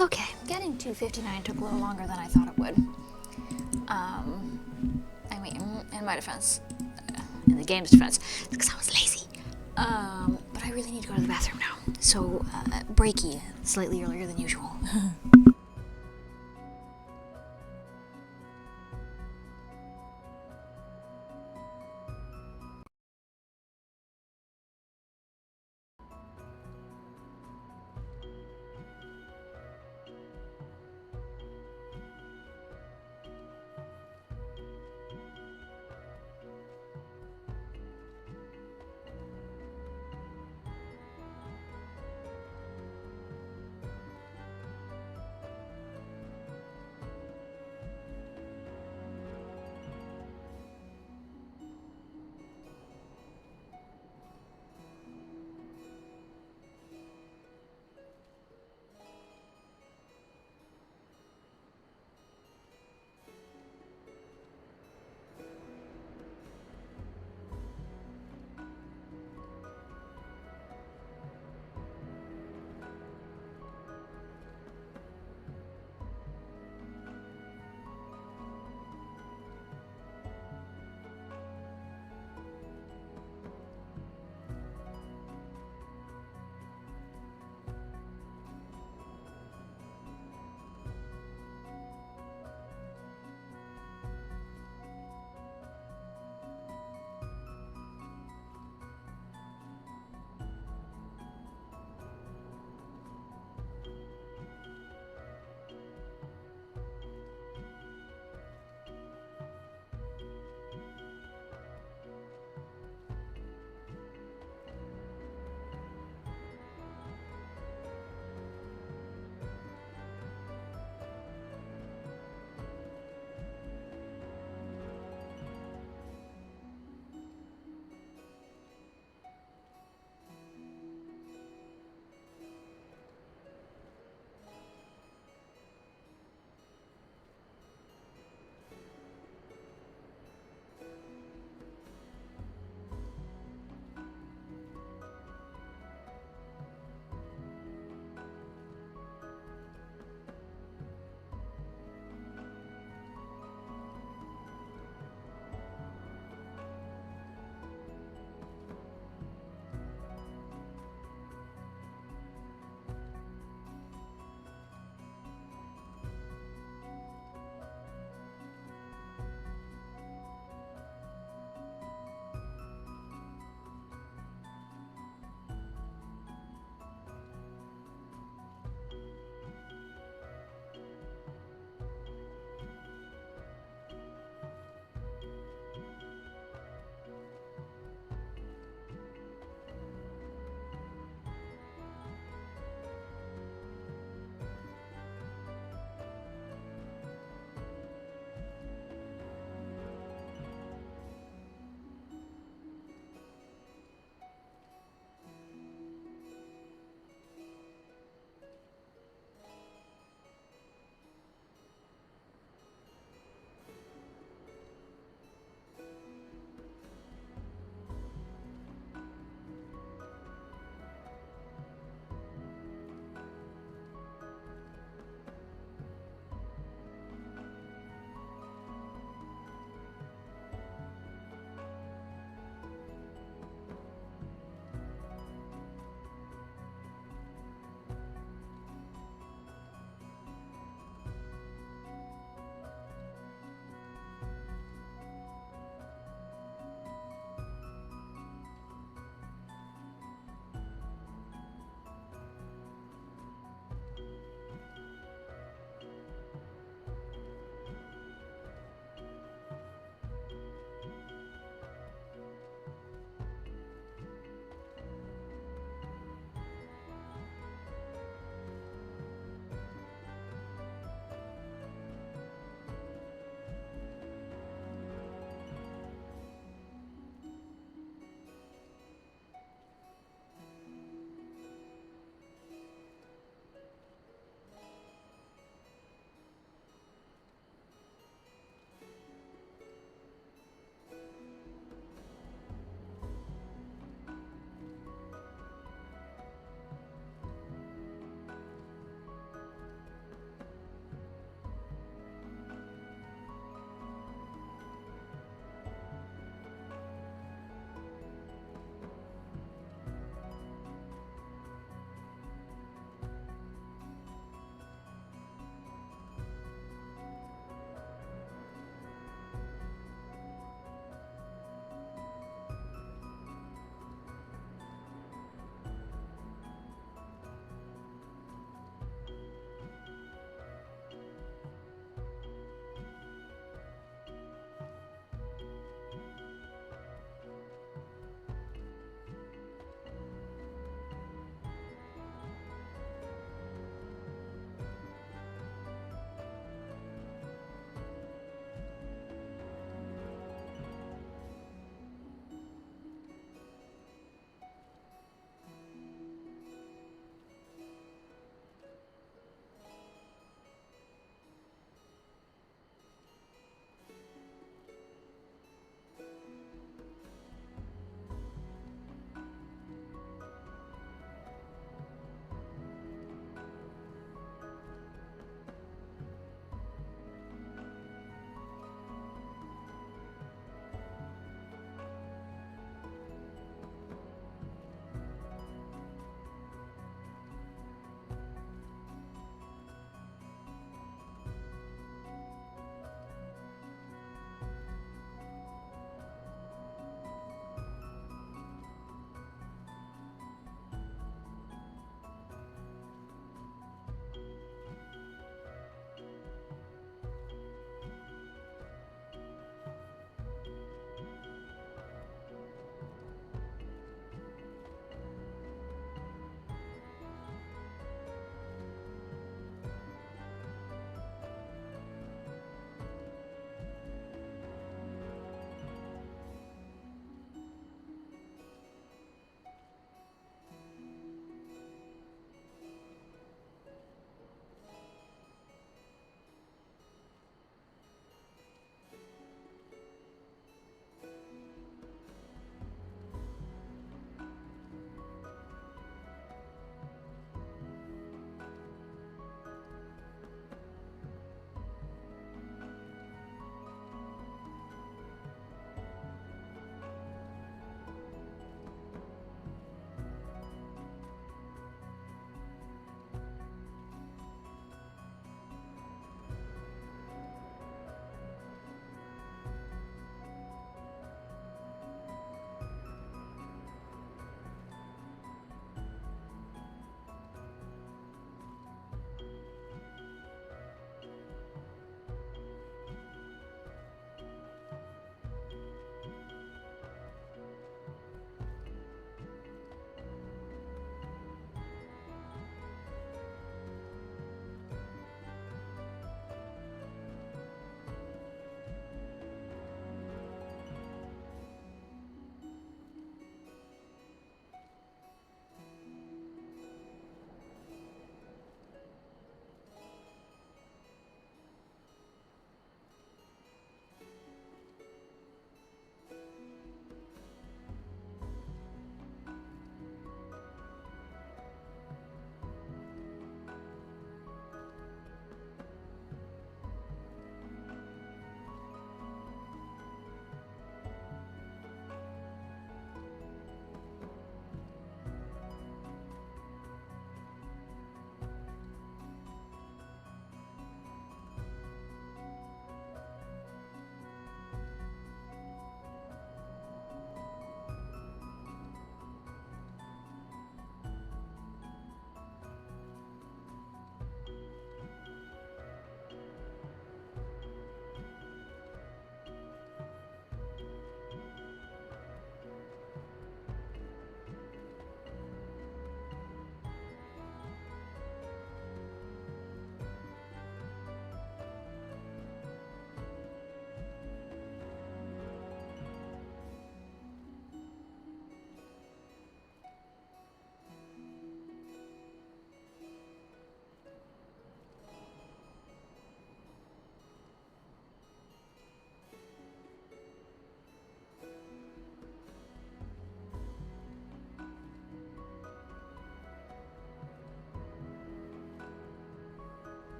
Okay, getting 259 took a little longer than I thought it would. I mean, in my defense, in the game's defense, it's because I was lazy. But I really need to go to the bathroom now. So, breaky, slightly earlier than usual.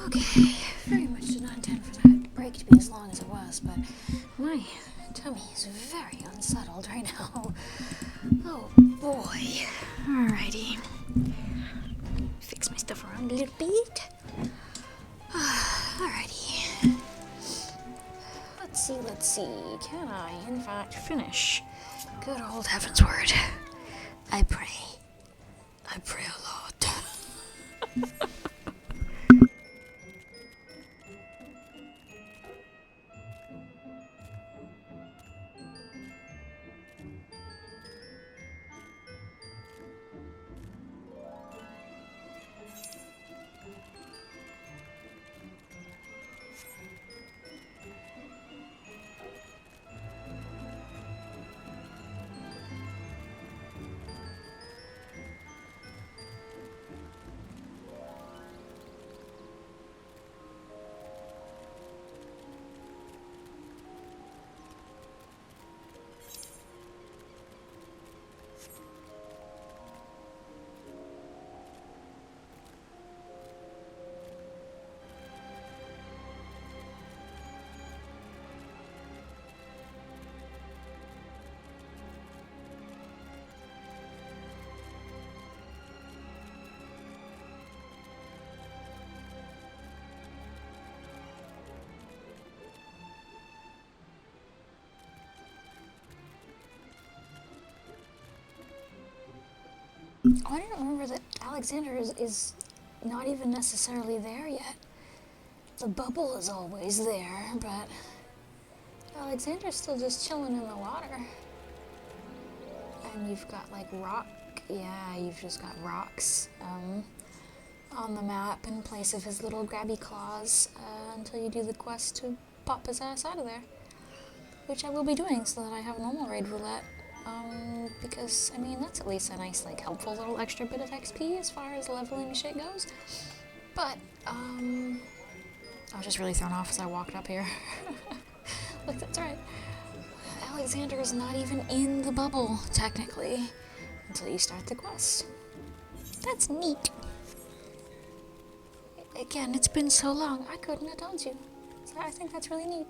Okay, very much did not intend for that break to be as long as it was, but my tummy is very unsettled right now. Oh boy. Alrighty. Fix my stuff around a little bit. Alrighty. Let's see. Can I, in fact, finish? Good old Heaven's Word. I pray a lot. Oh, I didn't remember that Alexander is not even necessarily there yet. The bubble is always there, but Alexander's still just chilling in the water. And you've got like you've just got rocks on the map in place of his little grabby claws until you do the quest to pop his ass out of there. Which I will be doing so that I have normal raid roulette. Because, I mean, that's at least a nice, like, helpful little extra bit of XP as far as leveling shit goes. But, I was just really thrown off as I walked up here. Look, that's right. Alexander is not even in the bubble, technically, until you start the quest. That's neat. Again, it's been so long, I couldn't have told you. So I think that's really neat.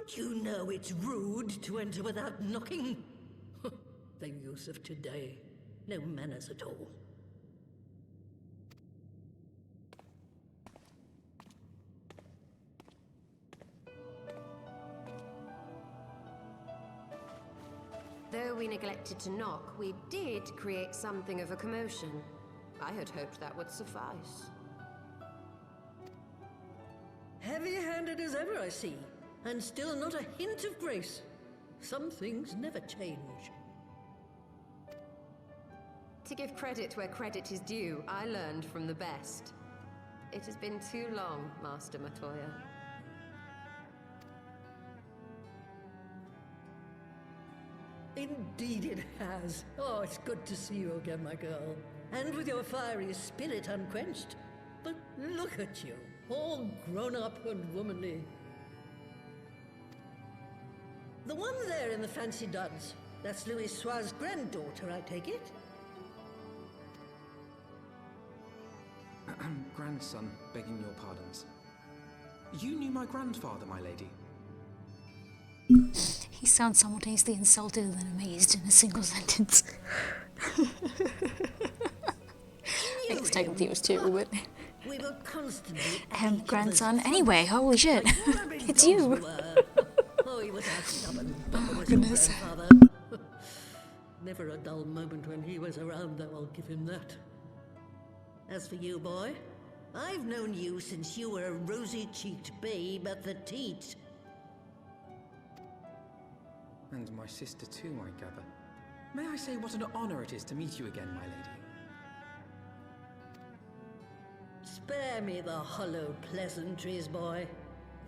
Don't you know it's rude to enter without knocking? The youth of today. No manners at all. Though we neglected to knock, we did create something of a commotion. I had hoped that would suffice. Heavy-handed as ever, I see. And still not a hint of grace. Some things never change. To give credit where credit is due, I learned from the best. It has been too long, Master Matoya. Indeed it has. Oh, it's good to see you again, my girl. And with your fiery spirit unquenched. But look at you, all grown up and womanly. The one there in the fancy duds, that's Louis Soir's granddaughter, I take it? Grandson, begging your pardons. You knew my grandfather, my lady. He sounds simultaneously insulted and amazed in a single sentence. I guess technically it was two, but... We were constantly grandson. Anyway, holy shit. It's you. Oh, he was our stubborn, but was goodness. your grandfather. Never a dull moment when he was around, though, I'll give him that. As for you, boy, I've known you since you were a rosy-cheeked babe at the teat. And my sister too, I gather. May I say what an honor it is to meet you again, my lady? Spare me the hollow pleasantries, boy.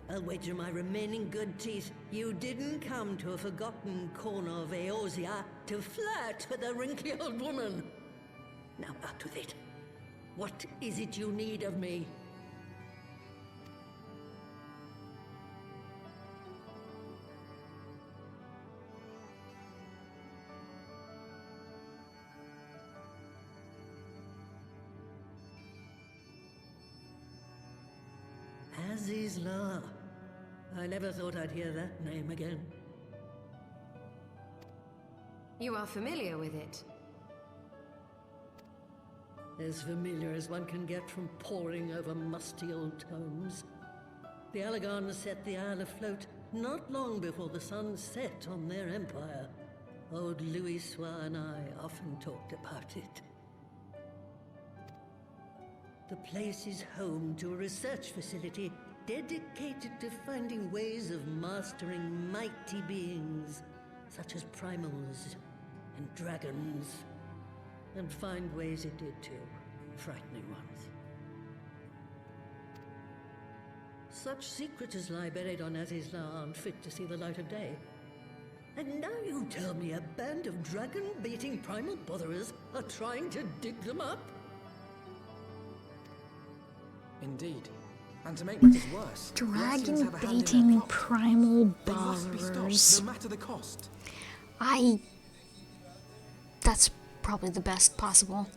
I'll wager my remaining good teeth you didn't come to a forgotten corner of Eorzea to flirt with a wrinkly old woman. Now out with it. What is it you need of me? Azizla. I never thought I'd hear that name again. You are familiar with it? As familiar as one can get from poring over musty old tomes. The Allagans set the Isle afloat not long before the sun set on their empire. Old Louis Soir and I often talked about it. The place is home to a research facility dedicated to finding ways of mastering mighty beings, such as primals and dragons. And find ways it did too, frightening ones. Such secrets as lie buried on Azizla aren't fit to see the light of day. And now you tell me a band of dragon-baiting primal botherers are trying to dig them up? Indeed. And to make matters worse, Dragon baiting primal they must be stopped, ballers. no matter the cost. That's probably the best possible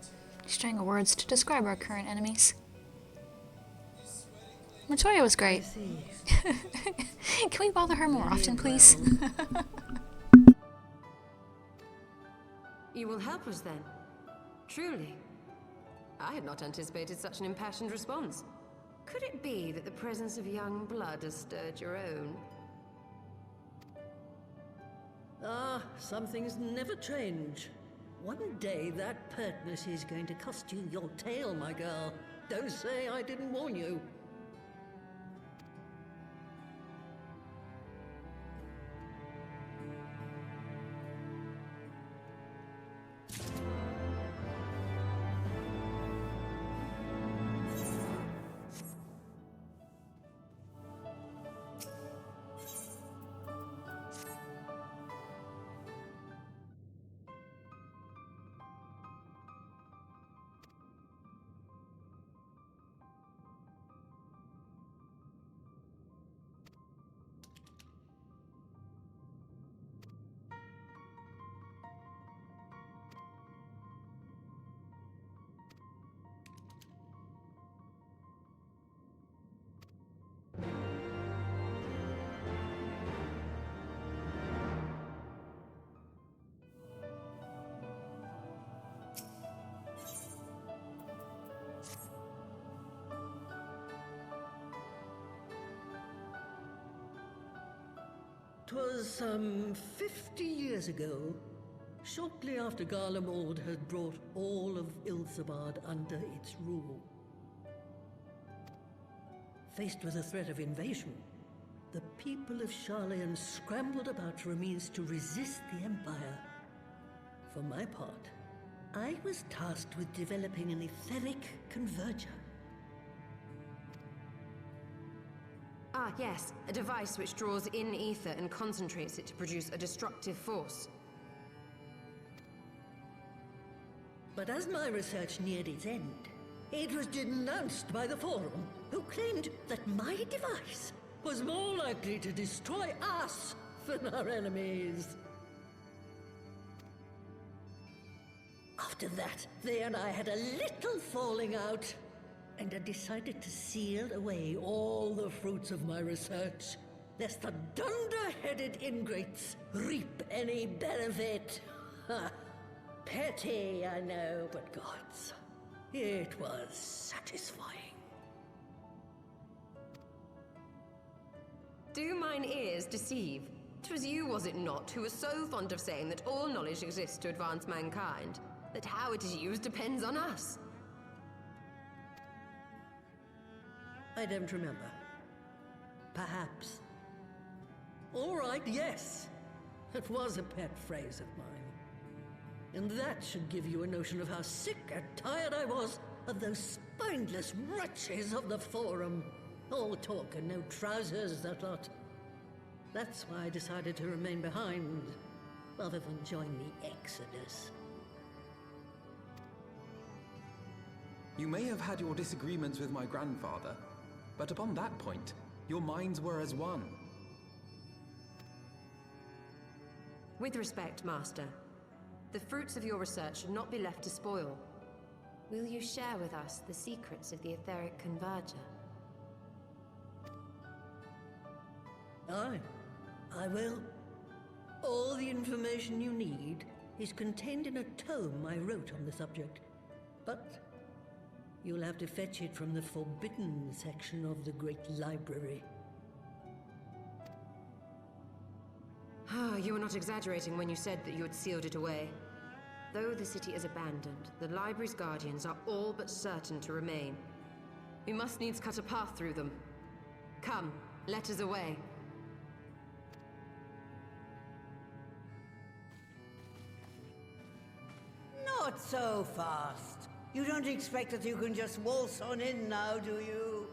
string of words to describe our current enemies. Matoya was great. Can we bother her more often, please? You will help us then? Truly? I had not anticipated such an impassioned response. Could it be that the presence of young blood has stirred your own? Ah, some things never change. One day that pertness is going to cost you your tail, my girl. Don't say I didn't warn you. 'Twas some 50 years ago, shortly after Garlemald had brought all of Ilsabard under its rule. Faced with a threat of invasion, the people of Sharlayan scrambled about for a means to resist the Empire. For my part, I was tasked with developing an etheric converger. Ah, yes, a device which draws in ether and concentrates it to produce a destructive force. But as my research neared its end, it was denounced by the Forum, who claimed that my device was more likely to destroy us than our enemies. After that, they and I had a little falling out, and I decided to seal away all the fruits of my research, lest the dunder-headed ingrates reap any benefit. Ha! Petty, I know, but gods, it was satisfying. Do mine ears deceive? 'Twas you, was it not, who was so fond of saying that all knowledge exists to advance mankind, that how it is used depends on us? I don't remember. Perhaps. All right, yes. It was a pet phrase of mine. And that should give you a notion of how sick and tired I was of those spineless wretches of the Forum. All talk and no trousers, that lot. That's why I decided to remain behind, rather than join the Exodus. You may have had your disagreements with my grandfather, but upon that point, your minds were as one. With respect, Master, the fruits of your research should not be left to spoil. Will you share with us the secrets of the Etheric Converger? Aye, I will. All the information you need is contained in a tome I wrote on the subject. But you'll have to fetch it from the forbidden section of the Great Library. Ah, you were not exaggerating when you said that you had sealed it away. Though the city is abandoned, the library's guardians are all but certain to remain. We must needs cut a path through them. Come, let us away. Not so fast. You don't expect that you can just waltz on in now, do you?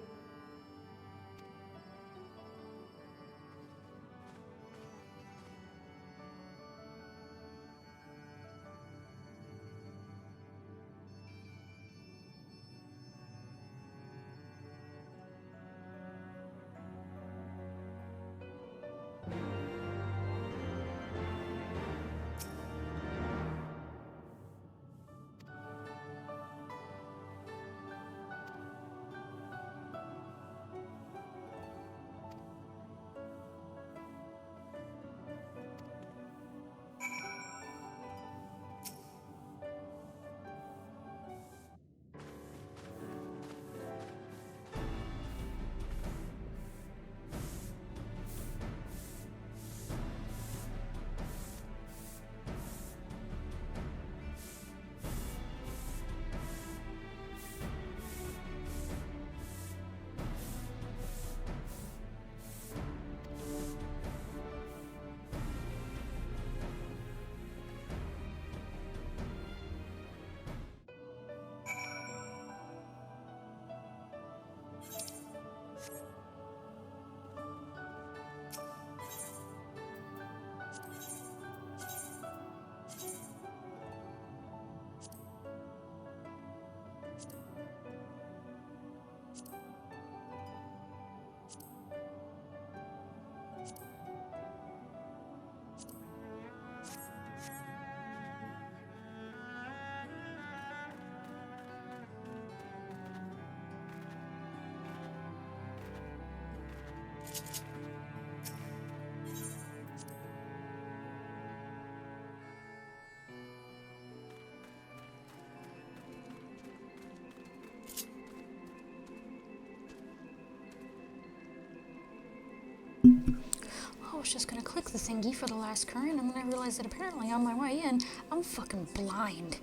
I was just gonna click the thingy for the last current, and then I realized that apparently on my way in, I'm fucking blind.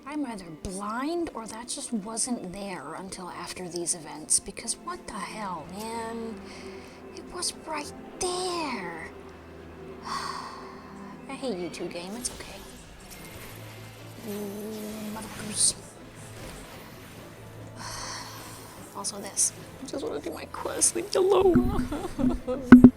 I'm either blind or that just wasn't there until after these events, because what the hell, man? It was right there. I hate you two, game. It's okay. Motherfuckers. Also this. I just want to do my quest. Leave me alone.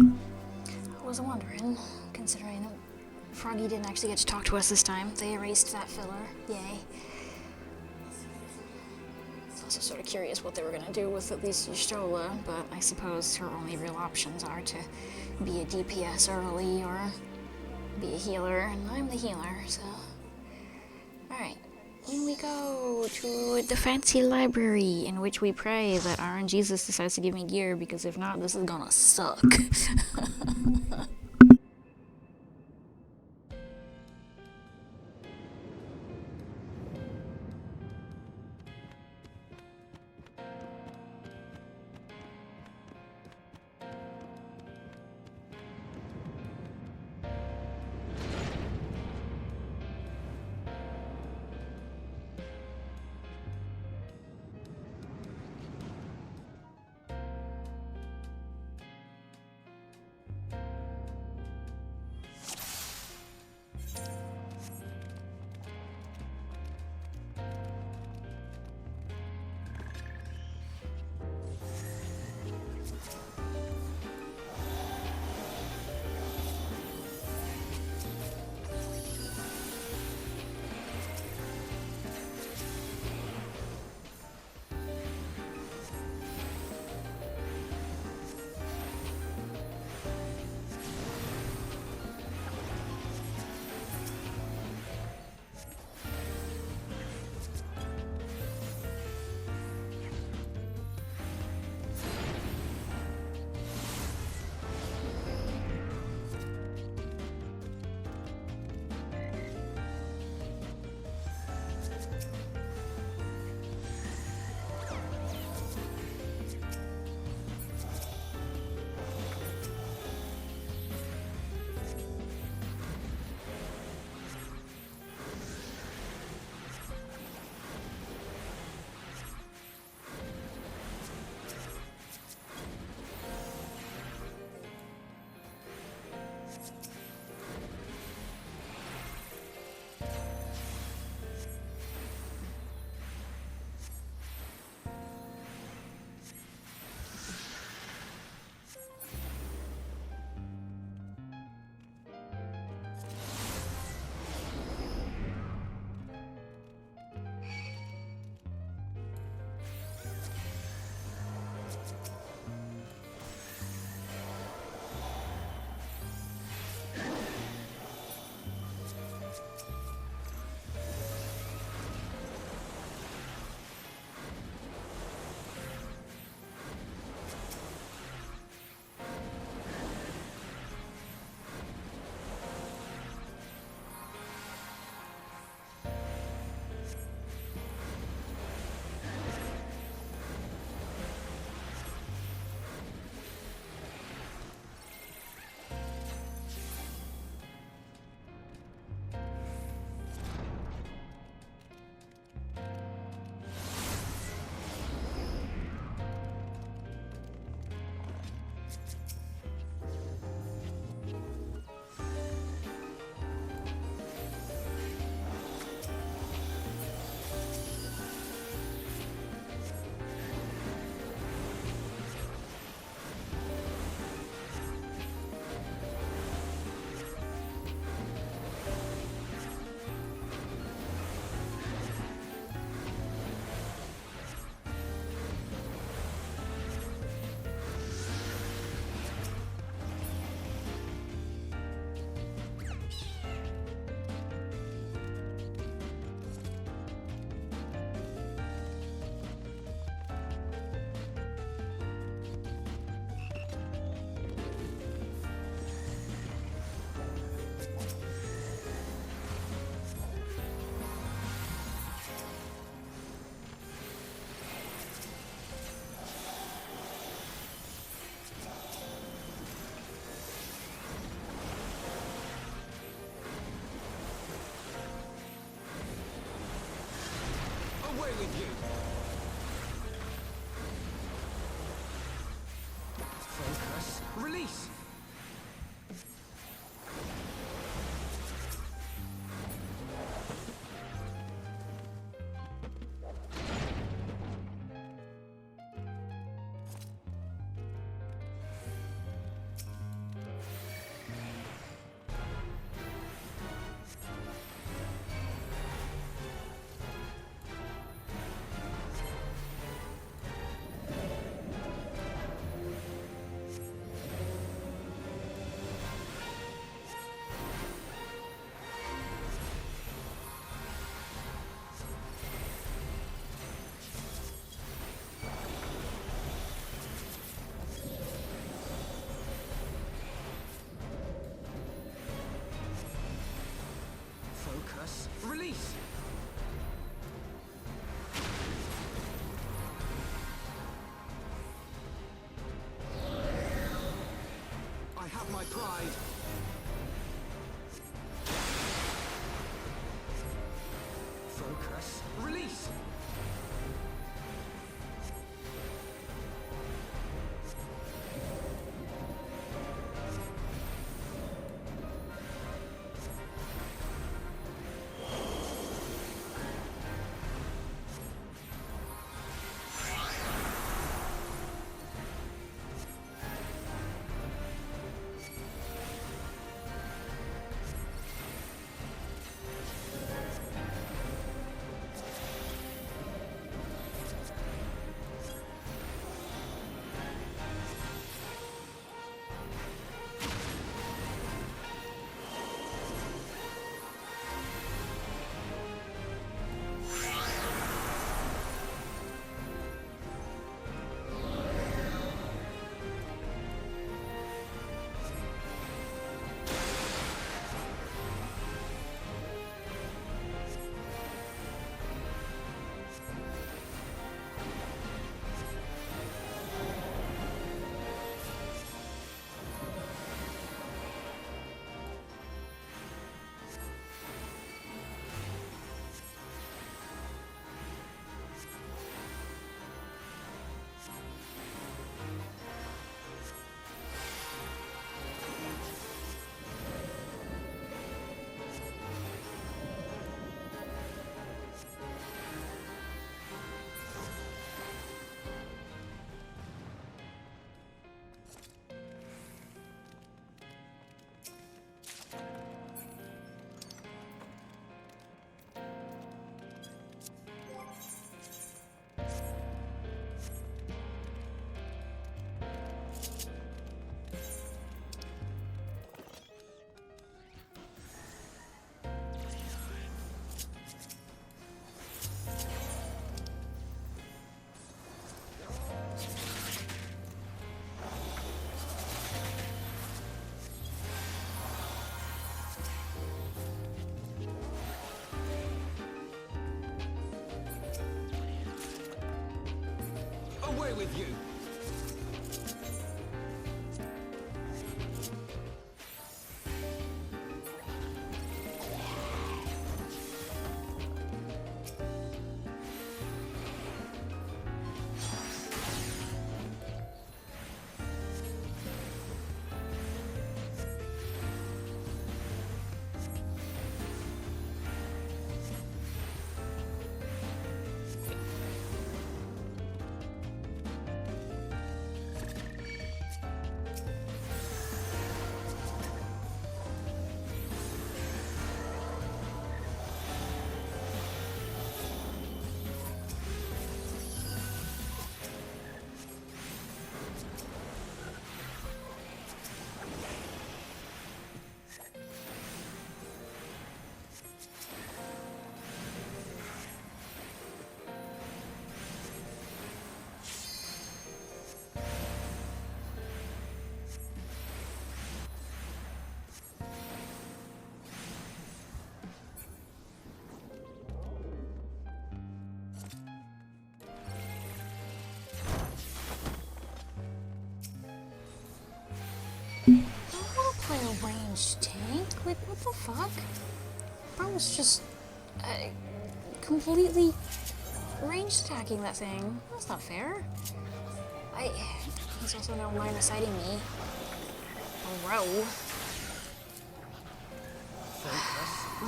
I was wondering, considering that Froggy didn't actually get to talk to us this time. They erased that filler. Yay. I was also sort of curious what they were going to do with at least Y'shtola, but I suppose her only real options are to be a DPS early or be a healer, and I'm the healer, so... Alright, in we go to the fancy library, in which we pray that RNGesus decides to give me gear, because if not, this is gonna suck. with you. Focus. Release. Release! I have my pride. Focus. Release! Away with you! I don't want to play a ranged tank. Like, what the fuck? Bro was just completely range attacking that thing. That's not fair. He's also now line of sighting me. Bro.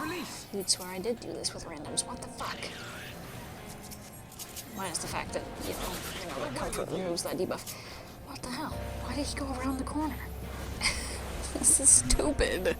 Release! You'd swear I did do this with randoms. What the fuck? Minus the fact that, you know, the comfort removes that debuff. What the hell? Why did he go around the corner? This is stupid.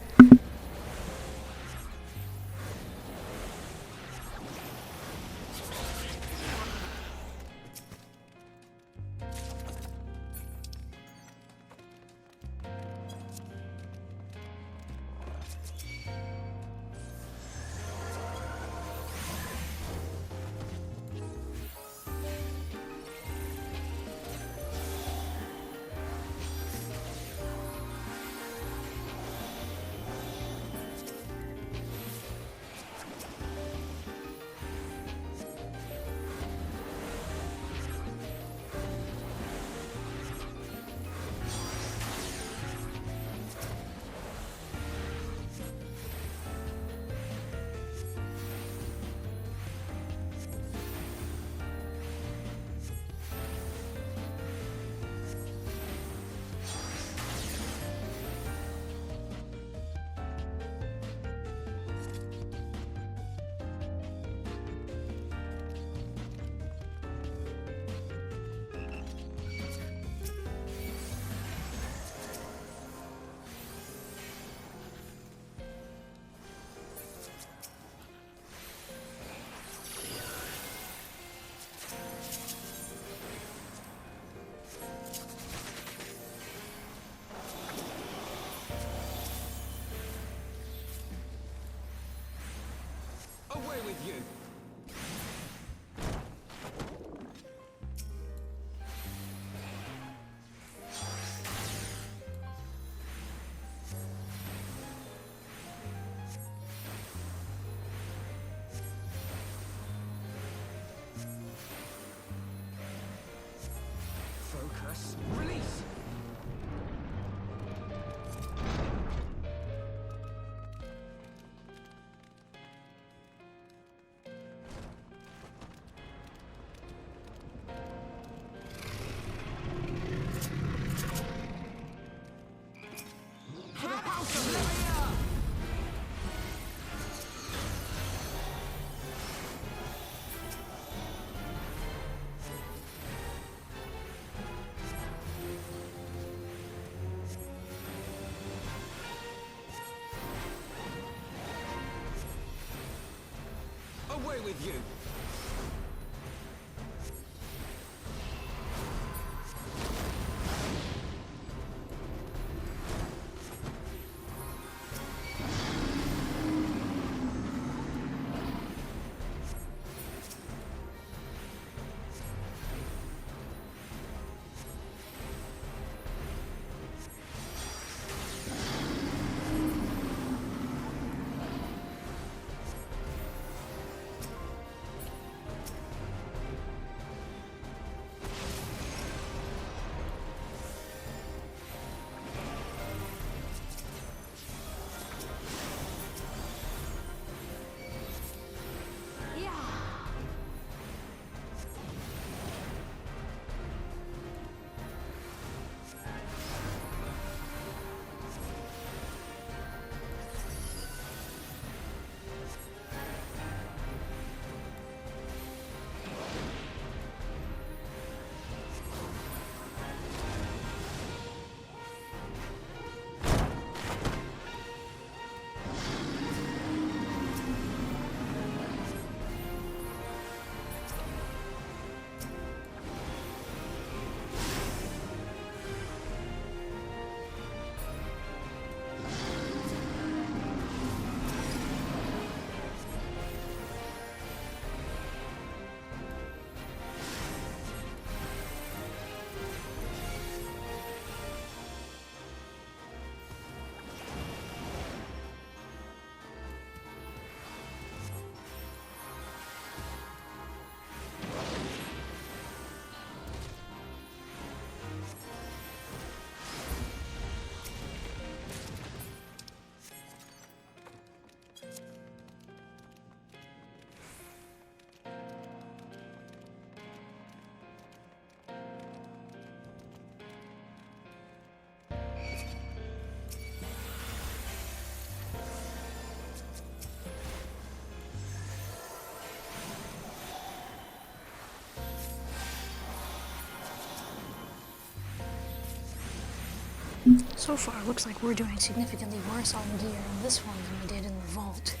with you! Focus. Release! For the House of Leia! Away with you! So far, it looks like we're doing significantly worse on gear in this one than we did in the Vault.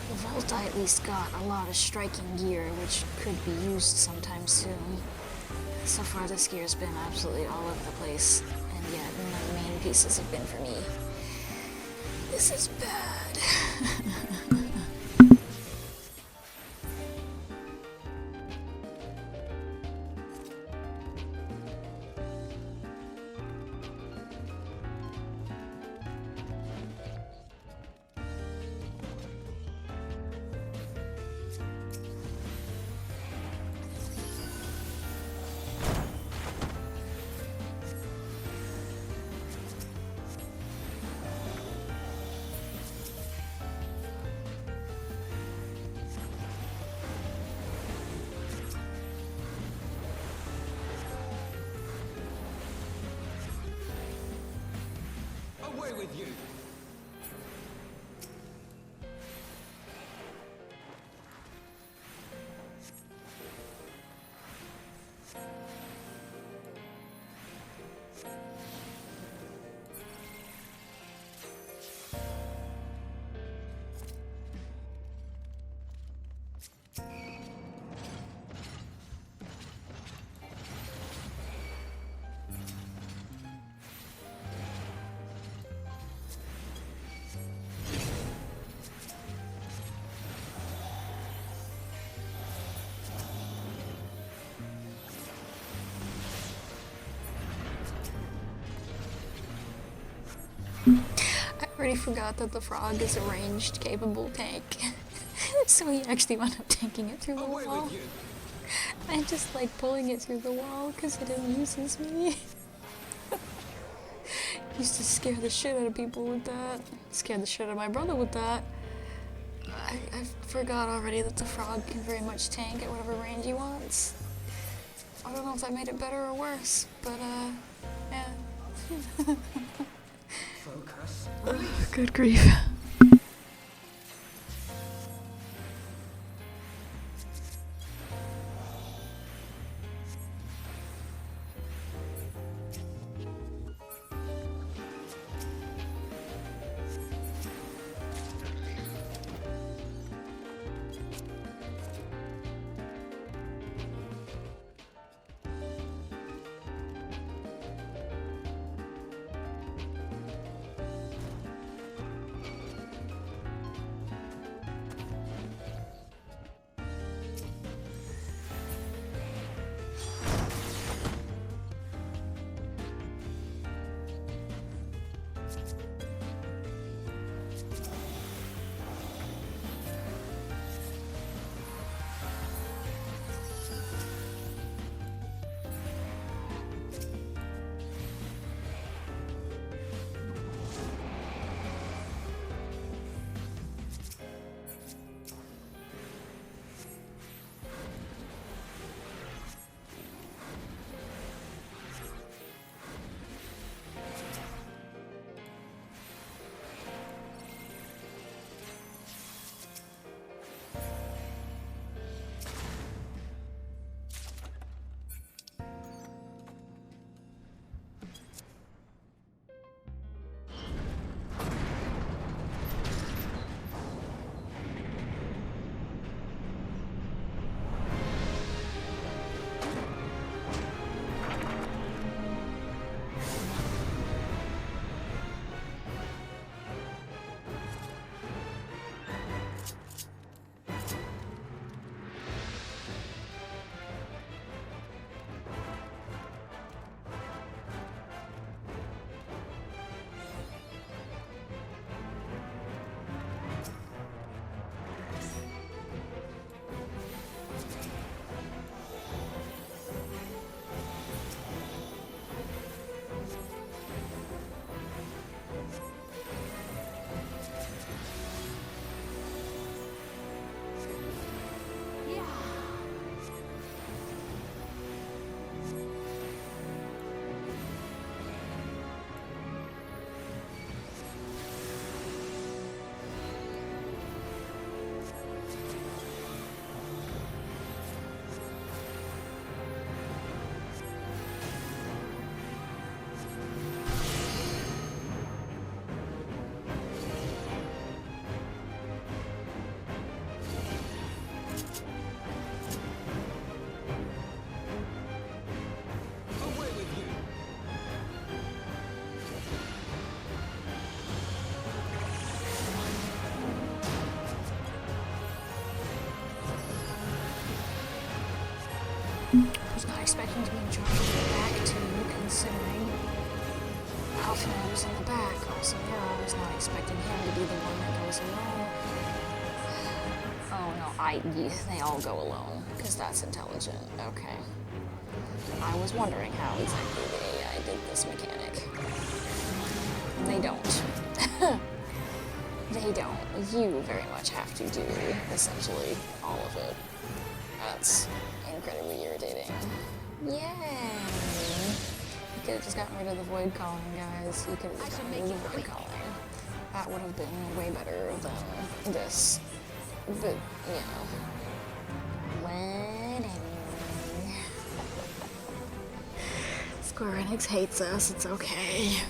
The Vault, I at least got a lot of striking gear, which could be used sometime soon. So far, this gear's been absolutely all over the place, and yet none of the main pieces have been for me. This is bad. Away with you! Already forgot that the frog is a ranged, capable tank. So he actually wound up tanking it through the wall. I just like pulling it through the wall because it amuses me. Used to scare the shit out of people with that. Scared the shit out of my brother with that. I forgot already that the frog can very much tank at whatever range he wants. I don't know if that made it better or worse, but yeah. Focus. Good grief. Was not expecting to be in charge of the back two, considering Alfred was in the back. Also, yeah, I was not expecting him to be the one that goes alone. Oh no, they all go alone, because that's intelligent. Okay. I was wondering how exactly the AI did this mechanic. They don't. They don't. You very much have to do, essentially, all of it. That's incredibly irritating. Yay! You could have just gotten rid of the void calling, guys. You could have just gotten rid of the void calling. That would have been way better than this. But, you know. Whatever. Square Enix hates us, it's okay.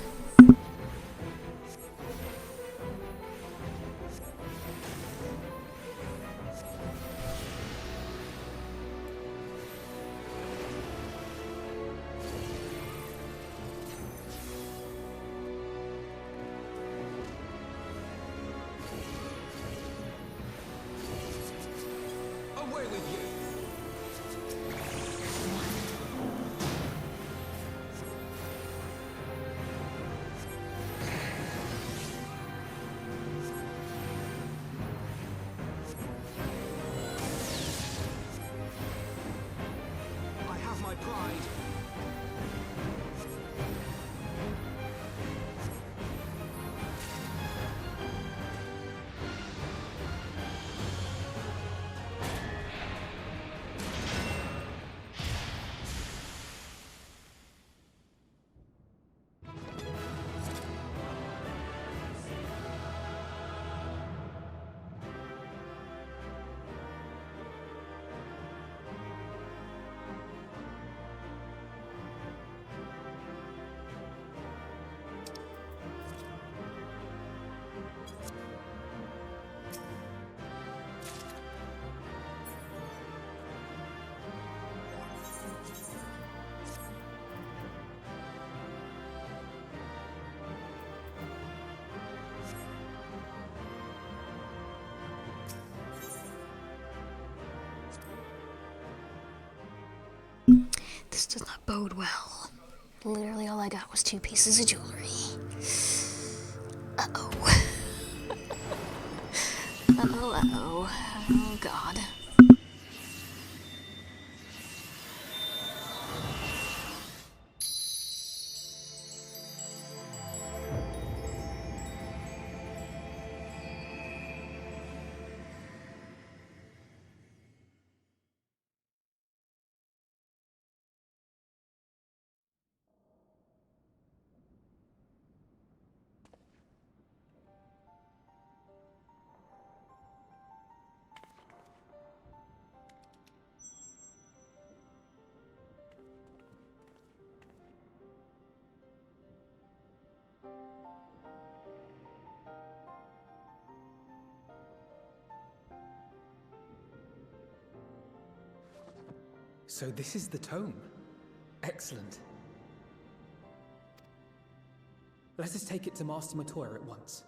This does not bode well. Literally all I got was 2 pieces of jewelry. Uh-oh. Uh-oh, uh-oh. Oh, God. So this is the tome. Excellent. Let us take it to Master Matoya at once.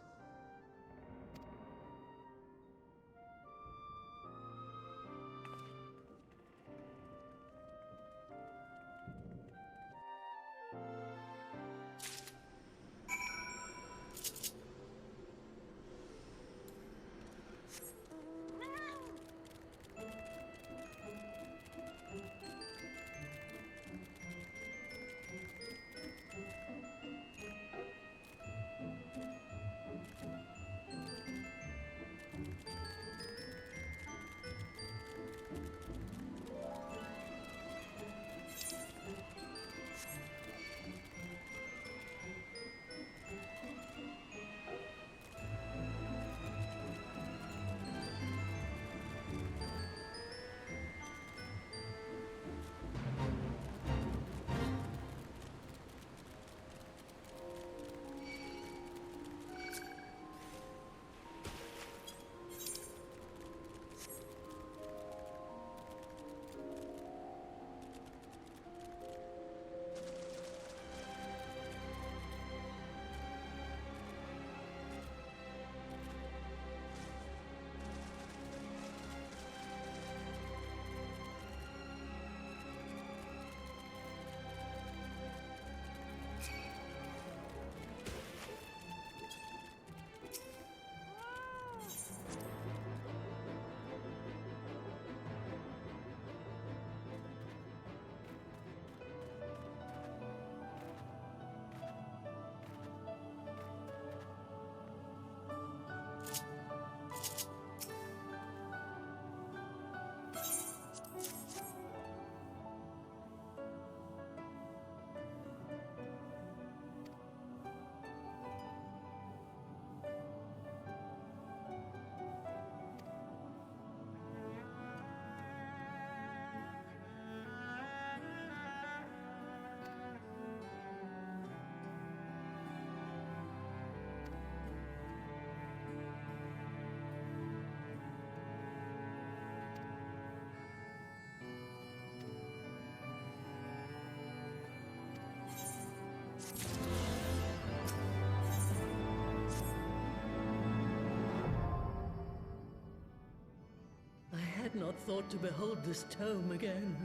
I had not thought to behold this tome again.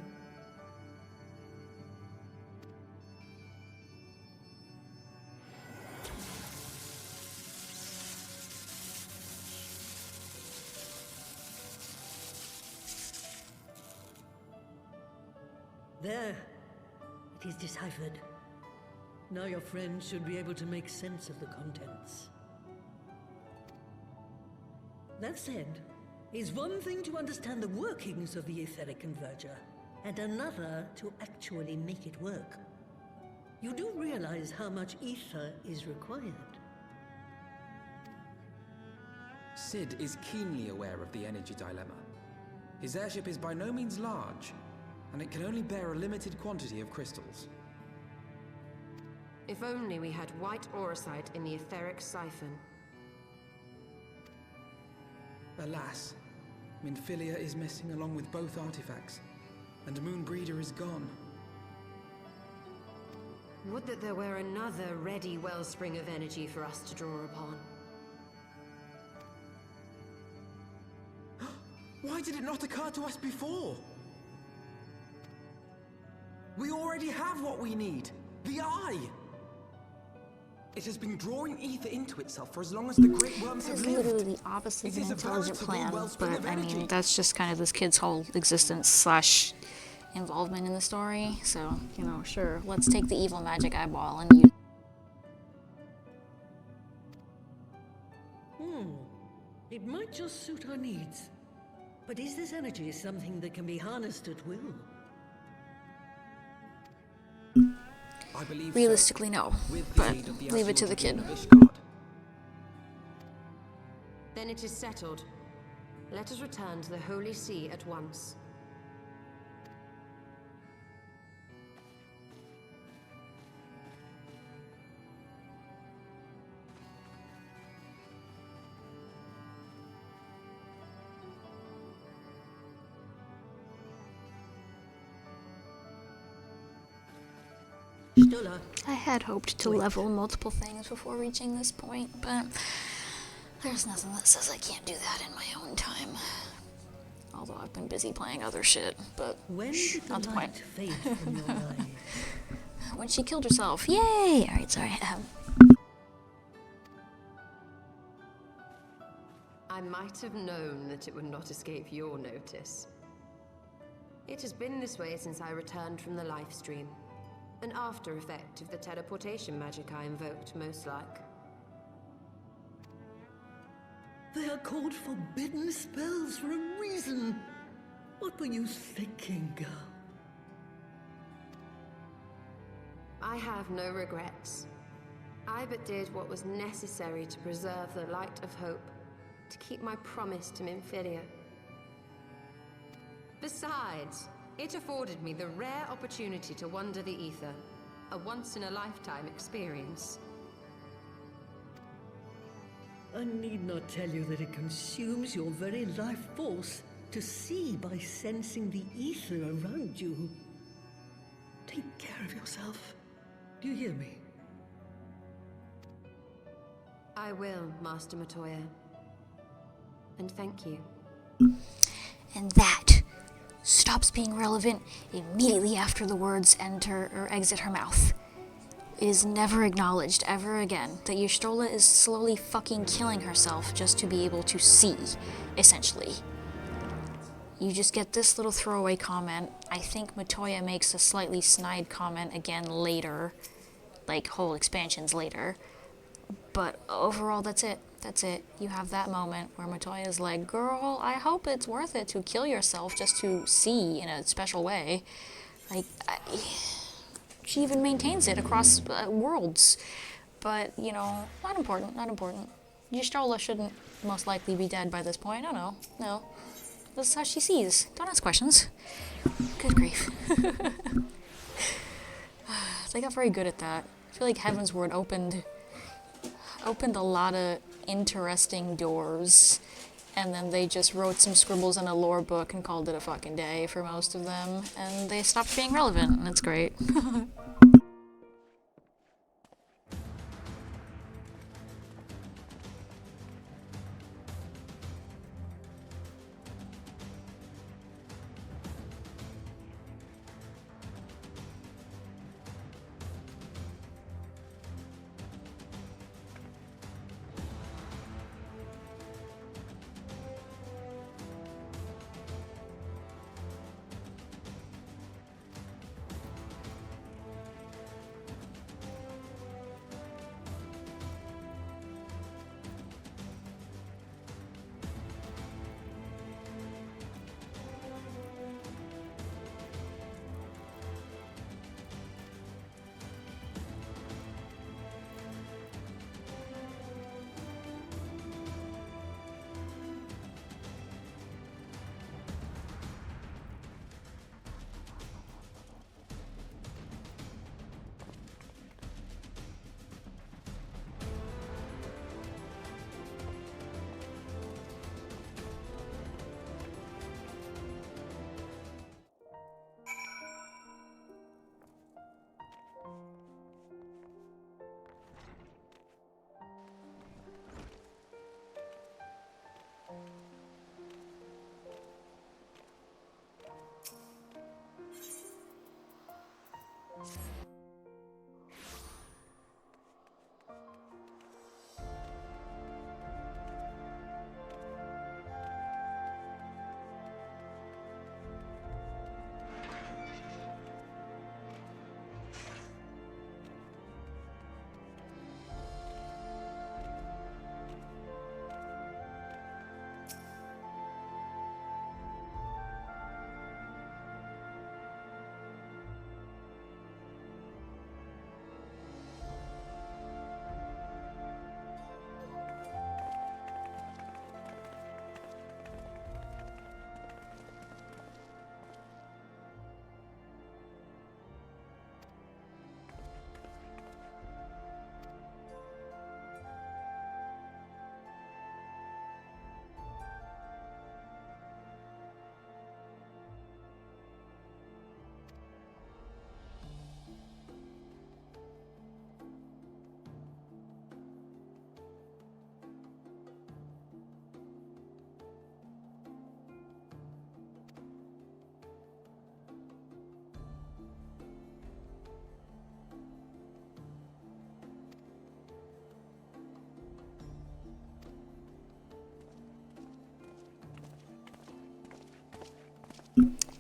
There. It is deciphered. Now your friend should be able to make sense of the contents. That said, it's one thing to understand the workings of the etheric converger, and another to actually make it work. You do realize how much ether is required. Sid is keenly aware of the energy dilemma. His airship is by no means large, and it can only bear a limited quantity of crystals. If only we had white auracite in the etheric siphon. Alas, Minfilia is missing along with both artifacts, and Moonbreeder is gone. Would that there were another ready wellspring of energy for us to draw upon. Why did it not occur to us before? We already have what we need. The eye. It has been drawing ether into itself for as long as the great worms have It's lived. literally the opposite of an intelligent plan, wellspring but of I mean, energy. that's just kind of this kid's whole existence / involvement in the story. So, you know, sure, let's take the evil magic eyeball and use. It might just suit our needs. But is this energy something that can be harnessed at will? I believe Realistically, no, With the but aid of the leave it to the Astral kid. Tribune of Ishgard. Then it is settled. Let us return to the Holy See at once. Stola. I had hoped to level multiple things before reaching this point, but there's nothing that says I can't do that in my own time. Although I've been busy playing other shit, but When did the not the point. light fade from your eyes? When she killed herself. Yay! Alright, sorry. I might have known that it would not escape your notice. It has been this way since I returned from the life stream. An after effect of the teleportation magic I invoked, most like. They are called forbidden spells for a reason. What were you thinking, girl? I have no regrets. I but did what was necessary to preserve the light of hope, to keep my promise to Minfilia. Besides, it afforded me the rare opportunity to wander the ether, a once-in-a-lifetime experience. I need not tell you that it consumes your very life force to see by sensing the ether around you. Take care of yourself. Do you hear me? I will, Master Matoya. And thank you. And that stops being relevant immediately after the words enter or exit her mouth. It is never acknowledged ever again that Y'shtola is slowly fucking killing herself just to be able to see, essentially. You just get this little throwaway comment. I think Matoya makes a slightly snide comment again later, like whole expansions later. But overall, that's it. That's it. You have that moment where Matoya's like, girl, I hope it's worth it to kill yourself just to see in a special way. Like, she even maintains it across worlds. But, you know, not important, not important. Y'shtola shouldn't most likely be dead by this point. No. This is how she sees. Don't ask questions. Good grief. They got very good at that. I feel like Heaven's Word opened a lot of interesting doors, and then they just wrote some scribbles in a lore book and called it a fucking day for most of them, and they stopped being relevant, and it's great.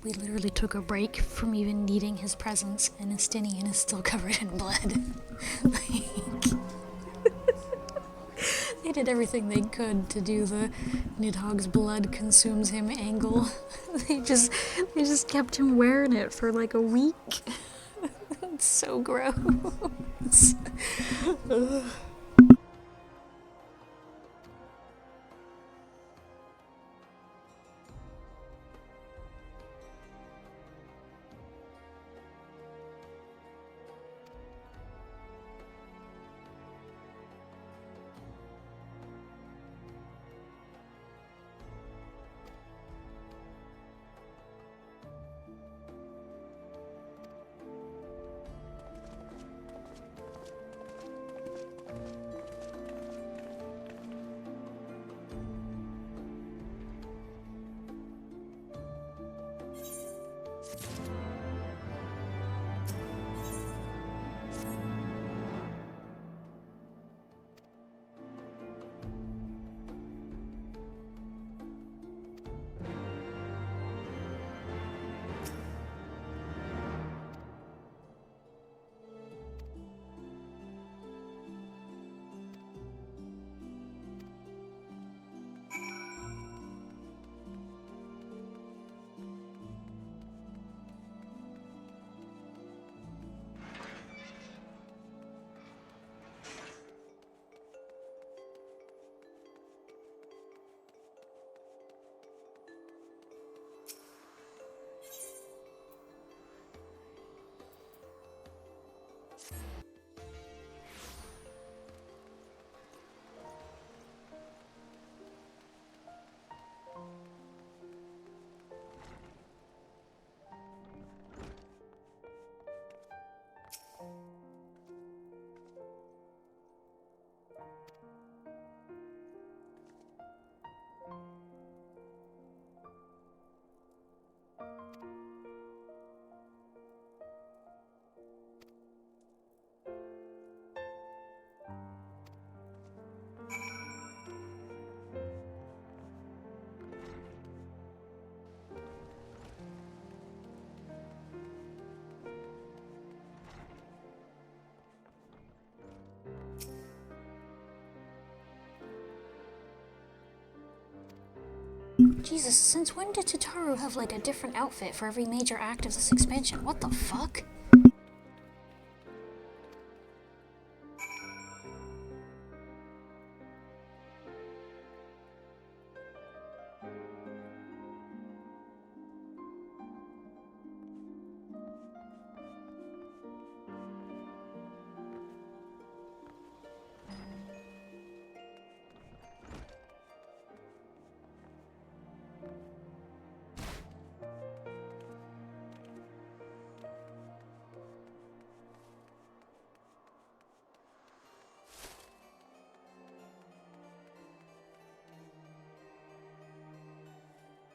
We literally took a break from even needing his presence, and Estinian is still covered in blood. They did everything they could to do the Nidhogg's blood consumes him angle. They just kept him wearing it for like a week. It's so gross. Ugh. Jesus, since when did Tataru have like a different outfit for every major act of this expansion? What the fuck?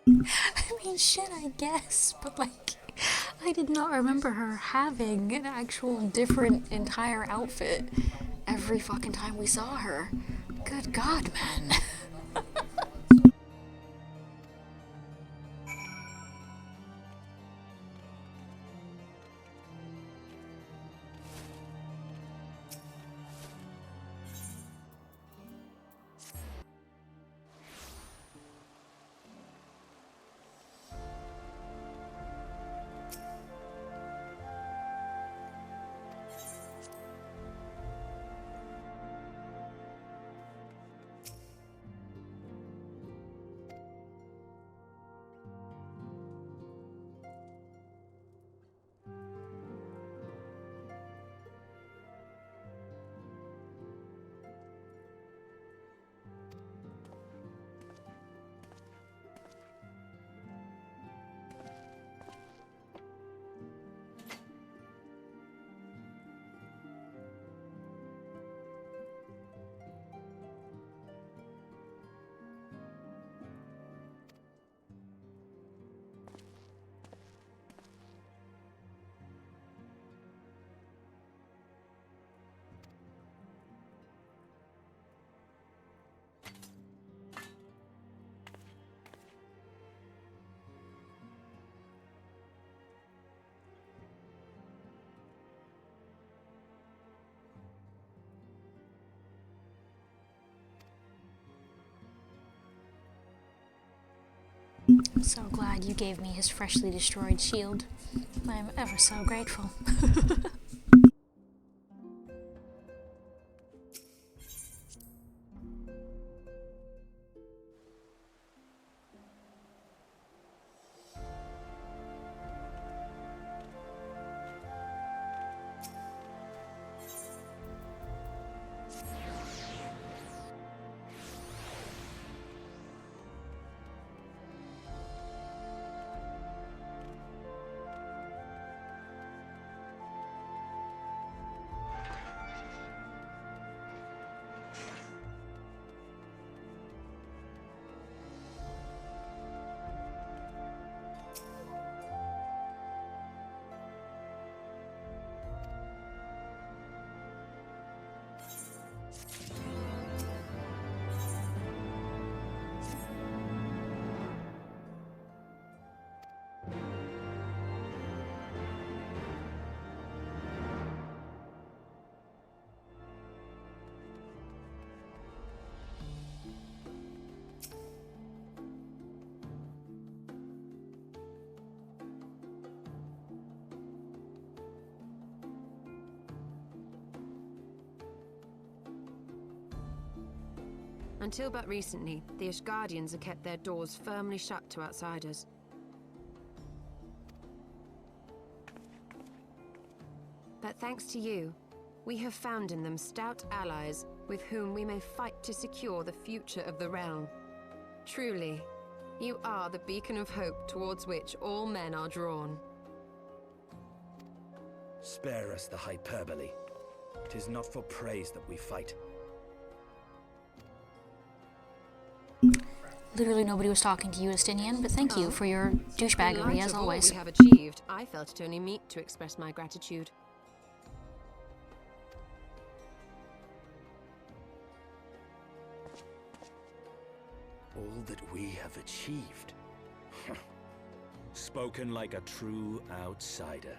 I mean, shit, I guess, but like, I did not remember her having an actual different entire outfit every fucking time we saw her. Good God, man. So glad you gave me his freshly destroyed shield. I am ever so grateful. Until but recently, the Ishgardians have kept their doors firmly shut to outsiders. But thanks to you, we have found in them stout allies with whom we may fight to secure the future of the realm. Truly, you are the beacon of hope towards which all men are drawn. Spare us the hyperbole. 'Tis not for praise that we fight. Literally nobody was talking to you, Estinian, but thank you for your douchebaggery, as always. In light of all we have achieved, I felt it only meet to express my gratitude. All that we have achieved. Spoken like a true outsider.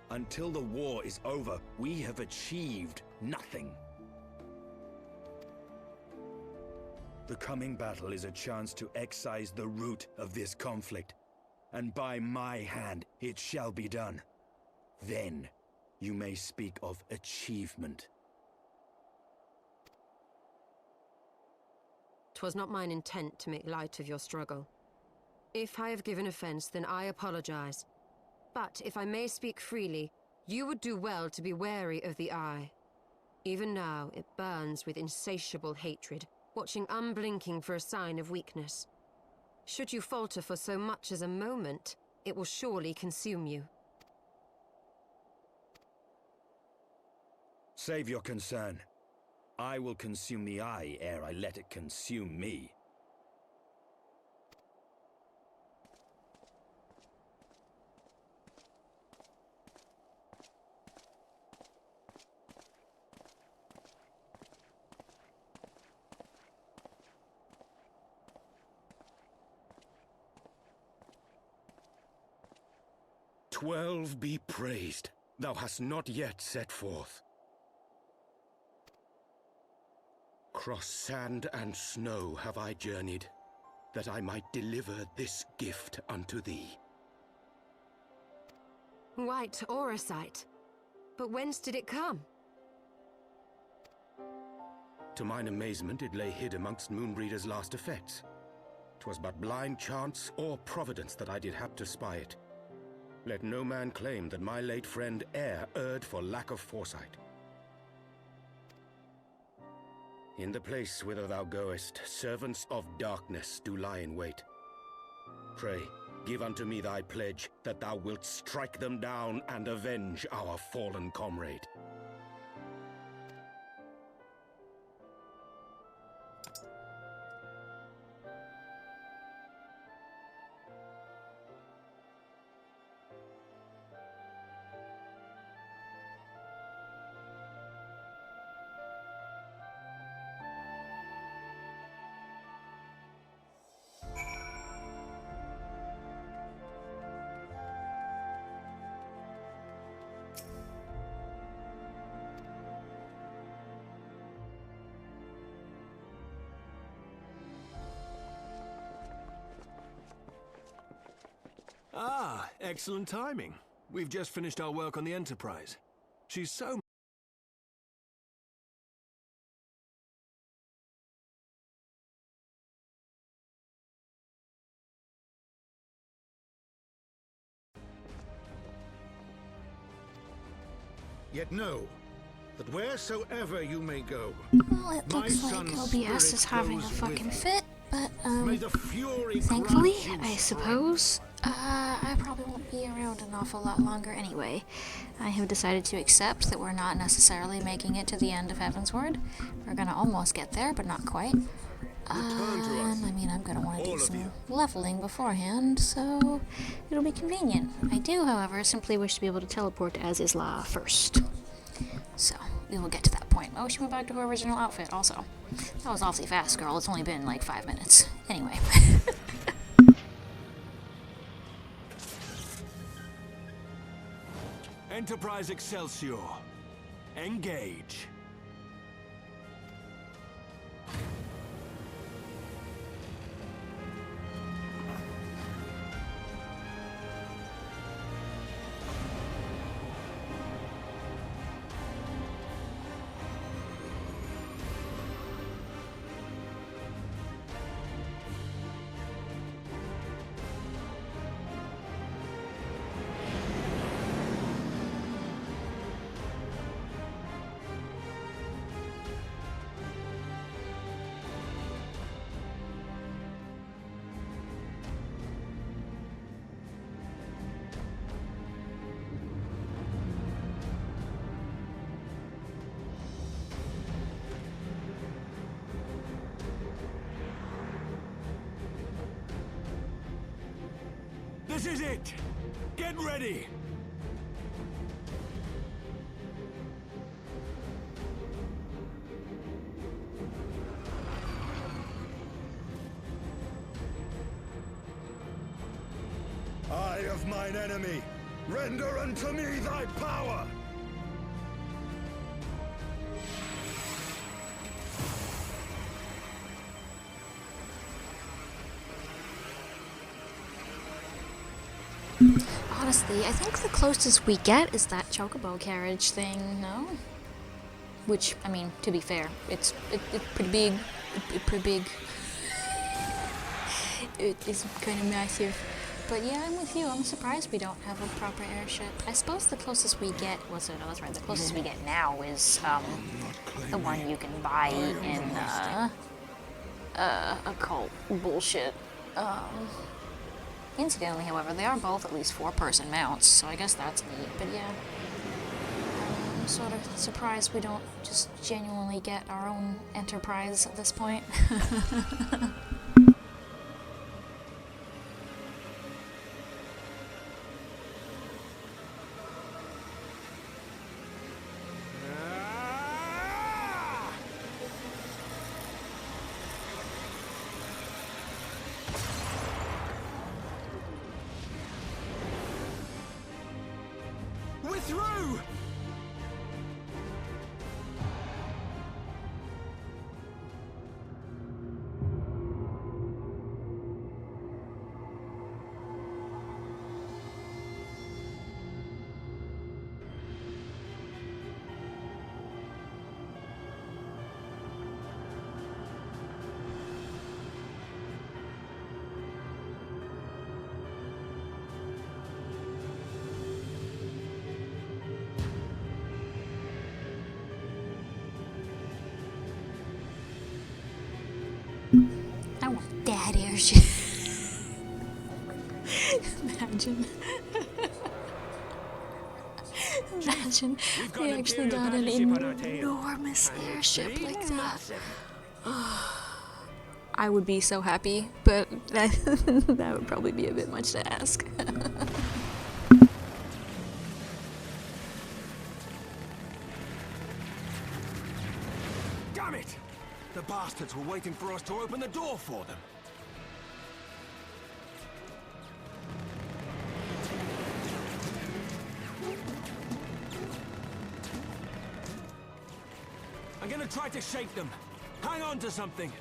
Until the war is over, we have achieved nothing. The coming battle is a chance to excise the root of this conflict, and by my hand it shall be done. Then you may speak of achievement. 'Twas not mine intent to make light of your struggle. If I have given offense, then I apologize. But if I may speak freely, you would do well to be wary of the Eye. Even now, it burns with insatiable hatred, watching unblinking for a sign of weakness. Should you falter for so much as a moment, it will surely consume you. Save your concern. I will consume the Eye ere I let it consume me. "12 be praised, thou hast not yet set forth. Cross sand and snow have I journeyed, that I might deliver this gift unto thee." White Auracite. But whence did it come? To mine amazement, it lay hid amongst Moonbreeder's last effects. 'Twas but blind chance or providence that I did hap to spy it. Let no man claim that my late friend e'er erred for lack of foresight. In the place whither thou goest, servants of darkness do lie in wait. Pray, give unto me thy pledge that thou wilt strike them down and avenge our fallen comrade. Ah, excellent timing. We've just finished our work on the Enterprise. She's so... Yet know that wheresoever you may go, Well, it looks like OBS is having a fucking fit, but, thankfully, I suppose, I probably won't be around an awful lot longer anyway. I have decided to accept that we're not necessarily making it to the end of Heavensward. We're gonna almost get there, but not quite. And, I mean, I'm gonna want to do some leveling beforehand, so it'll be convenient. I do, however, simply wish to be able to teleport to Azizla first. So, we will get to that point. Oh, she went back to her original outfit, also. That was awfully fast, girl. It's only been, like, 5 minutes. Anyway. Enterprise Excelsior. Engage. This is it! Get ready! Eye of mine enemy, render unto me thy power! Honestly, I think the closest we get is that chocobo carriage thing, no? Which, I mean, to be fair, it's pretty big. Pretty big. It is kind of massive. But yeah, I'm with you. I'm surprised we don't have a proper airship. I suppose the closest we get was no, that's right. The closest we get now is the one you can buy in occult bullshit. Incidentally, however, they are both at least 4-person mounts, so I guess that's neat. But yeah, I'm sort of surprised we don't just genuinely get our own Enterprise at this point. We're through! I want that airship. Imagine. Imagine we actually got an enormous airship like that. I would be so happy, but that would probably be a bit much to ask. Damn it! The bastards were waiting for us to open the door for them. I'm gonna try to shake them. Hang on to something.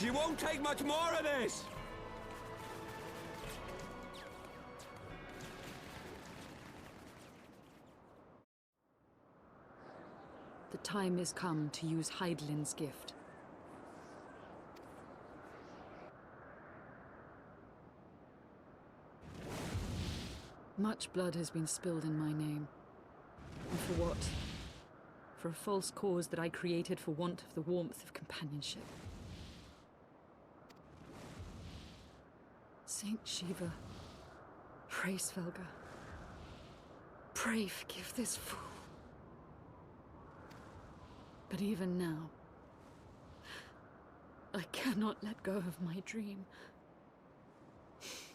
She won't take much more of this! The time is come to use Hydaelyn's gift. Much blood has been spilled in my name. And for what? For a false cause that I created for want of the warmth of companionship. Saint Shiva, pray Svelga. Pray forgive this fool. But even now, I cannot let go of my dream.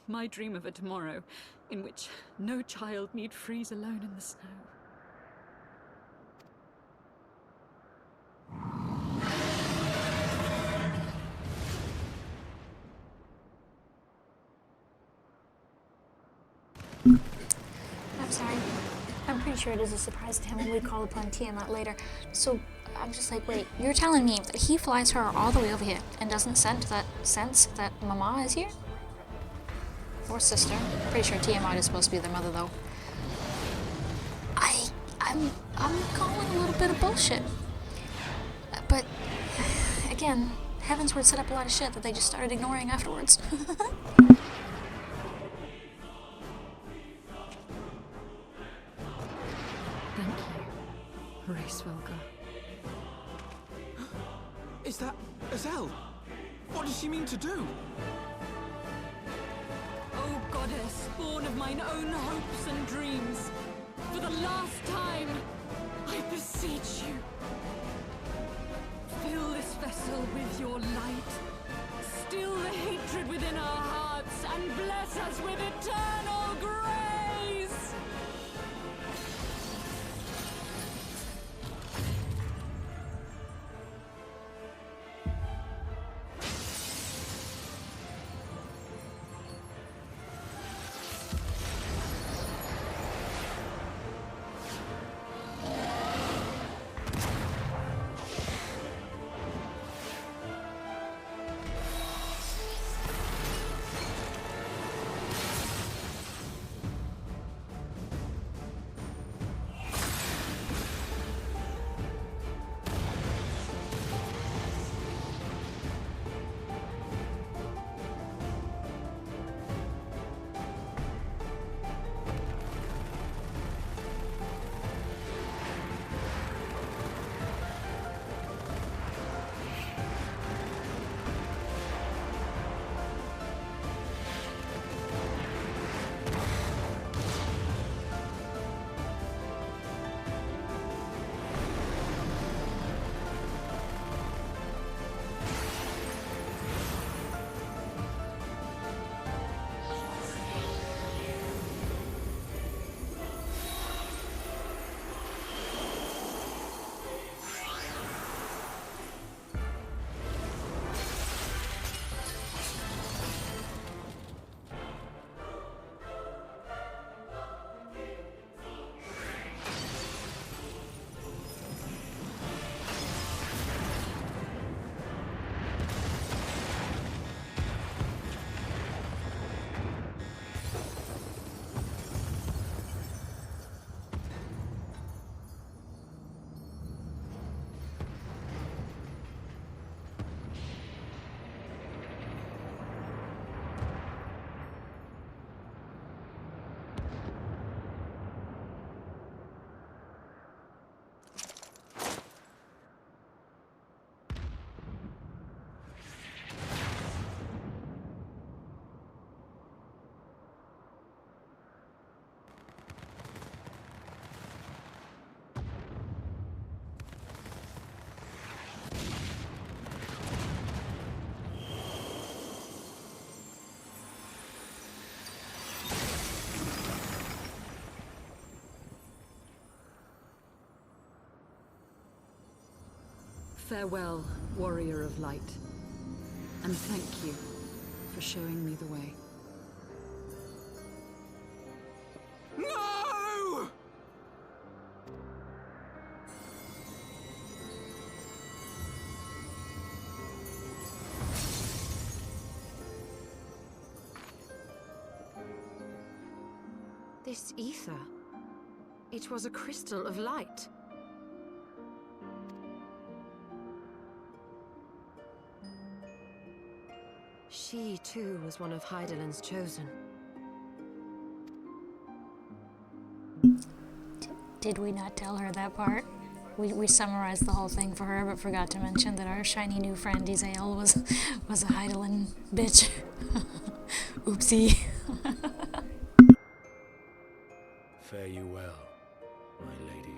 My dream of a tomorrow in which no child need freeze alone in the snow. I'm sorry. I'm pretty sure it is a surprise to him when we call upon Tiamat later. So I'm just like, wait, you're telling me that he flies her all the way over here and doesn't sense that Mama is here? Or sister. Pretty sure Tiamat is supposed to be their mother, though. I'm calling a little bit of bullshit. But again, Heavensward set up a lot of shit that they just started ignoring afterwards. Thank you, Ray Svelga. Is that Azel? What does she mean to do? O goddess, born of mine own hopes and dreams, for the last time, I beseech you, fill this vessel with your light, still the hatred within our hearts, and bless us with eternal grace! Farewell, warrior of light, and thank you for showing me the way. No! This ether. It was a crystal of light. She, too, was one of Hydaelyn's chosen. Did we not tell her that part? We summarized the whole thing for her, but forgot to mention that our shiny new friend Izael was a Hydaelyn bitch. Oopsie. Fare you well, my lady.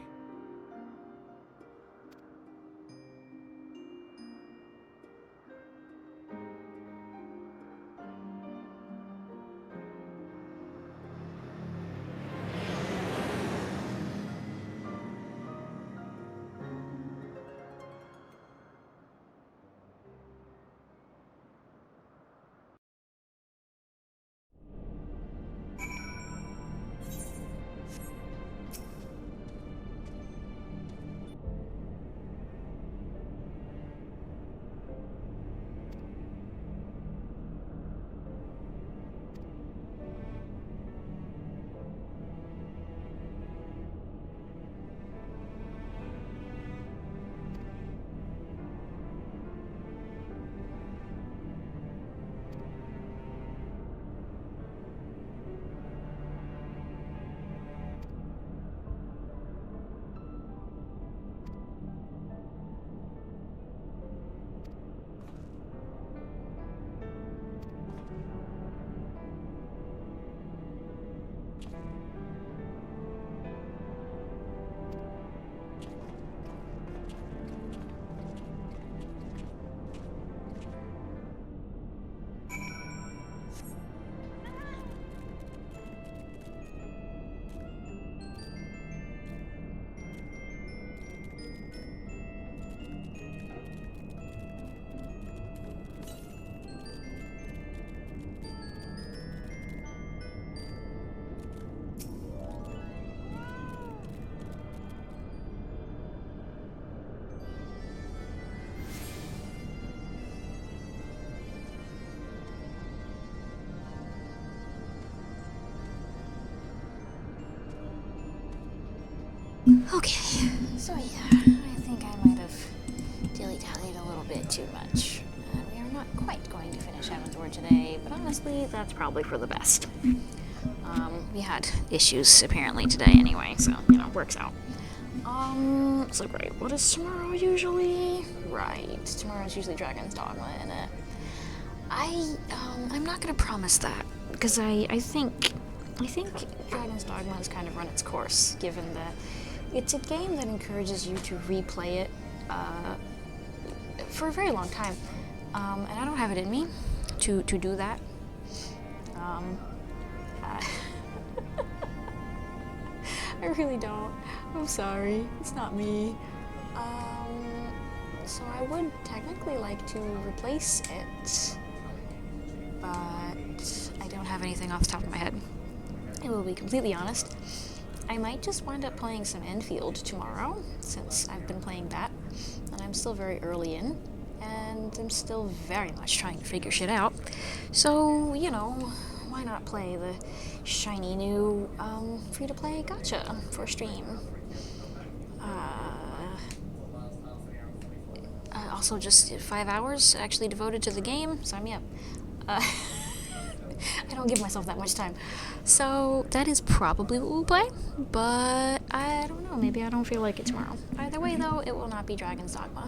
Okay, so yeah, I think I might have dilly-dallied a little bit too much. We are not quite going to finish Heavensward today, but honestly, that's probably for the best. We had issues apparently today anyway, so, you know, works out. So great, what is tomorrow usually? Right, tomorrow's usually Dragon's Dogma, isn't it? I'm not gonna promise that, because I think Dragon's Dogma has kind of run its course, given that it's a game that encourages you to replay it for a very long time, and I don't have it in me to do that. I really don't. I'm sorry. It's not me. So I would technically like to replace it, but I don't have anything off the top of my head. I will be completely honest. I might just wind up playing some Enfield tomorrow, since I've been playing that, and I'm still very early in, and I'm still very much trying to figure shit out. So, you know, why not play the shiny new free-to-play gacha for stream? Also just 5 hours actually devoted to the game, sign me up. I don't give myself that much time. So that is probably what we'll play, but I don't know, maybe I don't feel like it tomorrow. Either way though, it will not be Dragon's Dogma.